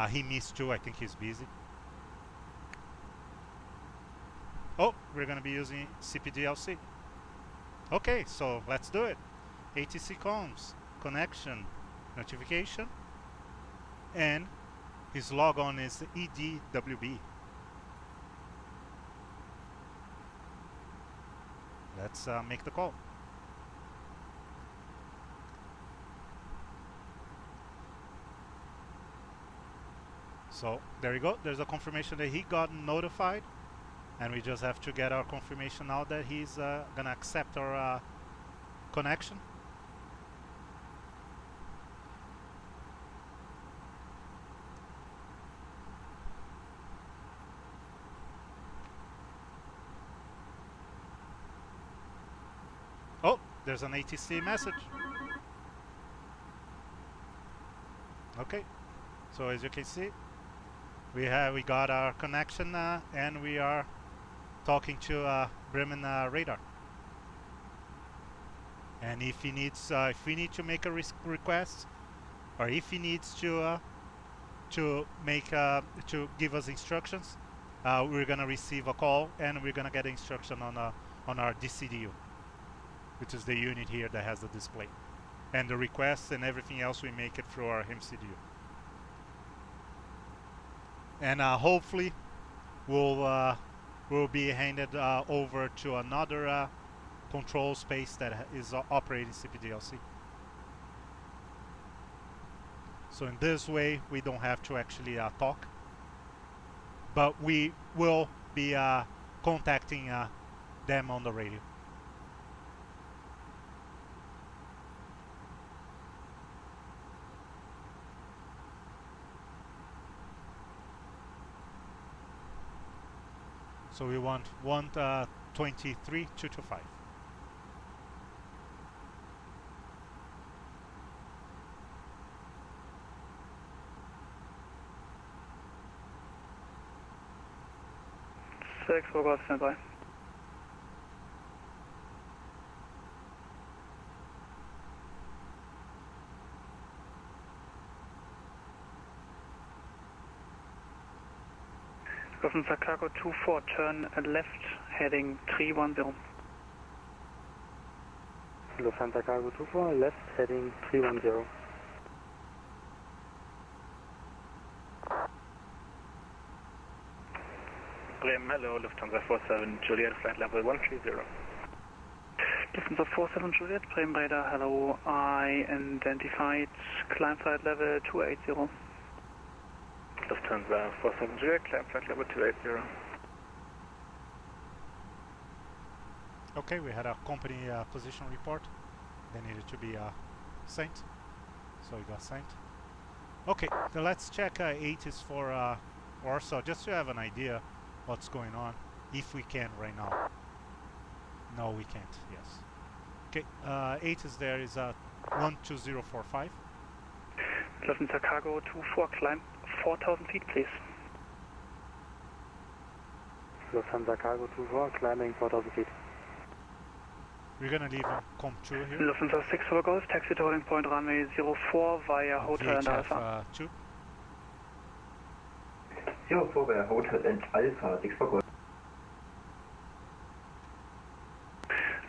[SPEAKER 1] He missed too. I think he's busy. Oh, we're gonna be using CPDLC. Okay, so let's do it. ATC comms connection. Notification, and his logon is EDWB. Let's make the call. So there you go. There's a confirmation that he got notified, and we just have to get our confirmation now that he's gonna accept our connection. Oh, there's an ATC message. Okay, so as you can see, we got our connection and we are talking to Bremen radar. And if he needs, if we need to make a request, or if he needs to make to give us instructions, we're gonna receive a call and we're gonna get instruction on our DCDU, which is the unit here that has the display, and the requests and everything else we make it through our MCDU. and hopefully we'll be handed over to another control space that is operating CPDLC. So in this way, we don't have to actually talk, but we will be contacting them on the radio. So we want 123.225.
[SPEAKER 20] Six, we'll go standby. Lufthansa Cargo 24, turn left, heading 310.
[SPEAKER 21] Lufthansa Cargo 24, left, heading 310.
[SPEAKER 20] Bremen, hello, Lufthansa 47 Juliet, flight level 130. Lufthansa 47 Juliet, Bremen radar, hello, I identified climb flight level 280. Lufthansa 47 Juliet, climb flight level 280.
[SPEAKER 1] Okay, we had a company position report. They needed to be sent, so it got sent. Okay, so let's check 8 is for Warsaw, just to have an idea what's going on, if we can right now. No, we can't, yes. Okay, 8 is there, is 12045.
[SPEAKER 20] Lufthansa Cargo 24, climb 4,000 feet, please.
[SPEAKER 21] Lufthansa Cargo 24, climbing 4,000 feet.
[SPEAKER 1] We're gonna leave COM 2 here.
[SPEAKER 20] Lufthansa 6 over Golf, taxi to holding point runway 04 via Hotel and Alpha.
[SPEAKER 1] 2.
[SPEAKER 22] 04 via Hotel and Alpha, 6 for Golf.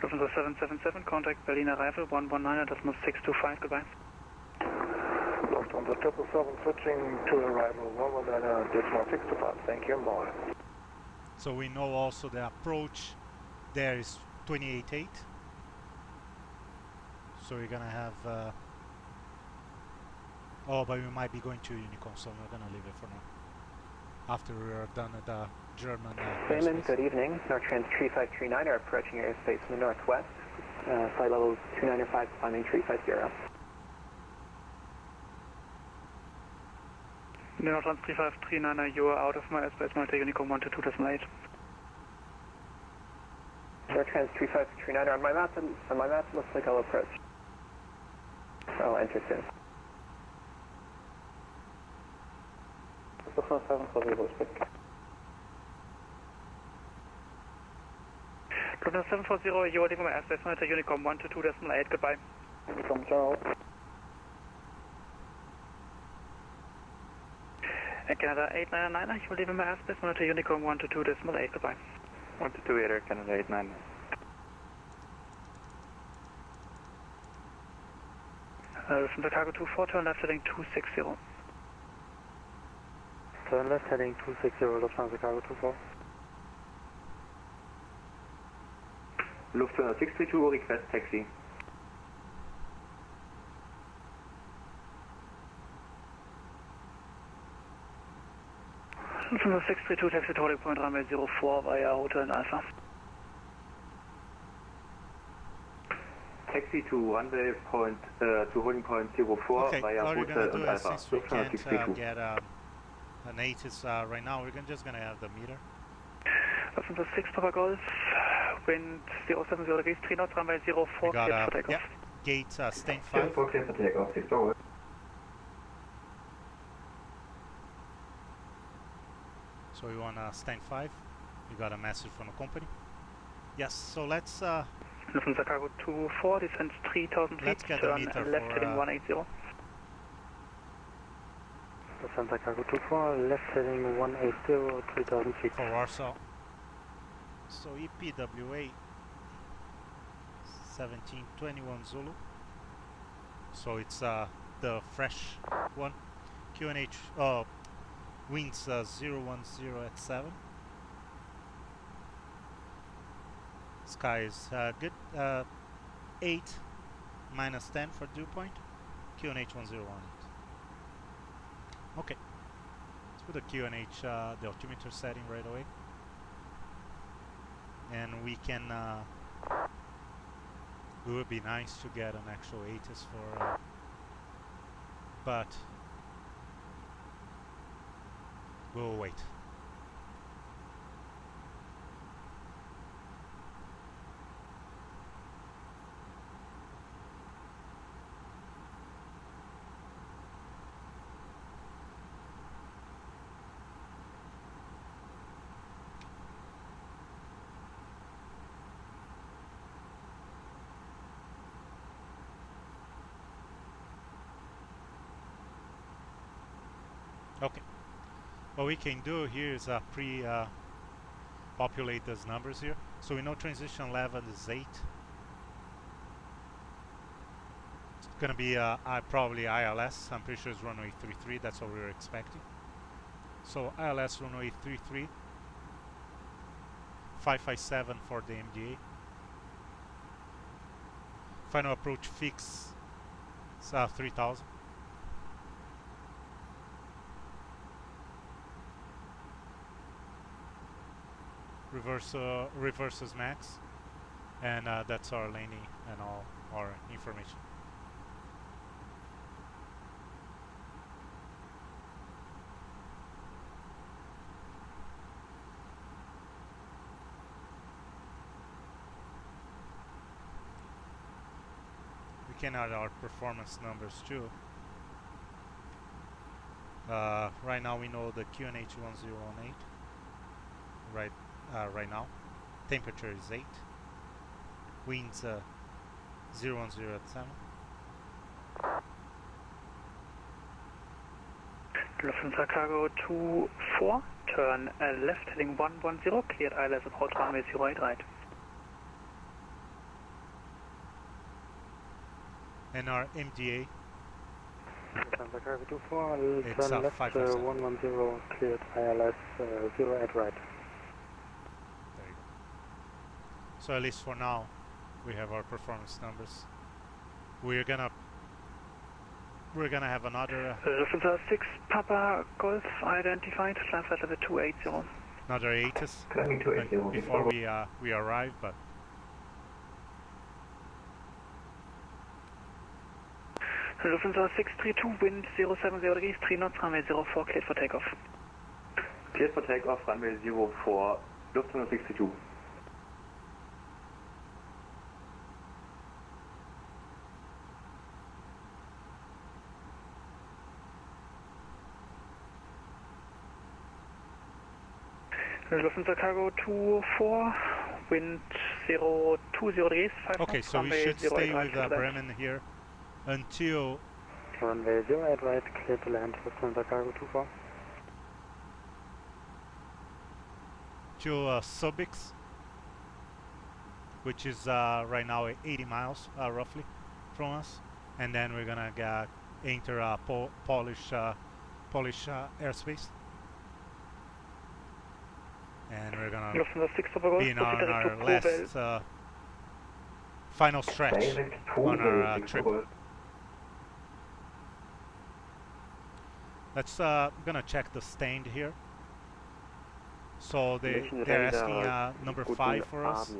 [SPEAKER 20] Lufthansa 777, contact Berlin arrival 119 at decimal 625, goodbye.
[SPEAKER 9] Lufthansa 777, switching to arrival 119 decimal 625, thank you, and bye.
[SPEAKER 1] So we know also the approach there is 28.8. So we're gonna have oh, but we might be going to UNICOM, so we're gonna leave it for now. After we are done at the German
[SPEAKER 3] Raymond, good evening. Nortrans 3539 are approaching airspace in the northwest. Flight level 295, climbing 350.
[SPEAKER 20] Nortrans 3539, you are out of my airspace, Monitor UNICOM 122.8.
[SPEAKER 3] Nortrans 3539, on my map, looks like I'll approach. I'll enter soon.
[SPEAKER 20] Lufthansa 740, you are leaving my airspace, Monitor UNICOM 122.8, goodbye.
[SPEAKER 9] UNICOM, ciao.
[SPEAKER 20] Canada 899, you are leaving my airspace, Monitor UNICOM 122.8, goodbye.
[SPEAKER 22] 128, Canada 89.
[SPEAKER 20] Lufthansa Cargo 24, turn left heading 260.
[SPEAKER 21] Turn left heading 260, Lufthansa Cargo 24.
[SPEAKER 22] Lufthansa 632, request taxi.
[SPEAKER 20] Lufthansa 632, taxi to holding point runway 04 via Hotel and Alpha.
[SPEAKER 22] Taxi to runway point, to holding point 04
[SPEAKER 1] okay,
[SPEAKER 22] via
[SPEAKER 1] what we're
[SPEAKER 22] Hotel
[SPEAKER 1] gonna do
[SPEAKER 22] and
[SPEAKER 1] is,
[SPEAKER 22] Alpha.
[SPEAKER 1] since we can't get an ATIS right now, we're just gonna have the meter.
[SPEAKER 20] Lufthansa 6 Papa Golf, wind 070 degrees, 3 knots, runway 04,
[SPEAKER 1] we got,
[SPEAKER 20] cleared for takeoff.
[SPEAKER 1] Yeah, gate stand 5.
[SPEAKER 22] 04, cleared for takeoff, 6 forward.
[SPEAKER 1] So we want stand 5. We got a message from the company. Yes, so let's
[SPEAKER 20] Lufthansa Cargo 24, descends 3,000 feet,
[SPEAKER 1] let's get the
[SPEAKER 20] turn
[SPEAKER 1] meter
[SPEAKER 20] left
[SPEAKER 1] for,
[SPEAKER 20] heading 180.
[SPEAKER 21] Lufthansa Cargo 24, left heading 180, 3,000 feet.
[SPEAKER 1] For Warsaw. So EPWA 1721 Zulu. So it's the fresh one. QNH Winds 010 at 7. Sky is good. 8 minus 10 for dew point. QNH 1018. Okay. Let's put the QNH, the altimeter setting right away. And we can, it would be nice to get an actual ATIS for, but we'll wait. Okay, what we can do here is pre-populate those numbers here. So we know transition 11 is 8. It's gonna be probably ILS. I'm pretty sure it's runway 33. That's what we were expecting. So ILS runway 33, 557 for the MDA. Final approach fix 3000. Reverses max, and that's our landing and all our information. We can add our performance numbers too. Right now we know the QNH 1018. Right now, temperature is 8. Winds 010 at 7.
[SPEAKER 20] Lufthansa Cargo 24, turn left heading 110, cleared ILS approach runway 08 right.
[SPEAKER 1] And our MDA,
[SPEAKER 21] Lufthansa Cargo 24,
[SPEAKER 1] it's
[SPEAKER 21] turn left 110, cleared ILS 08 right.
[SPEAKER 1] So at least for now, we have our performance numbers. We're gonna have another
[SPEAKER 20] Lufthansa 6 Papa Golf identified, climb flight level 280.
[SPEAKER 1] another ATIS before we arrive, but
[SPEAKER 20] Lufthansa 632, wind 070 degrees, 3 knots, runway 04, cleared for takeoff.
[SPEAKER 22] Cleared for takeoff, runway 04, Lufthansa 632.
[SPEAKER 20] Lufthansa Cargo 24, wind 020 degrees, 5
[SPEAKER 1] okay, so we should stay with Bremen here until
[SPEAKER 21] runway 08 right, clear to land, Lufthansa Cargo 24.
[SPEAKER 1] To Subic, which is right now 80 miles roughly from us, and then we're gonna enter Polish airspace. And we're gonna be on our last final stretch on our trip. Let's gonna check the stand here. So they're asking number 5 for us.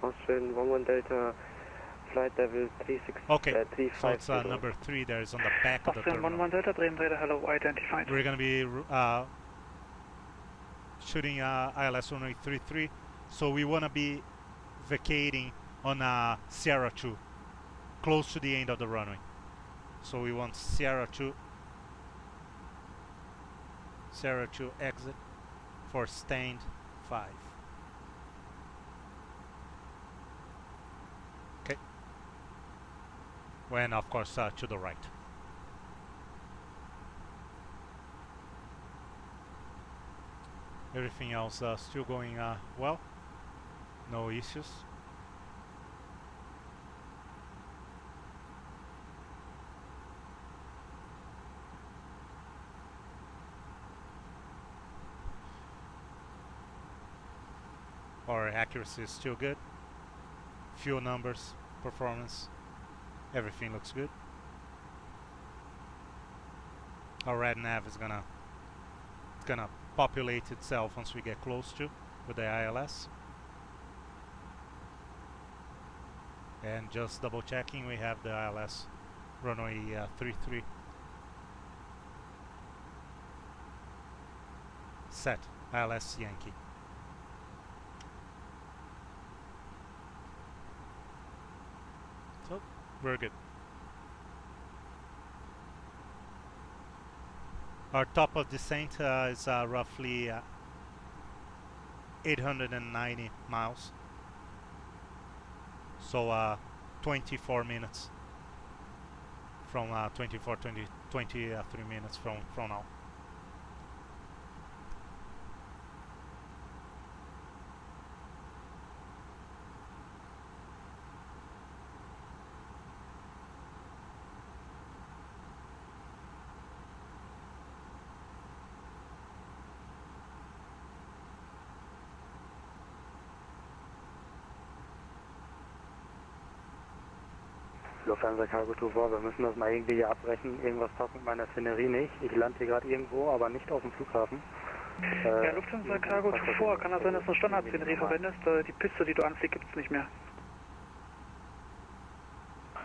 [SPEAKER 4] Austrian 11 Delta, flight level 36.
[SPEAKER 1] Okay, so it's number 3 there is on the back of the terminal.
[SPEAKER 20] 11 Delta, Bremen Radar, hello, identified.
[SPEAKER 1] We're gonna be shooting ILS runway 33, so we want to be vacating on Sierra 2, close to the end of the runway. So we want Sierra 2 exit for stand 5. Okay. When of course to the right. Everything else still going well, no issues. Our accuracy is still good. Fuel numbers, performance, everything looks good. Our red nav is gonna populate itself once we get close to with the ILS. And just double checking, we have the ILS runway 33 set, ILS Yankee. So we're good. Our top of descent is roughly 890 miles. So 24 minutes from 23 minutes from now.
[SPEAKER 21] Lufthansa Cargo 24, wir müssen das mal irgendwie hier abbrechen. Irgendwas passt mit meiner Szenerie nicht. Ich lande hier gerade irgendwo, aber nicht auf dem Flughafen.
[SPEAKER 20] Ja, Lufthansa Cargo 24, kann das sein, dass du eine Standardszenerie verwendest? Die Piste, die du anfliegst, gibt es nicht mehr.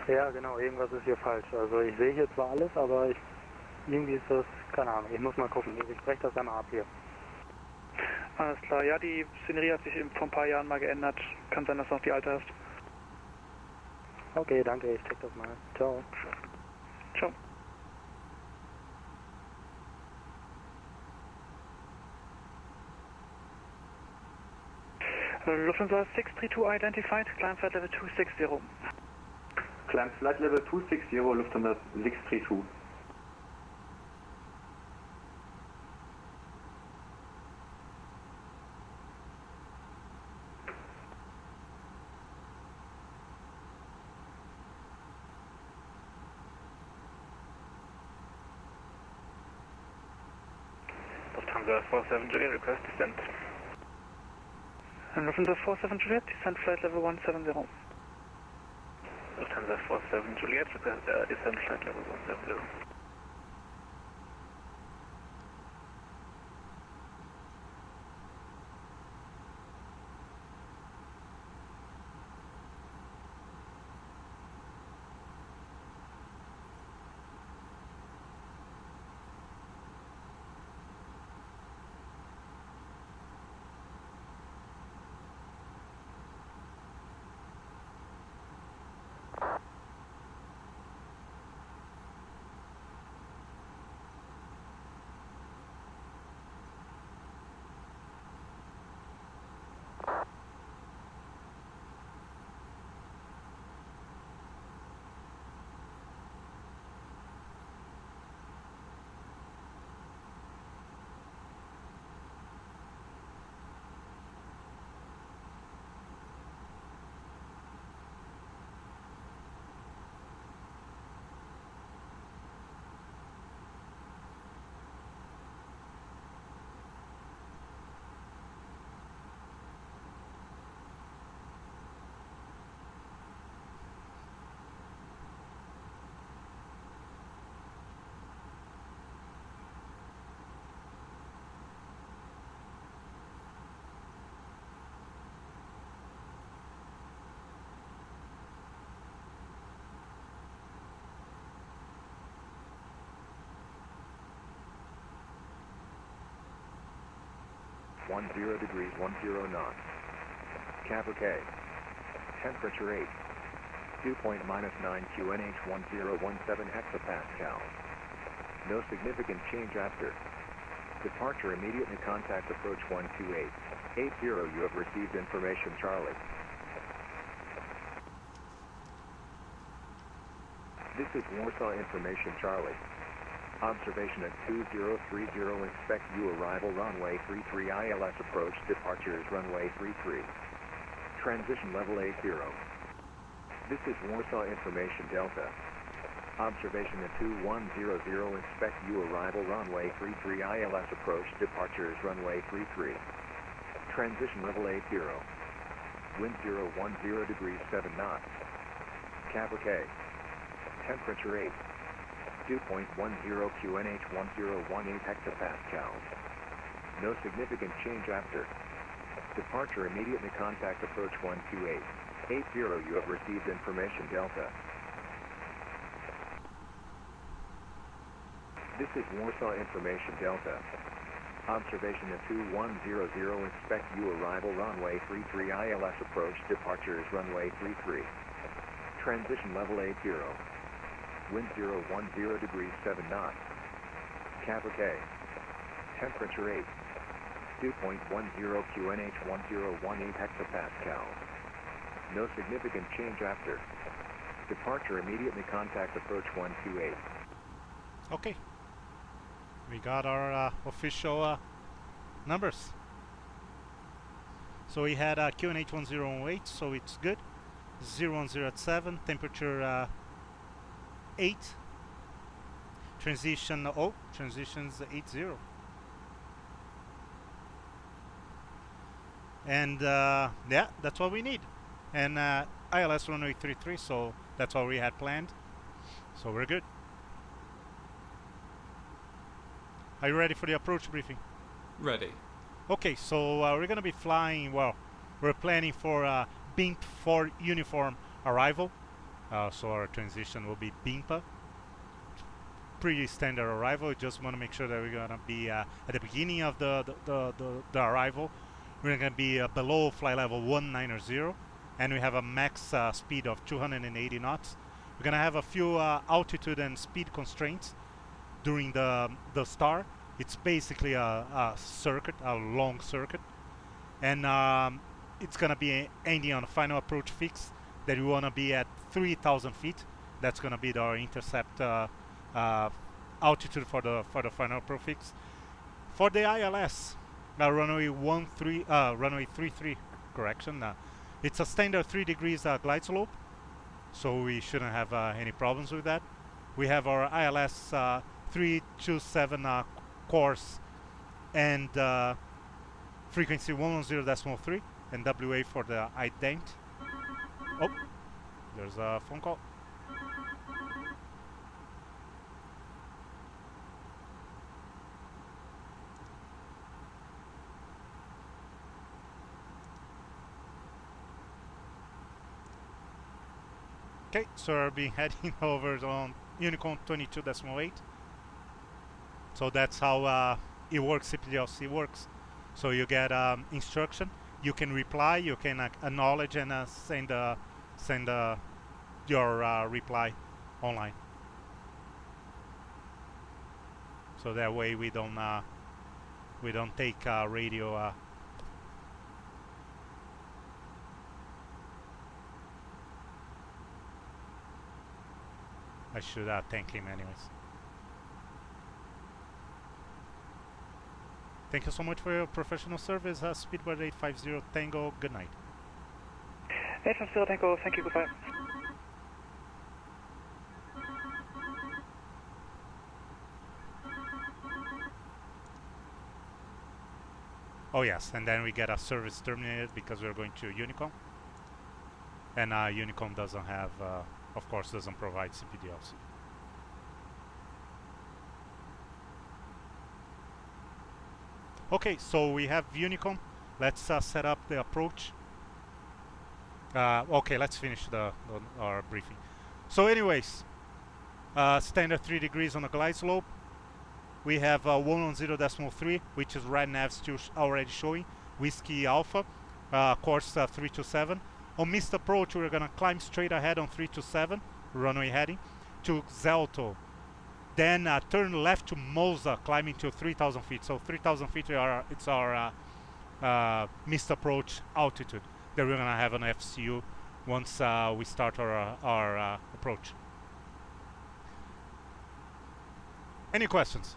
[SPEAKER 21] Ja, genau, irgendwas ist hier falsch. Also ich sehe hier zwar alles, aber irgendwie ist das, keine Ahnung, ich muss mal gucken. Ich spreche das einmal ab hier.
[SPEAKER 20] Alles klar, ja, die Szenerie hat sich eben vor ein paar Jahren mal geändert. Kann sein, dass du noch die alte hast.
[SPEAKER 21] Okay, danke, ich check das mal. Ciao.
[SPEAKER 20] Ciao. Lufthansa 632 identified, climb flight level 260.
[SPEAKER 22] Climb flight level 260, Lufthansa 632.
[SPEAKER 20] Lufthansa 47 Juliet, request descent. Lufthansa 47 Juliet, descent flight level 170. Lufthansa 47 Juliet, request descent flight level 170.
[SPEAKER 7] degrees 10 knots. Cap OK. Temperature 8. Dew point -9 QNH 1017 hectopascal. No significant change after. Departure immediately contact approach 128. 80 you have received information Charlie. This is Warsaw information Charlie. Observation at 2030, expect you arrival runway 33 ILS approach, departure is runway 33. Transition level 80. This is Warsaw information Delta. Observation at 2100, expect you arrival runway 33 ILS approach, departure is runway 33. Transition level 80. Wind 010 degrees 7 knots. Cap OK. Temperature 8. Dew point 10 QNH 1018 hectopascals. No significant change after. Departure immediately contact approach 128. 80 you have received information Delta. This is Warsaw Information Delta. Observation at 2100, expect you arrival runway 33 ILS approach, departure is runway 33. Transition level 80. Wind 010 degrees 7 knots. Cap OK. Temperature 8. Dew point 10 QNH 1018 hectopascals. No significant change after. Departure immediately contact approach 128.
[SPEAKER 1] Okay. We got our official numbers. So we had QNH 1018, so it's good. 010 at 7, temperature 8. Transition, transitions 80. And yeah, that's what we need. And ILS runway 33, so that's what we had planned. So we're good. Are you ready for the approach briefing?
[SPEAKER 2] Ready.
[SPEAKER 1] Okay, so we're gonna be flying, well, we're planning for BIMP 4 uniform arrival. So our transition will be BIMPA. Pretty standard arrival. Just want to make sure that we're gonna be at the beginning of the arrival. We're gonna be below flight level 190, and we have a max speed of 280 knots. We're gonna have a few altitude and speed constraints during the start. It's basically a circuit, a long circuit, and it's gonna be ending on a final approach fix that we wanna be at 3,000 feet. That's gonna be our intercept altitude for the final approach fix. For the ILS, runway 33, correction. It's a standard 3 degrees glide slope, so we shouldn't have any problems with that. We have our ILS 327 course and frequency 110.3 and WA for the ident. Oh, there's a phone call. Okay, so I'll be heading over on UNICOM 22.8. So that's how it works, CPDLC works. So you get instruction, you can reply, you can acknowledge and send your reply online. So that way we don't take radio. I should thank him anyways. Thank you so much for your professional service. Speedbird 850 Tango, good night.
[SPEAKER 20] 850 Tango, thank you, goodbye.
[SPEAKER 1] Oh yes, and then we get a service terminated because we're going to UNICOM. And UNICOM doesn't have, of course, doesn't provide CPDLC. Okay, so we have UNICOM. Let's set up the approach. Okay, let's finish our briefing. So anyways, standard 3 degrees on the glide slope. We have 110.3, which is red nav still already showing. Whiskey Alpha, course 327. On missed approach, we're gonna climb straight ahead on 327, runway heading, to Zelto. Then turn left to Moza, climbing to 3,000 feet. So 3,000 feet, it's our missed approach altitude. Then we're gonna have an FCU once we start our approach. Any questions?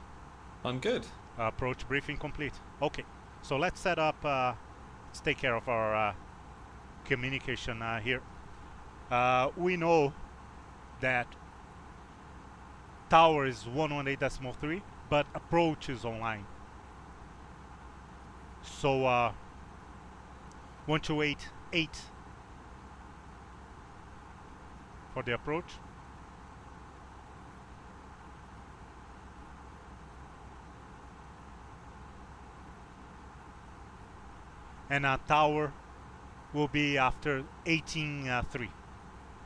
[SPEAKER 2] I'm good.
[SPEAKER 1] Approach briefing complete. Okay, so let's set up. Let's take care of our communication here. We know that tower is 118.3, but approach is online. So 1288 for the approach. And tower will be after 18.3,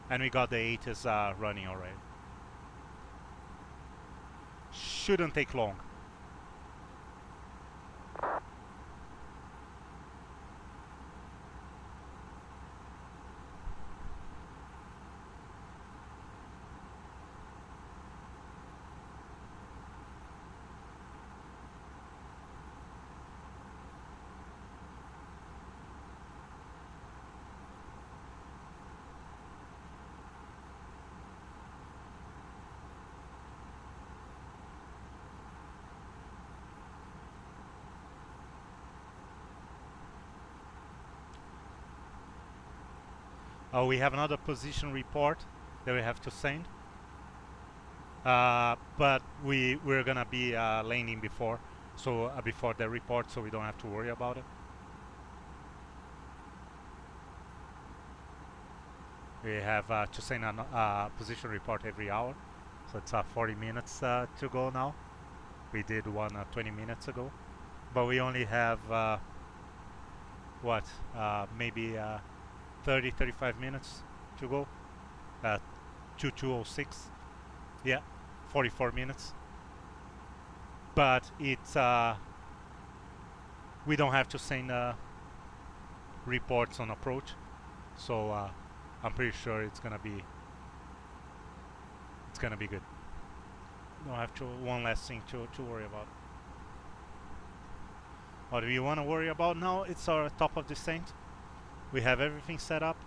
[SPEAKER 1] and we got the 8 is running already. Shouldn't take long. We have another position report that we have to send, but we're gonna be landing before the report, so we don't have to worry about it. We have to send a position report every hour, so it's 40 minutes to go now. We did one 20 minutes ago, but we only have maybe 30-35 minutes to go. 2206, yeah, 44 minutes. But it's we don't have to send reports on approach, so I'm pretty sure it's gonna be good. Don't have to one last thing to worry about. What we want to worry about now, it's our top of descent. We have everything set up.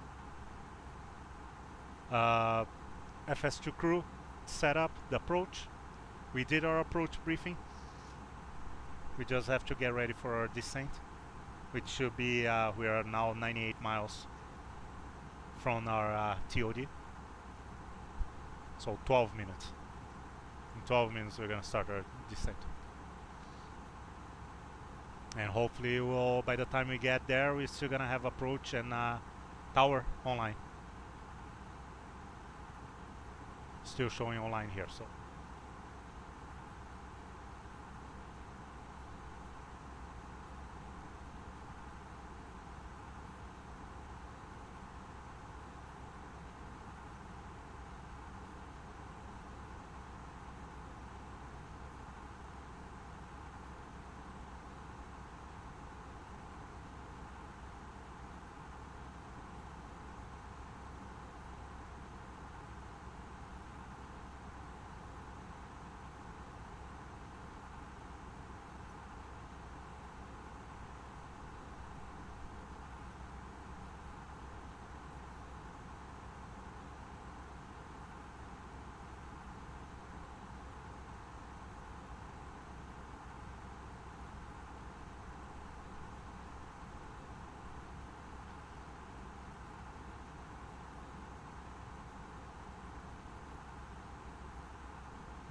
[SPEAKER 1] FS2 crew set up the approach. We did our approach briefing. We just have to get ready for our descent, which should be, we are now 98 miles from our TOD. So 12 minutes. In 12 minutes we're gonna start our descent. And hopefully by the time we get there, we're still gonna have approach and tower online. Still showing online here, so.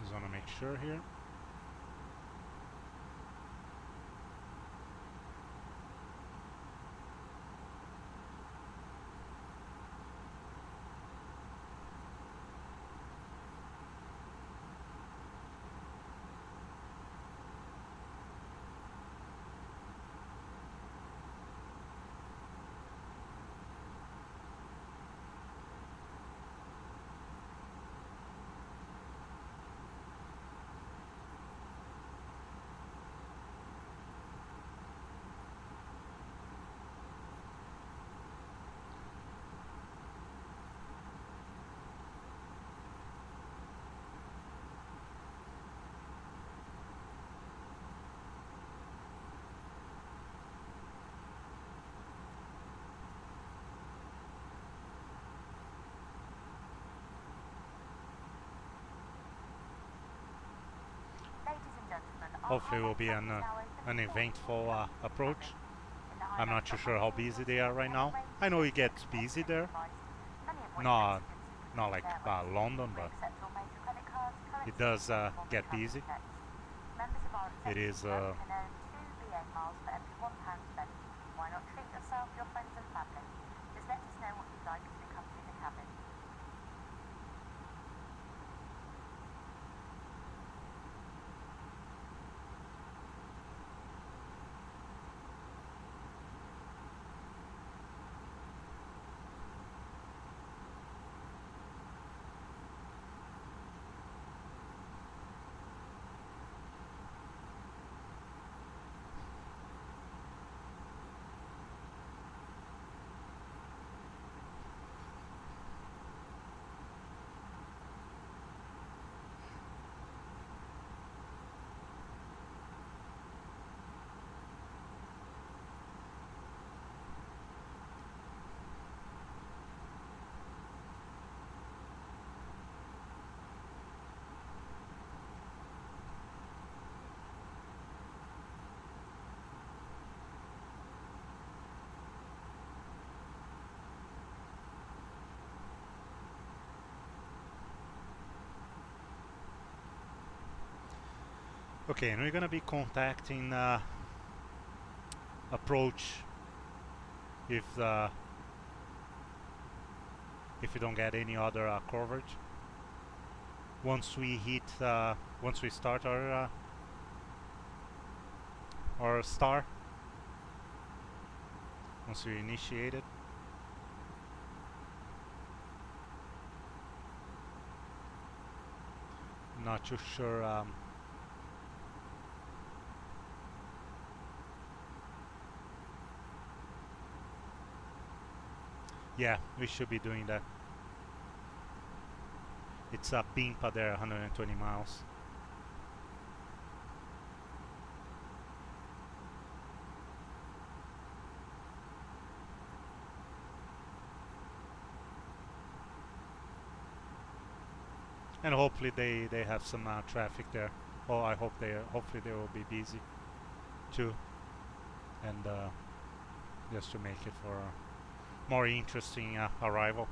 [SPEAKER 1] Just want to make sure here. Hopefully it will be an eventful approach. I'm not too sure how busy they are right now. I know it gets busy there. Not like London, but it does get busy. It is
[SPEAKER 11] yourself, your friends and family. Just let us know what you'd like to accompany the cabin.
[SPEAKER 1] Okay, and we're gonna be contacting approach if you don't get any other coverage. Once we hit, once we start our star, once we initiate it. Not too sure. Yeah, we should be doing that. It's a Pimpa there, 120 miles. And hopefully they have some traffic there. Oh, I hope hopefully they will be busy too, and just to make it for a more interesting arrival.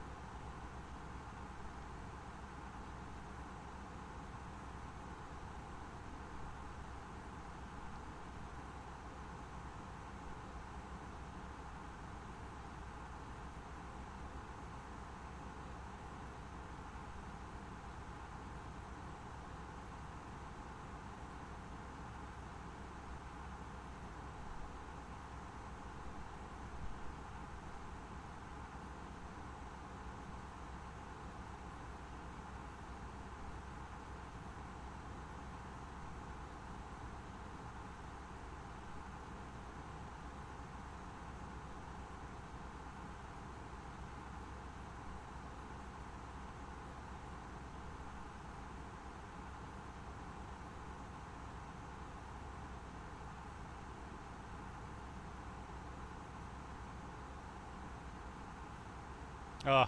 [SPEAKER 1] Oh,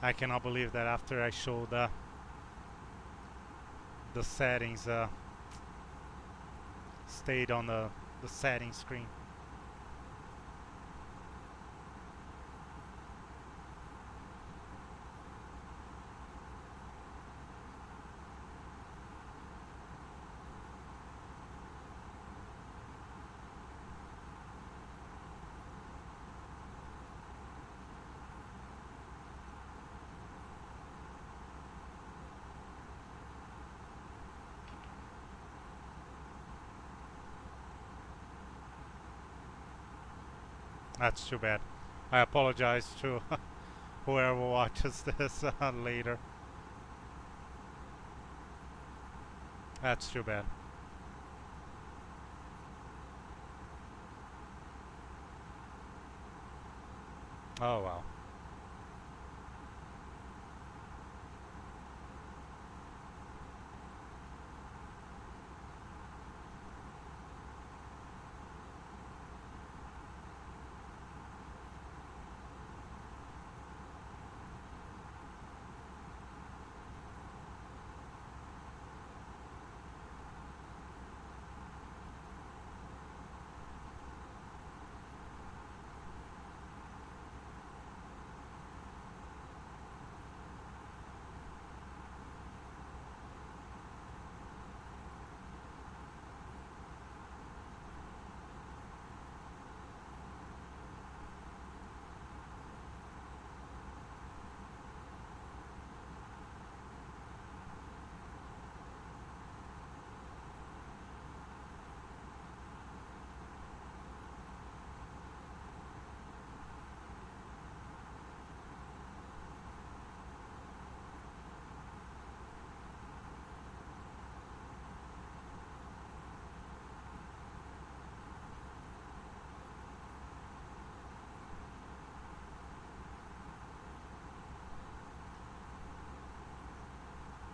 [SPEAKER 1] I cannot believe that after I showed the settings, stayed on the settings screen. That's too bad. I apologize to whoever watches this later. That's too bad. Oh well.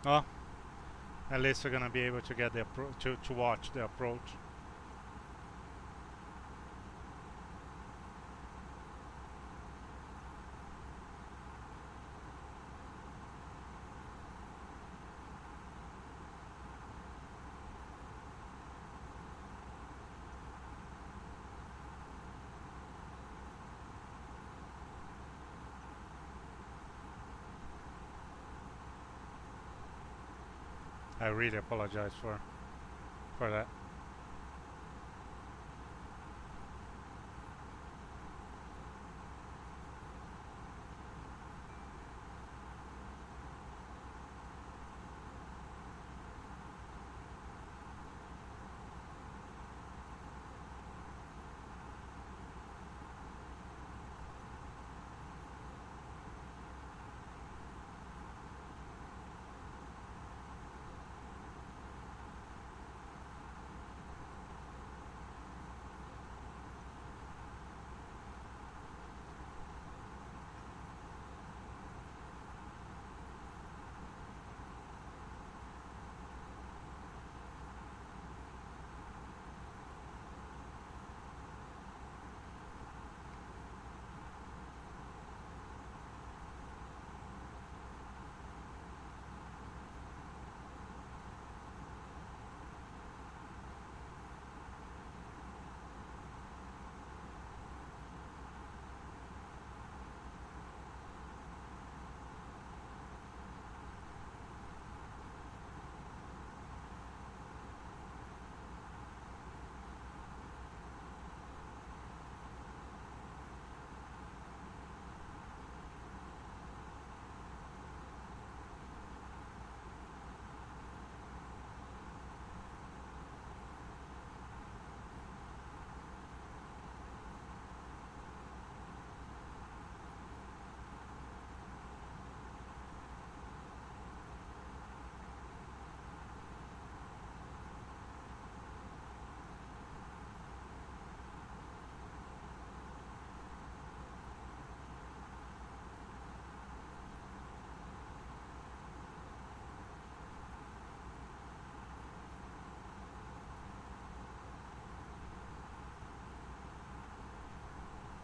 [SPEAKER 1] Well, at least we're gonna be able to get the to watch the approach. I really apologize for that.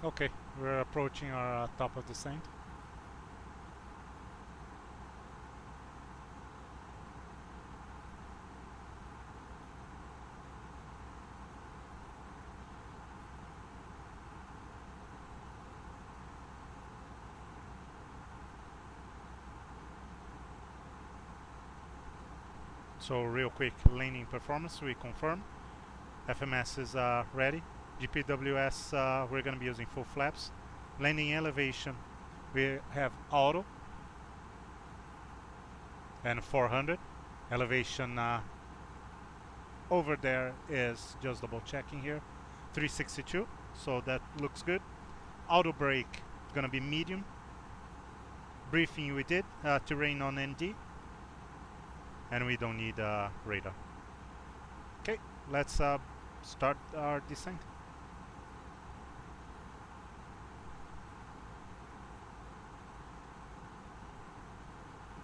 [SPEAKER 1] Okay, we're approaching our top of descent. So real quick, landing performance, we confirm. FMS is ready. GPWS, we're going to be using full flaps. Landing elevation, we have auto and 400. Elevation over there is just double checking here, 362, so that looks good. Auto brake, going to be medium. Briefing we did, terrain on ND. And we don't need radar. Okay, let's start our descent.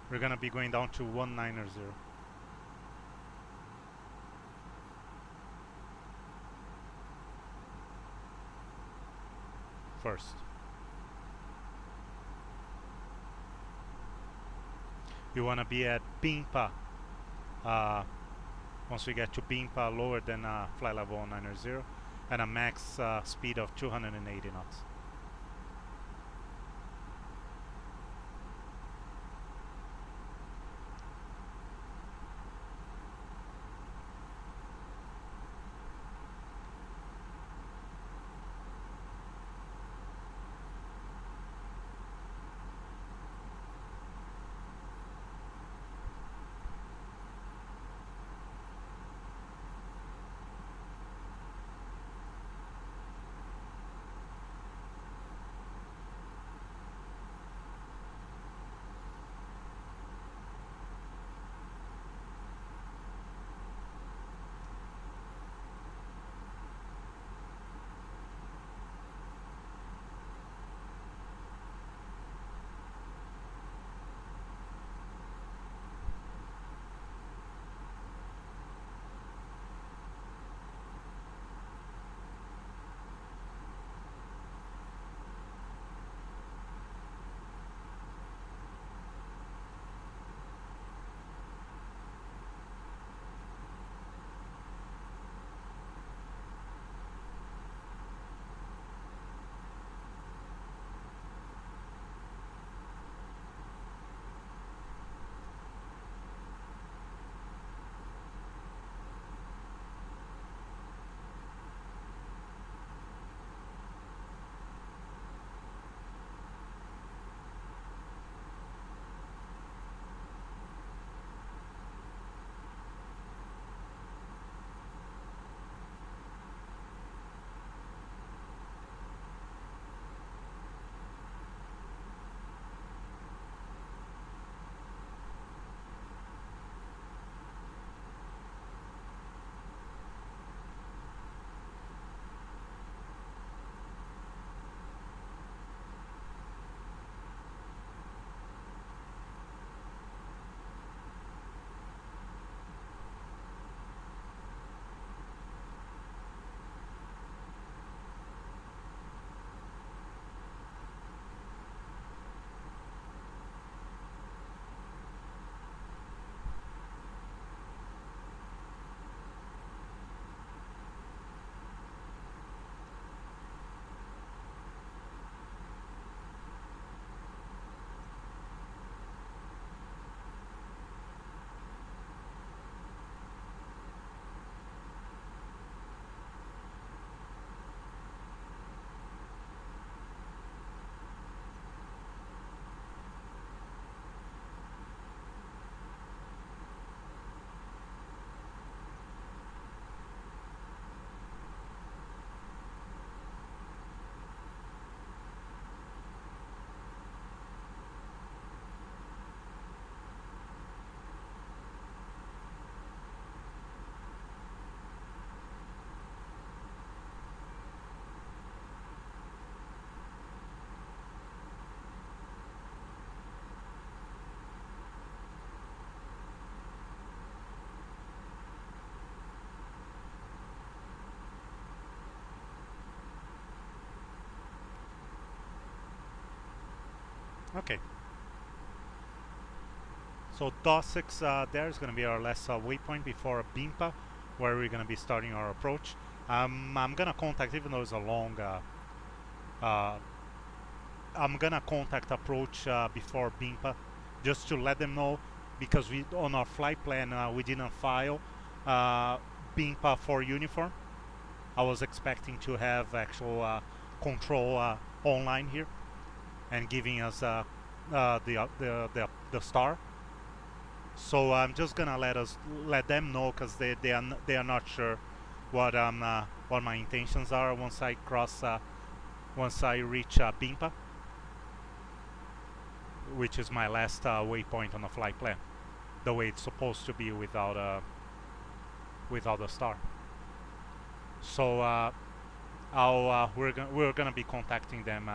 [SPEAKER 1] We're gonna be going down to 190. First. You wanna be at Bimpa. Once we get to Bimpa, lower than flight level 190 and a max speed of 280 knots. Okay. So DOS6 there is going to be our last waypoint before BIMPA, where we're going to be starting our approach. I'm going to contact, even though it's a long, I'm going to contact approach before BIMPA, just to let them know, because we on our flight plan we didn't file BIMPA for uniform. I was expecting to have actual control online here and giving us the star. So I'm just gonna let them know, because they are not sure what my intentions are once I reach BIMPA, which is my last waypoint on the flight plan, the way it's supposed to be without a star. So we're gonna be contacting them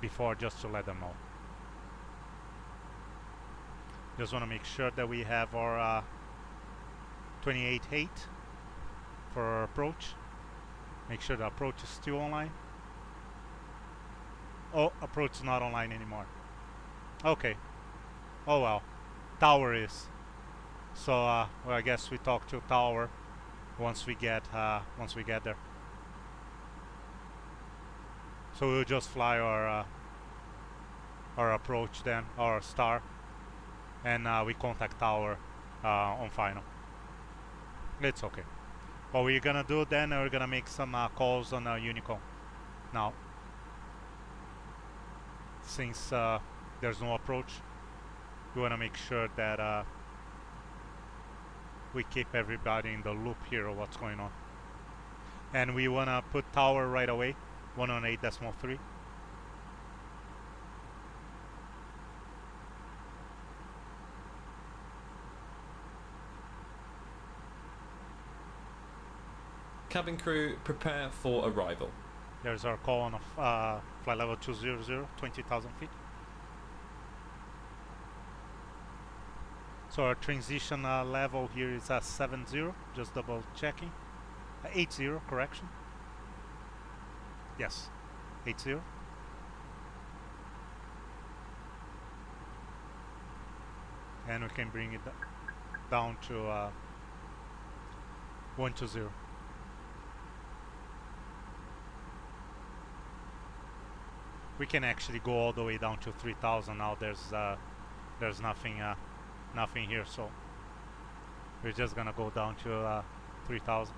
[SPEAKER 1] before, just to let them know. Just want to make sure that we have our 28.8 for our approach. Make sure the approach is still online. Oh, approach is not online anymore. Okay. Oh well. Tower is. So well, I guess we talk to tower once we get there. So we'll just fly our approach then, our star, and we contact tower on final. It's okay. What we're gonna do then, we're gonna make some calls on UNICOM now, since there's no approach. We want to make sure that we keep everybody in the loop here of what's going on, and we want to put tower right away, 118.3.
[SPEAKER 2] Cabin crew, prepare for arrival.
[SPEAKER 1] There's our call on flight level 200, 20,000 feet. So our transition level here is 70, just double checking. 80, correction. Yes, 80. And we can bring it down to 120. We can actually go all the way down to 3,000 now. There's nothing here, so we're just gonna go down to 3,000.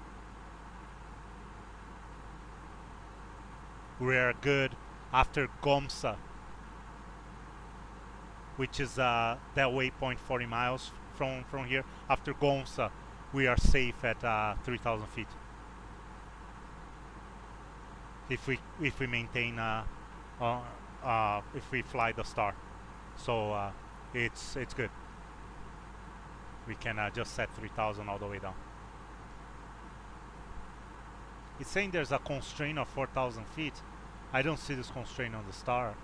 [SPEAKER 1] We are good after Gomsa, which is that waypoint 40 miles from here. After Gomsa, we are safe at 3,000 feet. If we maintain if we fly the star, so it's good. We can just set 3,000 all the way down. It's saying there's a constraint of 4,000 feet. I don't see this constraint on the star.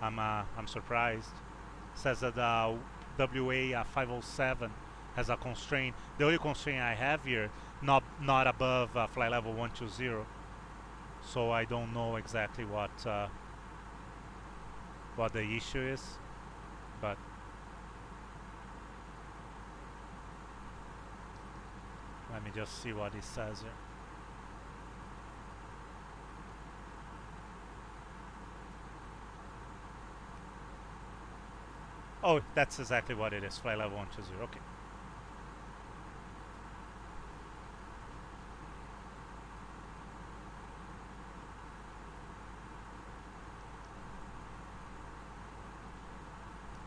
[SPEAKER 1] I'm surprised. It says that WA 507 has a constraint. The only constraint I have here, not above flight level 120. So I don't know exactly what the issue is, but let me just see what it says here. Oh, that's exactly what it is, flight level 120, okay.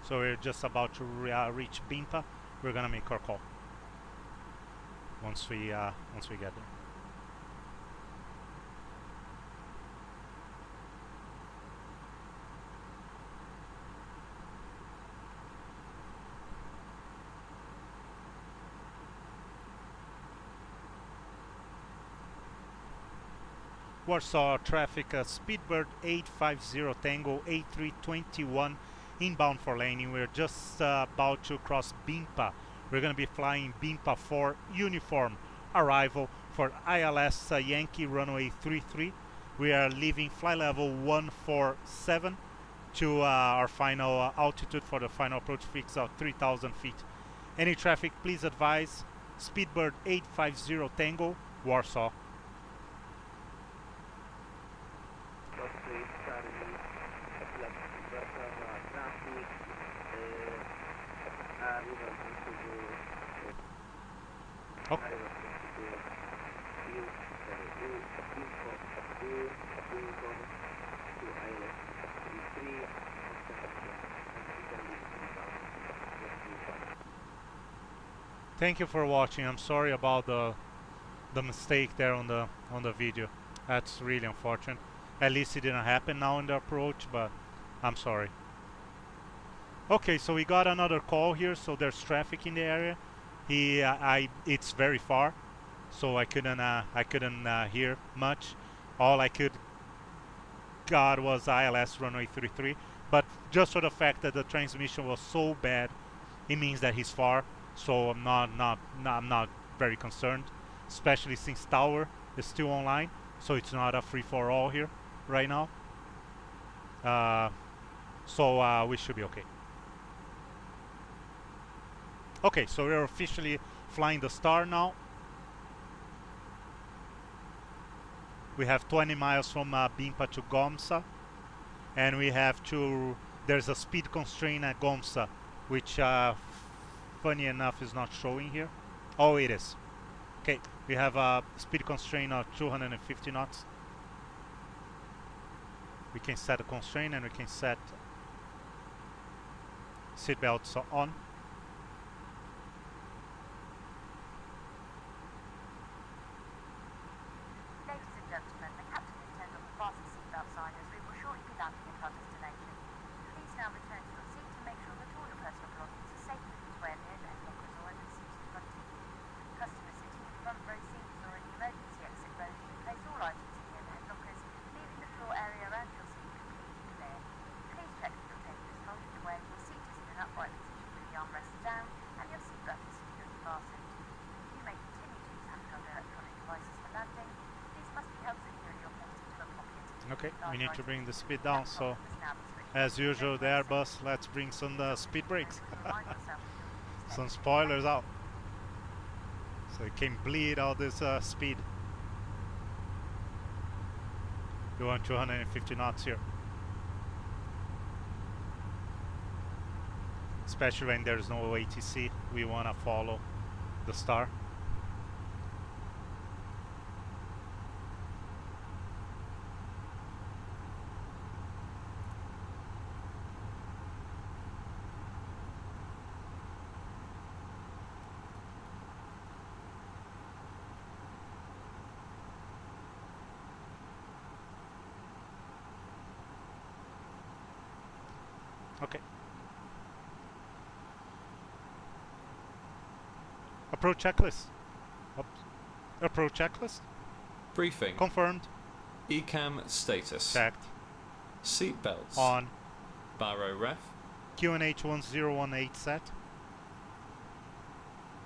[SPEAKER 1] So we're just about to reach BIMPA. We're gonna make our call once we get there. Warsaw traffic, Speedbird 850 Tango A321 inbound for landing. We're just about to cross BIMPA. We're going to be flying BIMPA for uniform arrival for ILS Yankee runway 33. We are leaving flight level 147 to our final altitude for the final approach fix of 3,000 feet. Any traffic, please advise. Speedbird 850 Tango, Warsaw. Oh. Thank you for watching. I'm sorry about the mistake there on the video. That's really unfortunate. At least it didn't happen now in the approach, but I'm sorry. Okay, so we got another call here. So there's traffic in the area. It's very far, so I couldn't hear much. All I could got was ILS runway 33. But just for the fact that the transmission was so bad, it means that he's far. So I'm not very concerned, especially since tower is still online, so it's not a free-for-all here right now. So we should be okay. Okay, so we're officially flying the Star now. We have 20 miles from Bimpa to Gomsa, and we have there's a speed constraint at Gomsa, which funny enough is not showing here. Oh, it is. Okay, we have a speed constraint of 250 knots. We can set a constraint and we can set seatbelts on.
[SPEAKER 11] Ladies and gentlemen, the captain has turned on the fasten seatbelt sign as we will shortly be landing at our destination. Please now return to your seat and make sure that all your personal belongings are safely put away in the overhead lockers or under the seat in front of you. Customers sitting in front row seats or in the emergency exit row can place all items in the overhead lockers, leaving the floor area around your seat completely clear. Please check that your table is folded away, your seat is in an upright position with the armrests down, and your seatbelt is securely fastened. You may continue to use handheld electronic devices for landing. These must be held securely or placed into a pocket.
[SPEAKER 1] Okay, we need to bring the speed down, so as usual the Airbus, let's bring some speed brakes. Some spoilers out, so it can bleed all this speed. We want 250 knots here, especially when there's no ATC. We want to follow the Star. Okay. Approach checklist. Approach checklist.
[SPEAKER 2] Briefing.
[SPEAKER 1] Confirmed.
[SPEAKER 2] ECAM status.
[SPEAKER 1] Checked.
[SPEAKER 2] Seatbelts.
[SPEAKER 1] On.
[SPEAKER 2] Baro ref.
[SPEAKER 1] QNH 1018 set.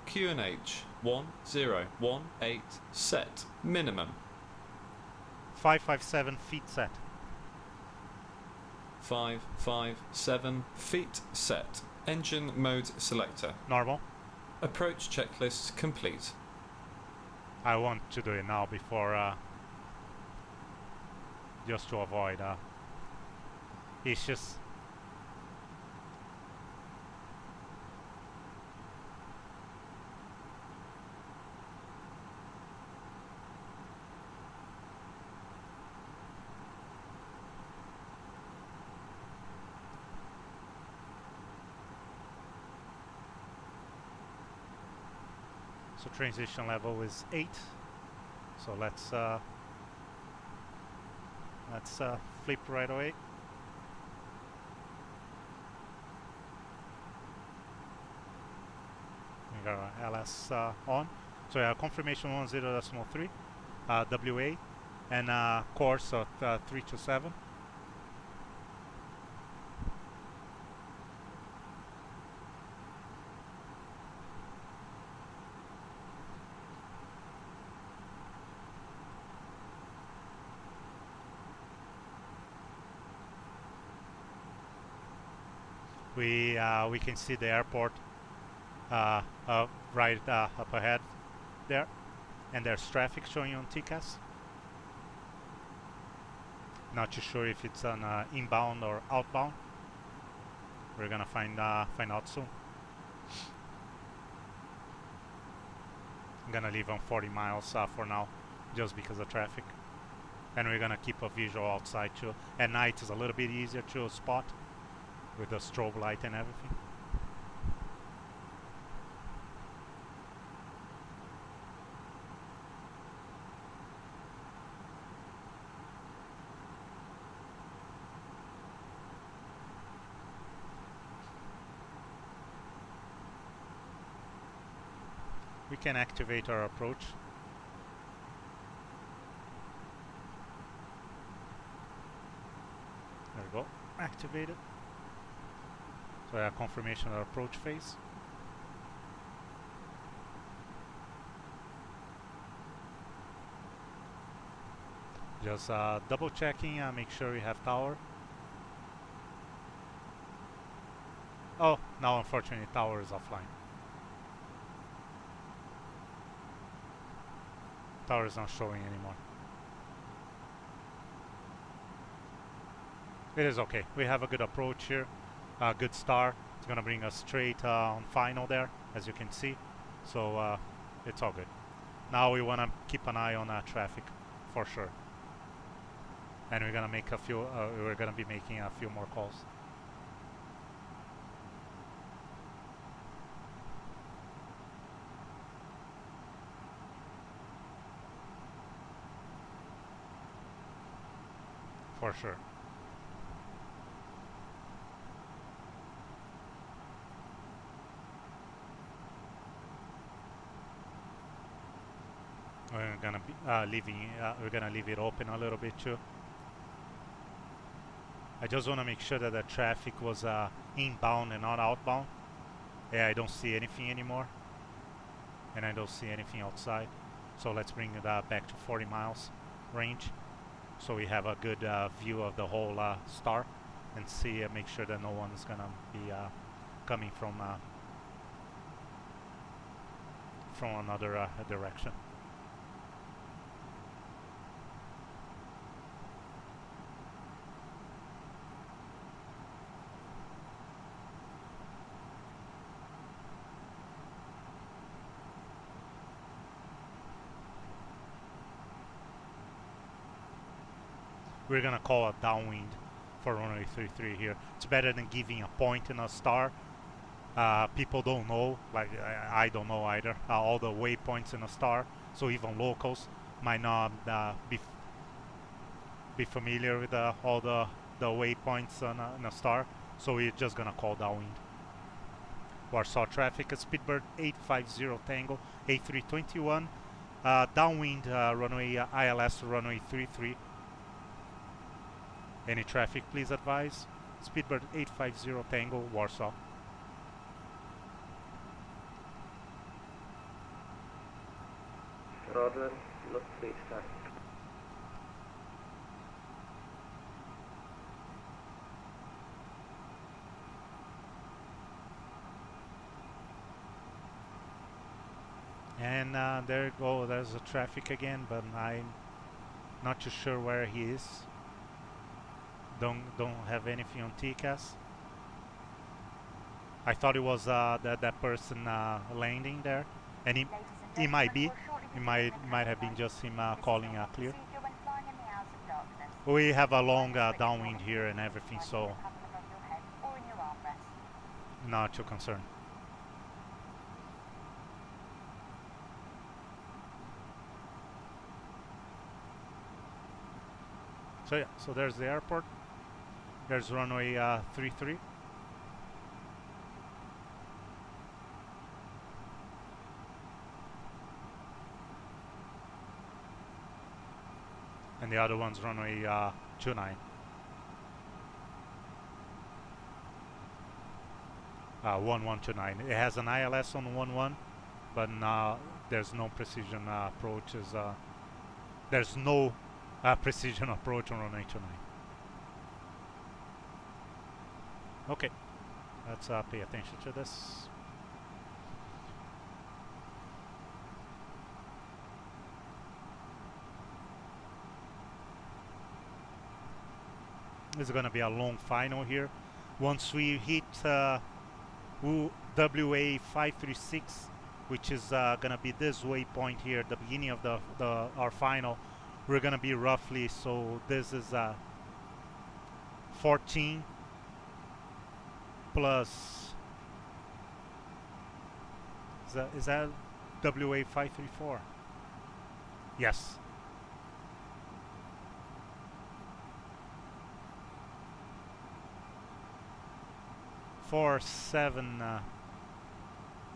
[SPEAKER 2] QNH 1018 set. Minimum.
[SPEAKER 1] 557 feet set.
[SPEAKER 2] 557 feet set. Engine mode selector.
[SPEAKER 1] Normal.
[SPEAKER 2] Approach checklist complete.
[SPEAKER 1] I want to do it now before just to avoid issues. So transition level is 8. So let's flip right away. We got our LS on. So yeah, confirmation 10.3, WA, and course of 327. We can see the airport right up ahead there, and there's traffic showing on TCAS. Not too sure if it's an inbound or outbound. We're gonna find out soon. I'm gonna leave on 40 miles for now, just because of traffic. And we're gonna keep a visual outside too. At night is a little bit easier to spot with the strobe light and everything. We can activate our approach. There we go, activated. So a confirmation of approach phase. Just double checking, make sure we have tower. Oh, now unfortunately tower is offline. Tower is not showing anymore. It is okay. We have a good approach here. Good start. It's gonna bring us straight on final there, as you can see. So it's all good. Now we wanna keep an eye on traffic for sure. And we're gonna make a few. We're gonna be making a few more calls. For sure. We're gonna be we're gonna leave it open a little bit too. I just want to make sure that the traffic was inbound and not outbound. Yeah, I don't see anything anymore, and I don't see anything outside. So let's bring it back to 40 miles range, so we have a good view of the whole star, and see make sure that no one is gonna be coming from another direction. We're gonna call a downwind for runway 33 here. It's better than giving a point in a star. People don't know, like I don't know either, all the waypoints in a star. So even locals might not be familiar with all the waypoints in a star. So we're just gonna call downwind. Warsaw traffic at Speedbird 850 Tango A321. Downwind runway ILS runway 33. Any traffic, please advise. Speedbird 850 Tango, Warsaw.
[SPEAKER 16] Roger, let's restart.
[SPEAKER 1] And there you go, there's the traffic again, but I'm not too sure where he is. Don't have anything on TCAS. I thought it was that person landing there, and he might be. It might have been just him calling clear. We have a long downwind here and everything, so not too concerned. So yeah, so there's the airport. There's runway 33. And the other one's runway 29. 1129. It has an ILS on 11, but there's no precision approaches. There's no precision approach on runway 29. Okay, Let's pay attention to this. It's gonna be a long final here. Once we hit WA536, which is gonna be this waypoint here, the beginning of our final, we're gonna be roughly, so this is 14 plus, is that WA534? Yes. Four, 7,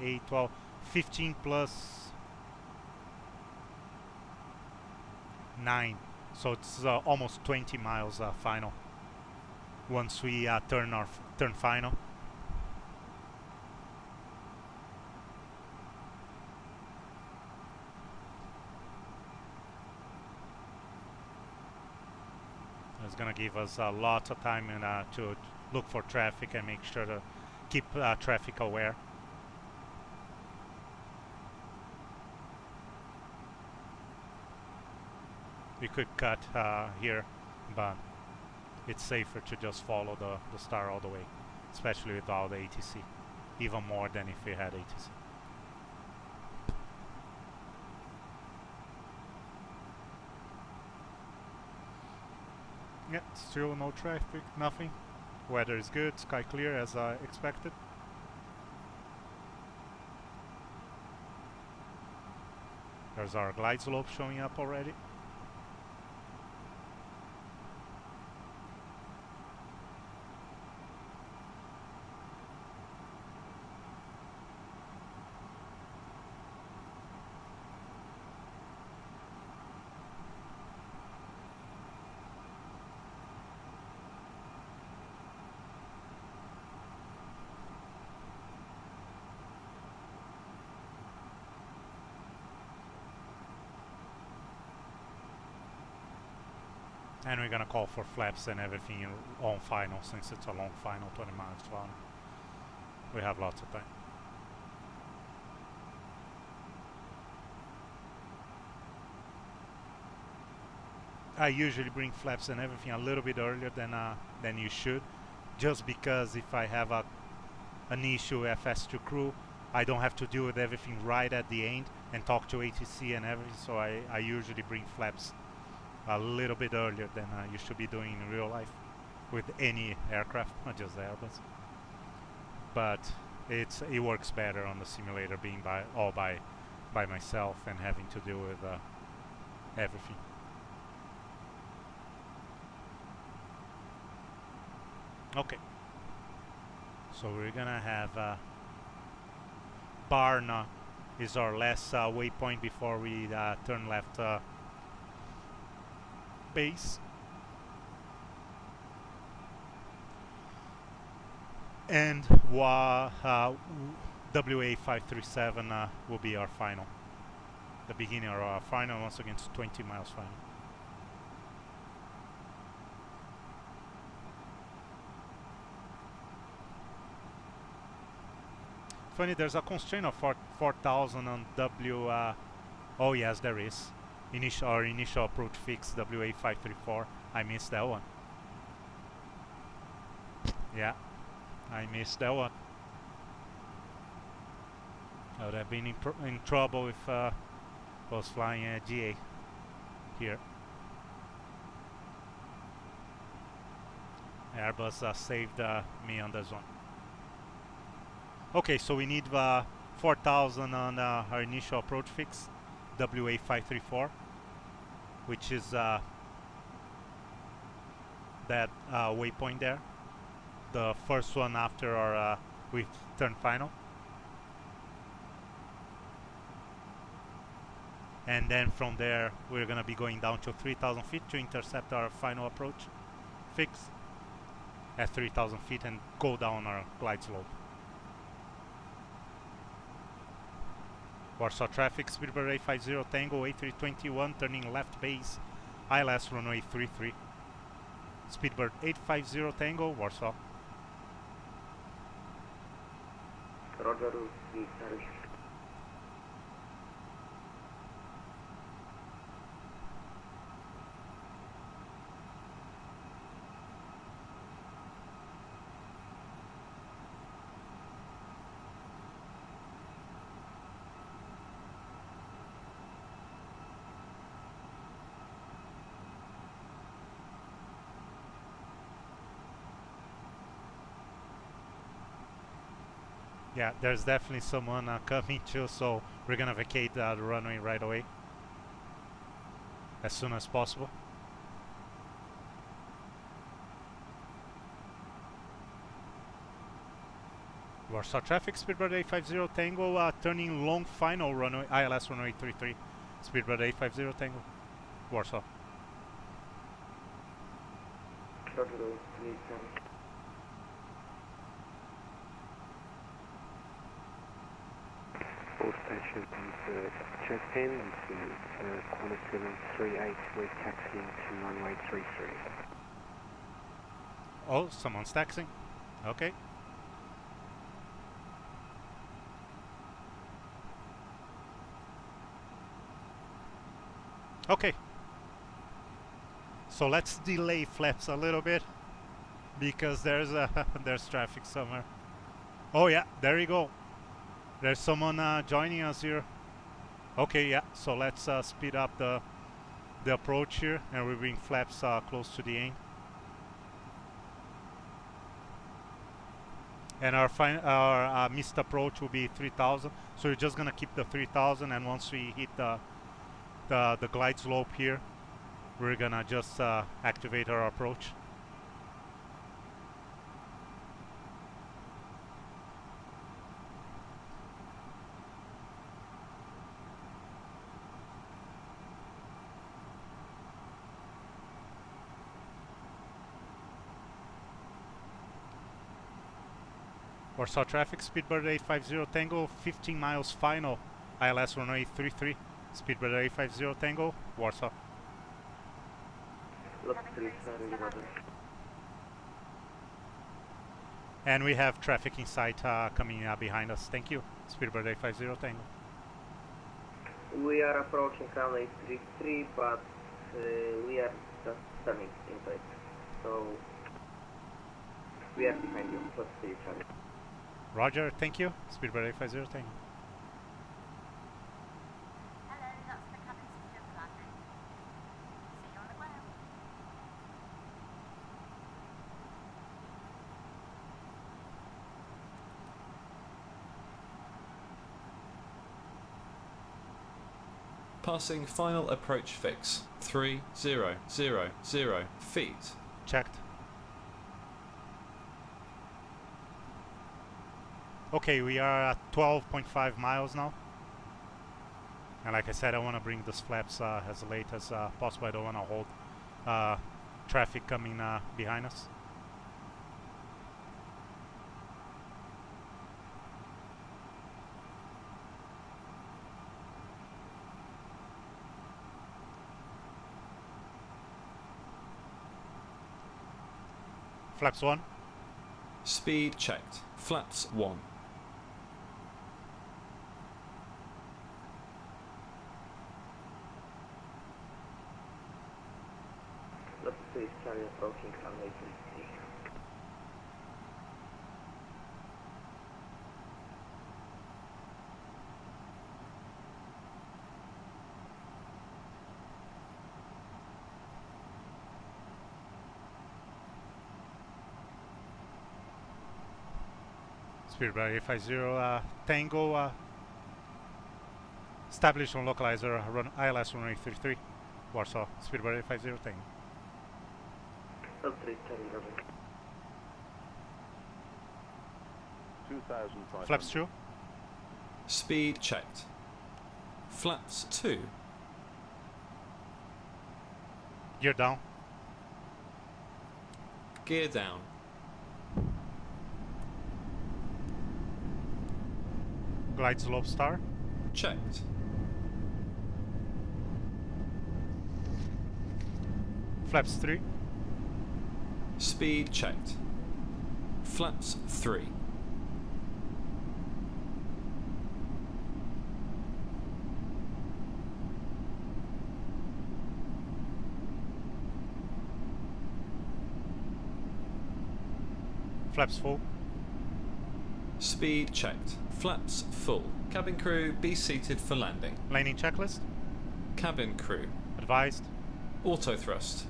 [SPEAKER 1] 8, 12, 15 plus 9, so it's almost 20 miles final. Once we turn final. It's gonna give us lots of time to look for traffic and make sure to keep traffic aware. We could cut here, but it's safer to just follow the star all the way, especially without the ATC, even more than if we had ATC. Yeah, still no traffic, nothing. Weather is good, sky clear as I expected. There's our glide slope showing up already. And we're gonna call for flaps and everything on final, since it's a long final, 20 miles to hour. We have lots of time. I usually bring flaps and everything a little bit earlier than you should, just because if I have an issue FS2 crew, I don't have to deal with everything right at the end and talk to ATC and everything, so I usually bring flaps a little bit earlier than you should be doing in real life with any aircraft, not just the Airbus. But it works better on the simulator, being all by myself and having to deal with everything. Okay, so we're gonna have Barna is our last waypoint before we turn left base, and WA537 will be our final, the beginning of our final. Once again, it's 20 miles final. Funny, there's a constraint of 4,000 on oh yes, there is. Our initial approach fix, WA534. I missed that one. Yeah, I missed that one. I would have been in trouble if I was flying a GA here. Airbus saved me on this one. Okay, so we need 4,000 on our initial approach fix, WA534, which is that waypoint there, the first one after our we turn final. And then from there we're gonna be going down to 3,000 feet to intercept our final approach fix at 3,000 feet and go down our glide slope. Warsaw traffic, speedbird 850 Tango A321 turning left base, ILS runway 33. Speedbird 850 Tango, Warsaw.
[SPEAKER 17] Roger, Charlie.
[SPEAKER 1] Yeah, there's definitely someone coming too, so we're gonna vacate the runway right away as soon as possible. Warsaw traffic, Speedbird 850 Tango, turning long final runway, ILS runway 33, Speedbird 850 Tango, Warsaw.
[SPEAKER 17] Roger, please, Charlie.
[SPEAKER 13] All stations, check in to Quadrant 738, we're taxiing to runway 33.
[SPEAKER 1] Oh, someone's taxiing. Okay. Okay. So let's delay flaps a little bit because there's there's traffic somewhere. Oh yeah, there you go. There's someone joining us here. Okay, yeah. So let's speed up the approach here, and we bring flaps close to the end. And our missed approach will be 3,000. So we're just gonna keep the 3,000, and once we hit the glide slope here, we're gonna just activate our approach. Warsaw traffic, Speedbird 850 Tango, 15 miles final, ILS runway 33, Speedbird 850 Tango, Warsaw. And we have traffic in sight coming behind us. Thank you, Speedbird 850 Tango.
[SPEAKER 17] We are approaching runway 33, but we are just turning inside. So we are behind you. Let's see each other.
[SPEAKER 1] Roger, thank you. Speedbird 850 Tango.
[SPEAKER 11] Hello, that's the cabin speed of landing. See you on the ground.
[SPEAKER 2] Passing final approach fix, 3000 feet.
[SPEAKER 1] Checked. Okay, we are at 12.5 miles now. And like I said, I want to bring those flaps as late as possible. I don't want to hold traffic coming behind us. Flaps 1.
[SPEAKER 2] Speed checked. Flaps 1.
[SPEAKER 17] Let's see, Charlie approaching runway 33.
[SPEAKER 1] Speedbird 850 Tango, established on localizer, run ILS runway 33, Warsaw, Speedbird 850 Tango. Flaps 2.
[SPEAKER 2] Speed checked. Flaps 2.
[SPEAKER 1] Gear down.
[SPEAKER 2] Gear down.
[SPEAKER 1] Glide slope star.
[SPEAKER 2] Checked.
[SPEAKER 1] Flaps 3.
[SPEAKER 2] Speed checked. Flaps 3.
[SPEAKER 1] Flaps full.
[SPEAKER 2] Speed checked. Flaps full. Cabin crew, be seated for landing.
[SPEAKER 1] Landing checklist.
[SPEAKER 2] Cabin crew.
[SPEAKER 1] Advised.
[SPEAKER 2] Auto thrust.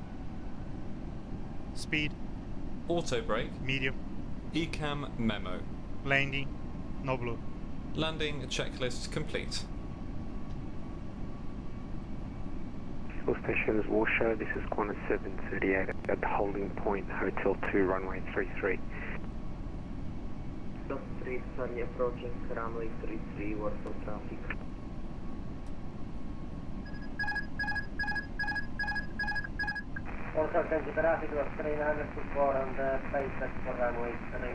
[SPEAKER 1] Speed.
[SPEAKER 2] Auto brake.
[SPEAKER 1] Medium.
[SPEAKER 2] ECAM memo.
[SPEAKER 1] Landing. No blue.
[SPEAKER 2] Landing checklist complete.
[SPEAKER 13] Fuel station is Warsaw. This is Quadrant 738 at the holding point, Hotel 2, runway 33.
[SPEAKER 17] Stop 3, Charlie approaching, runway 33, Warsaw traffic.
[SPEAKER 5] Warsaw County traffic was 304 on the space for runway 33.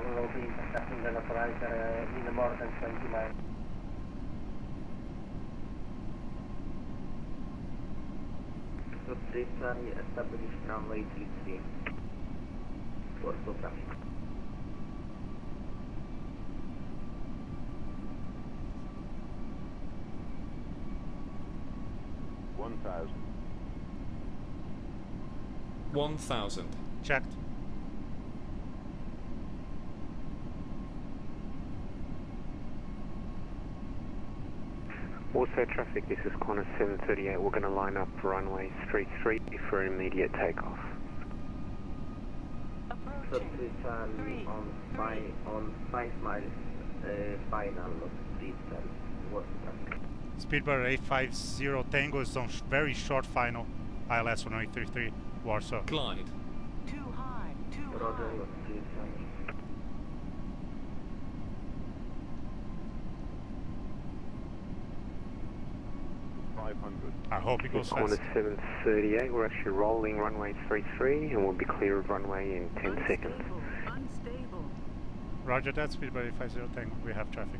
[SPEAKER 5] We will be intercepting the localizer in more than 20 miles.
[SPEAKER 17] Stop 3, Charlie, establish runway 33, Warsaw traffic.
[SPEAKER 2] $1,000.
[SPEAKER 1] Checked.
[SPEAKER 13] Warsaw traffic, this is Quadrant 738. We're going to line up runway 33 for immediate takeoff.
[SPEAKER 17] Stop 3, Charlie, on 5 miles, final of 3, Charlie, Warsaw traffic.
[SPEAKER 1] Speedbird 850 Tango is on very short final. ILS 1833 Warsaw.
[SPEAKER 2] Glide.
[SPEAKER 14] Too high, too
[SPEAKER 17] Roger,
[SPEAKER 14] high.
[SPEAKER 17] 3, Charlie.
[SPEAKER 1] I hope it goes fast.
[SPEAKER 13] Quadrant 738, we're actually rolling runway 33 and we'll be clear of runway in 10 seconds.
[SPEAKER 14] Unstable.
[SPEAKER 1] Roger that, Speedbird 850 Tango. We have traffic.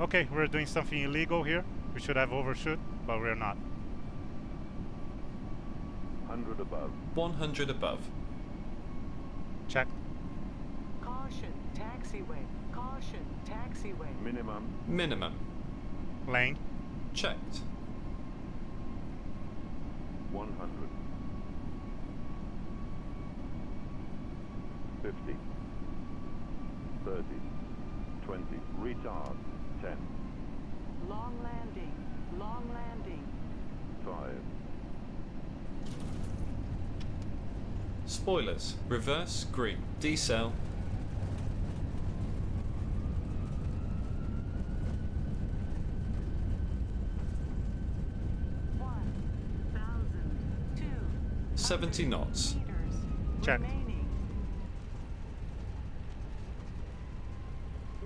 [SPEAKER 1] Okay, we're doing something illegal here. We should have overshoot, but we're not.
[SPEAKER 2] 100 above. 100 above.
[SPEAKER 1] Check.
[SPEAKER 14] Caution, taxiway. Caution, taxiway.
[SPEAKER 2] Minimum. Minimum.
[SPEAKER 1] Lane.
[SPEAKER 2] Checked.
[SPEAKER 12] 100. 50. 30. 20. Retard. 10.
[SPEAKER 14] Long landing. Long landing.
[SPEAKER 12] 5.
[SPEAKER 2] Spoilers. Reverse green. Decel.
[SPEAKER 14] $1,000. 2.
[SPEAKER 2] 70 knots.
[SPEAKER 14] Meters.
[SPEAKER 1] Check.
[SPEAKER 14] Remaining.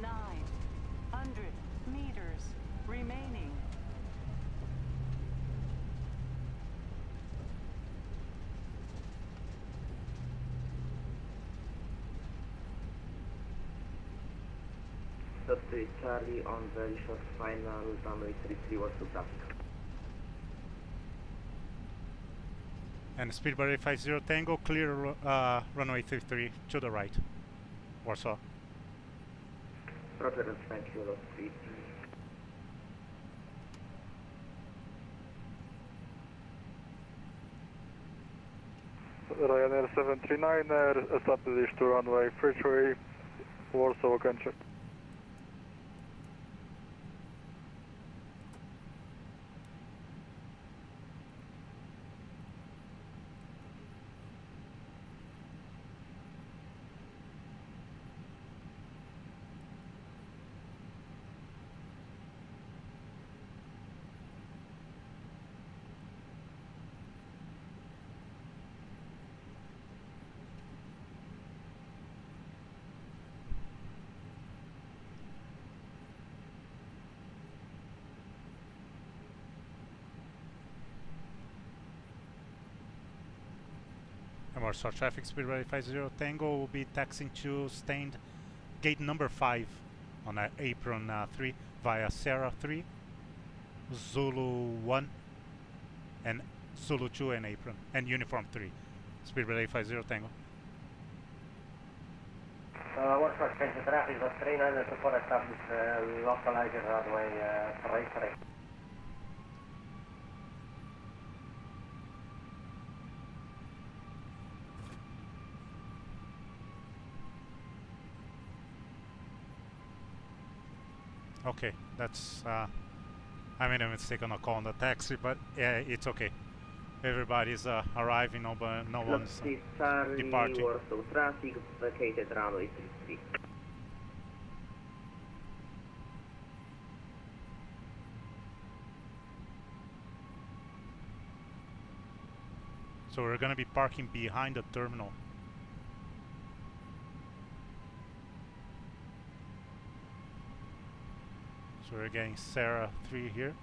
[SPEAKER 14] 900 meters. Remaining.
[SPEAKER 17] Stop 3, Charlie, on very short final, runway 33, Warsaw traffic.
[SPEAKER 1] And Speedbird 850 Tango, clear runway 33 to the right. Warsaw.
[SPEAKER 17] Roger, thank you, Lot 3.
[SPEAKER 20] Ryanair 739er, established to runway 33, Warsaw Country.
[SPEAKER 1] And Warsaw traffic, Speedbird 850 Tango will be taxiing to stand gate number 5 on apron 3 via Sierra 3, Zulu 1, and Zulu 2 and apron, and uniform 3. Speedbird 850 Tango.
[SPEAKER 5] Warsaw County traffic was 394 established localizer runway 33.
[SPEAKER 1] Okay, that's I made a mistake on a call on the taxi, but yeah, it's okay. Everybody's arriving, no one's departing.
[SPEAKER 17] Warsaw traffic, vacated runway 33.
[SPEAKER 1] So we're gonna be parking behind the terminal. So we're getting Sarah 3 here.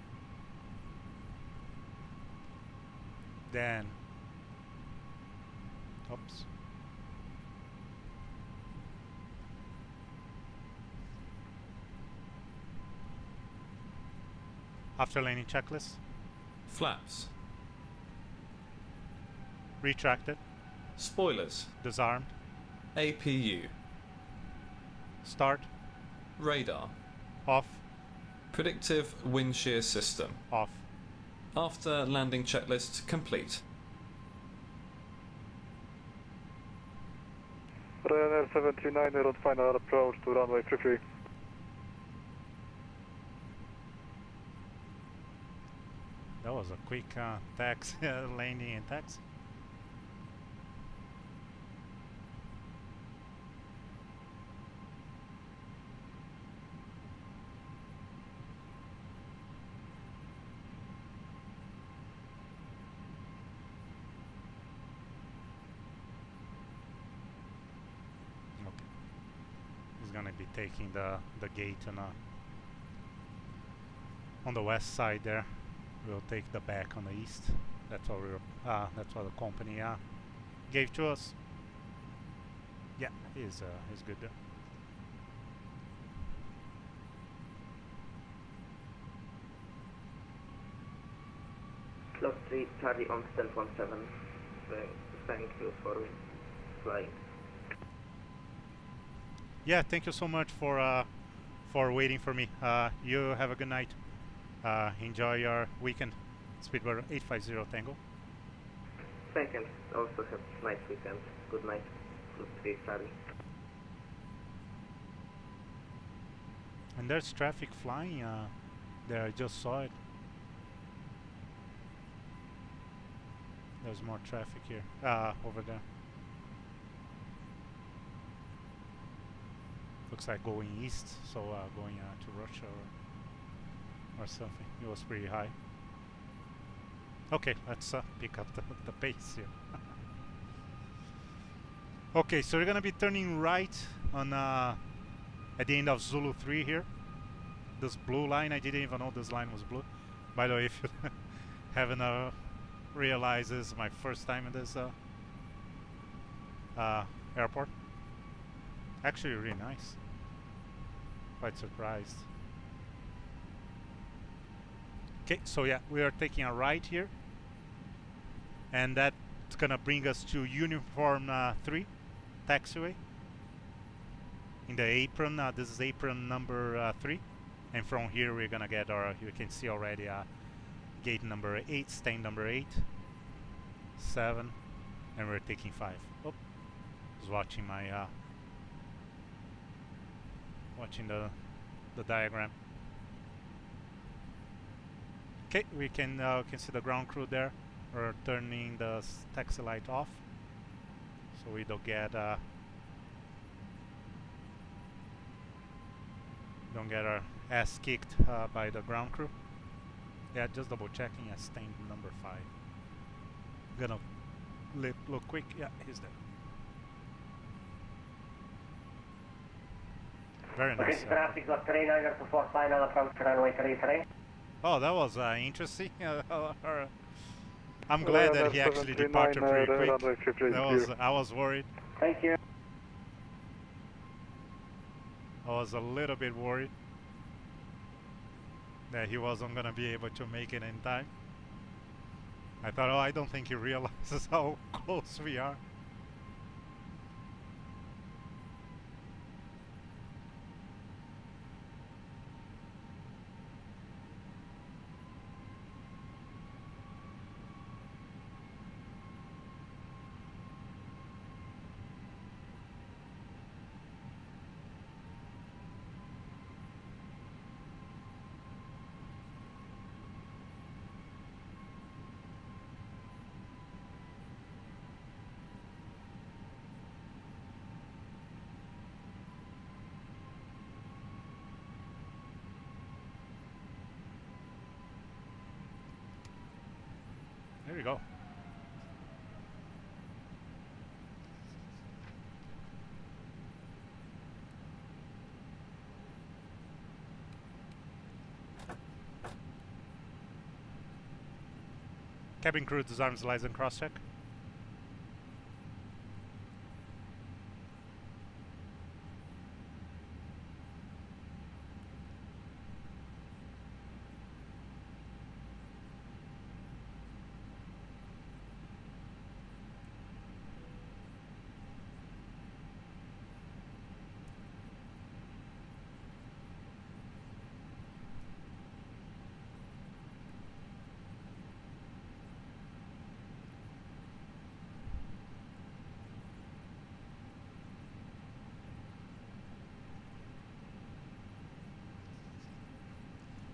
[SPEAKER 1] Then, oops. After landing checklist.
[SPEAKER 2] Flaps.
[SPEAKER 1] Retracted.
[SPEAKER 2] Spoilers.
[SPEAKER 1] Disarmed.
[SPEAKER 2] APU.
[SPEAKER 1] Start.
[SPEAKER 2] Radar.
[SPEAKER 1] Off.
[SPEAKER 2] Predictive wind shear system.
[SPEAKER 1] Off.
[SPEAKER 2] After landing checklist complete.
[SPEAKER 8] Ryanair 739 on final approach to runway 33.
[SPEAKER 1] That was a quick taxi, landing and taxi. Gonna be taking the gate on the west side there. We'll take the back on the east. That's what that's what the company gave to us. Yeah, he's good there.
[SPEAKER 17] Slot 3, Charlie on stand 17. Thank you for flying.
[SPEAKER 1] Yeah, thank you so much for waiting for me. You have a good night. Enjoy your weekend. Speedbird 850 Tango.
[SPEAKER 17] Thank you. Also have a nice weekend. Good night. Good day, Charlie.
[SPEAKER 1] And there's traffic flying there. I just saw it. There's more traffic here. Over there. Looks like going east, so going to Russia or something. It was pretty high. Okay, let's pick up the pace here. Okay, so we're gonna be turning right on at the end of Zulu 3 here. This blue line, I didn't even know this line was blue. By the way, if you haven't realized, this is my first time in this airport. Actually, really nice. Quite surprised. Okay, so yeah, we are taking a right here, and that's gonna bring us to Uniform 3 taxiway. In the apron, this is apron number 3, and from here we're gonna get our. You can see already gate number 8, stand number 8, 7, and we're taking 5. Oh, I was watching my. Watching the diagram. Okay, we can see the ground crew there. We're turning the taxi light off, so we don't get our ass kicked by the ground crew. Yeah, just double checking. At stand number 5. Gonna look quick. Yeah, he's there. Very nice.
[SPEAKER 5] Traffic got 3924 final approach runway 33.
[SPEAKER 1] Oh, that was interesting. I'm glad that he actually departed pretty quick. I was worried.
[SPEAKER 5] Thank you.
[SPEAKER 1] I was a little bit worried that he wasn't gonna be able to make it in time. I thought, oh, I don't think he realizes how close we are. go. Cabin crew disarms lights and cross-check.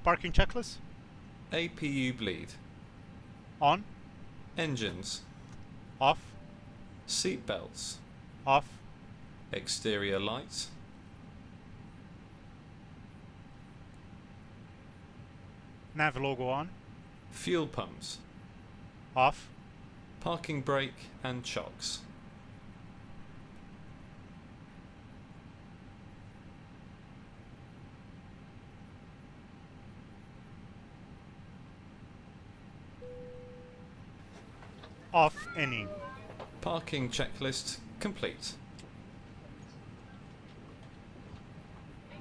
[SPEAKER 1] Parking checklist.
[SPEAKER 2] APU bleed.
[SPEAKER 1] On.
[SPEAKER 2] Engines.
[SPEAKER 1] Off.
[SPEAKER 2] Seat belts.
[SPEAKER 1] Off.
[SPEAKER 2] Exterior lights.
[SPEAKER 1] Nav logo on.
[SPEAKER 2] Fuel pumps.
[SPEAKER 1] Off.
[SPEAKER 2] Parking brake and chocks.
[SPEAKER 1] Off any.
[SPEAKER 2] Parking checklist complete.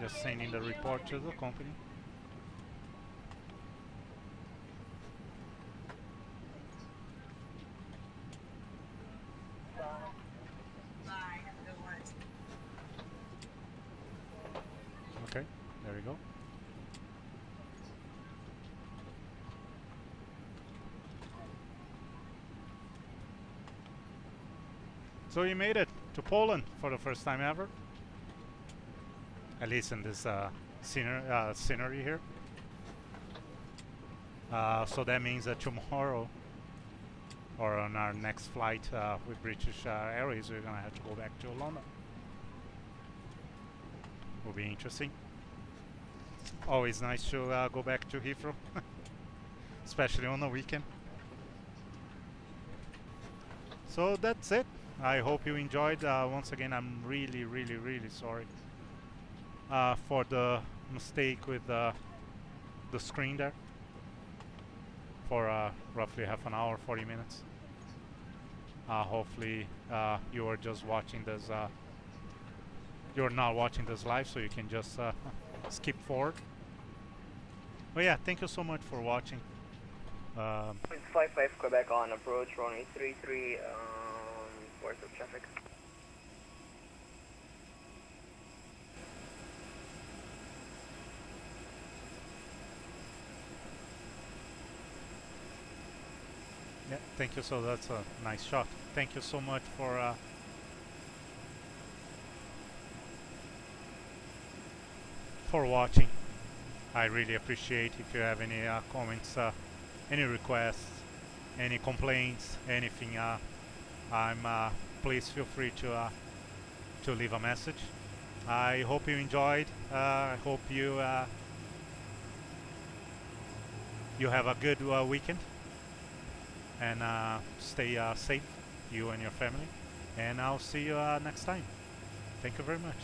[SPEAKER 1] Just sending the report to the company. Okay, there we go. So you made it to Poland for the first time ever, at least in this scenery here. So that means that tomorrow, or on our next flight with British Airways, we're gonna have to go back to London. Will be interesting. Always nice to go back to Heathrow, especially on the weekend. So that's it. I hope you enjoyed. Once again, I'm really sorry for the mistake with the screen there for roughly half an hour, 40 minutes. Hopefully you are just watching this, you're not watching this live, so you can just skip forward. But yeah, thank you so much for watching.
[SPEAKER 17] It's 55 Quebec on approach, runway 33 Warsaw traffic.
[SPEAKER 1] Yeah, thank you. So that's a nice shot. Thank you so much for watching. I really appreciate. If you have any comments, any requests, any complaints, anything, please feel free to leave a message. I hope you enjoyed. I hope you have a good weekend, and stay safe, you and your family. And I'll see you next time. Thank you very much.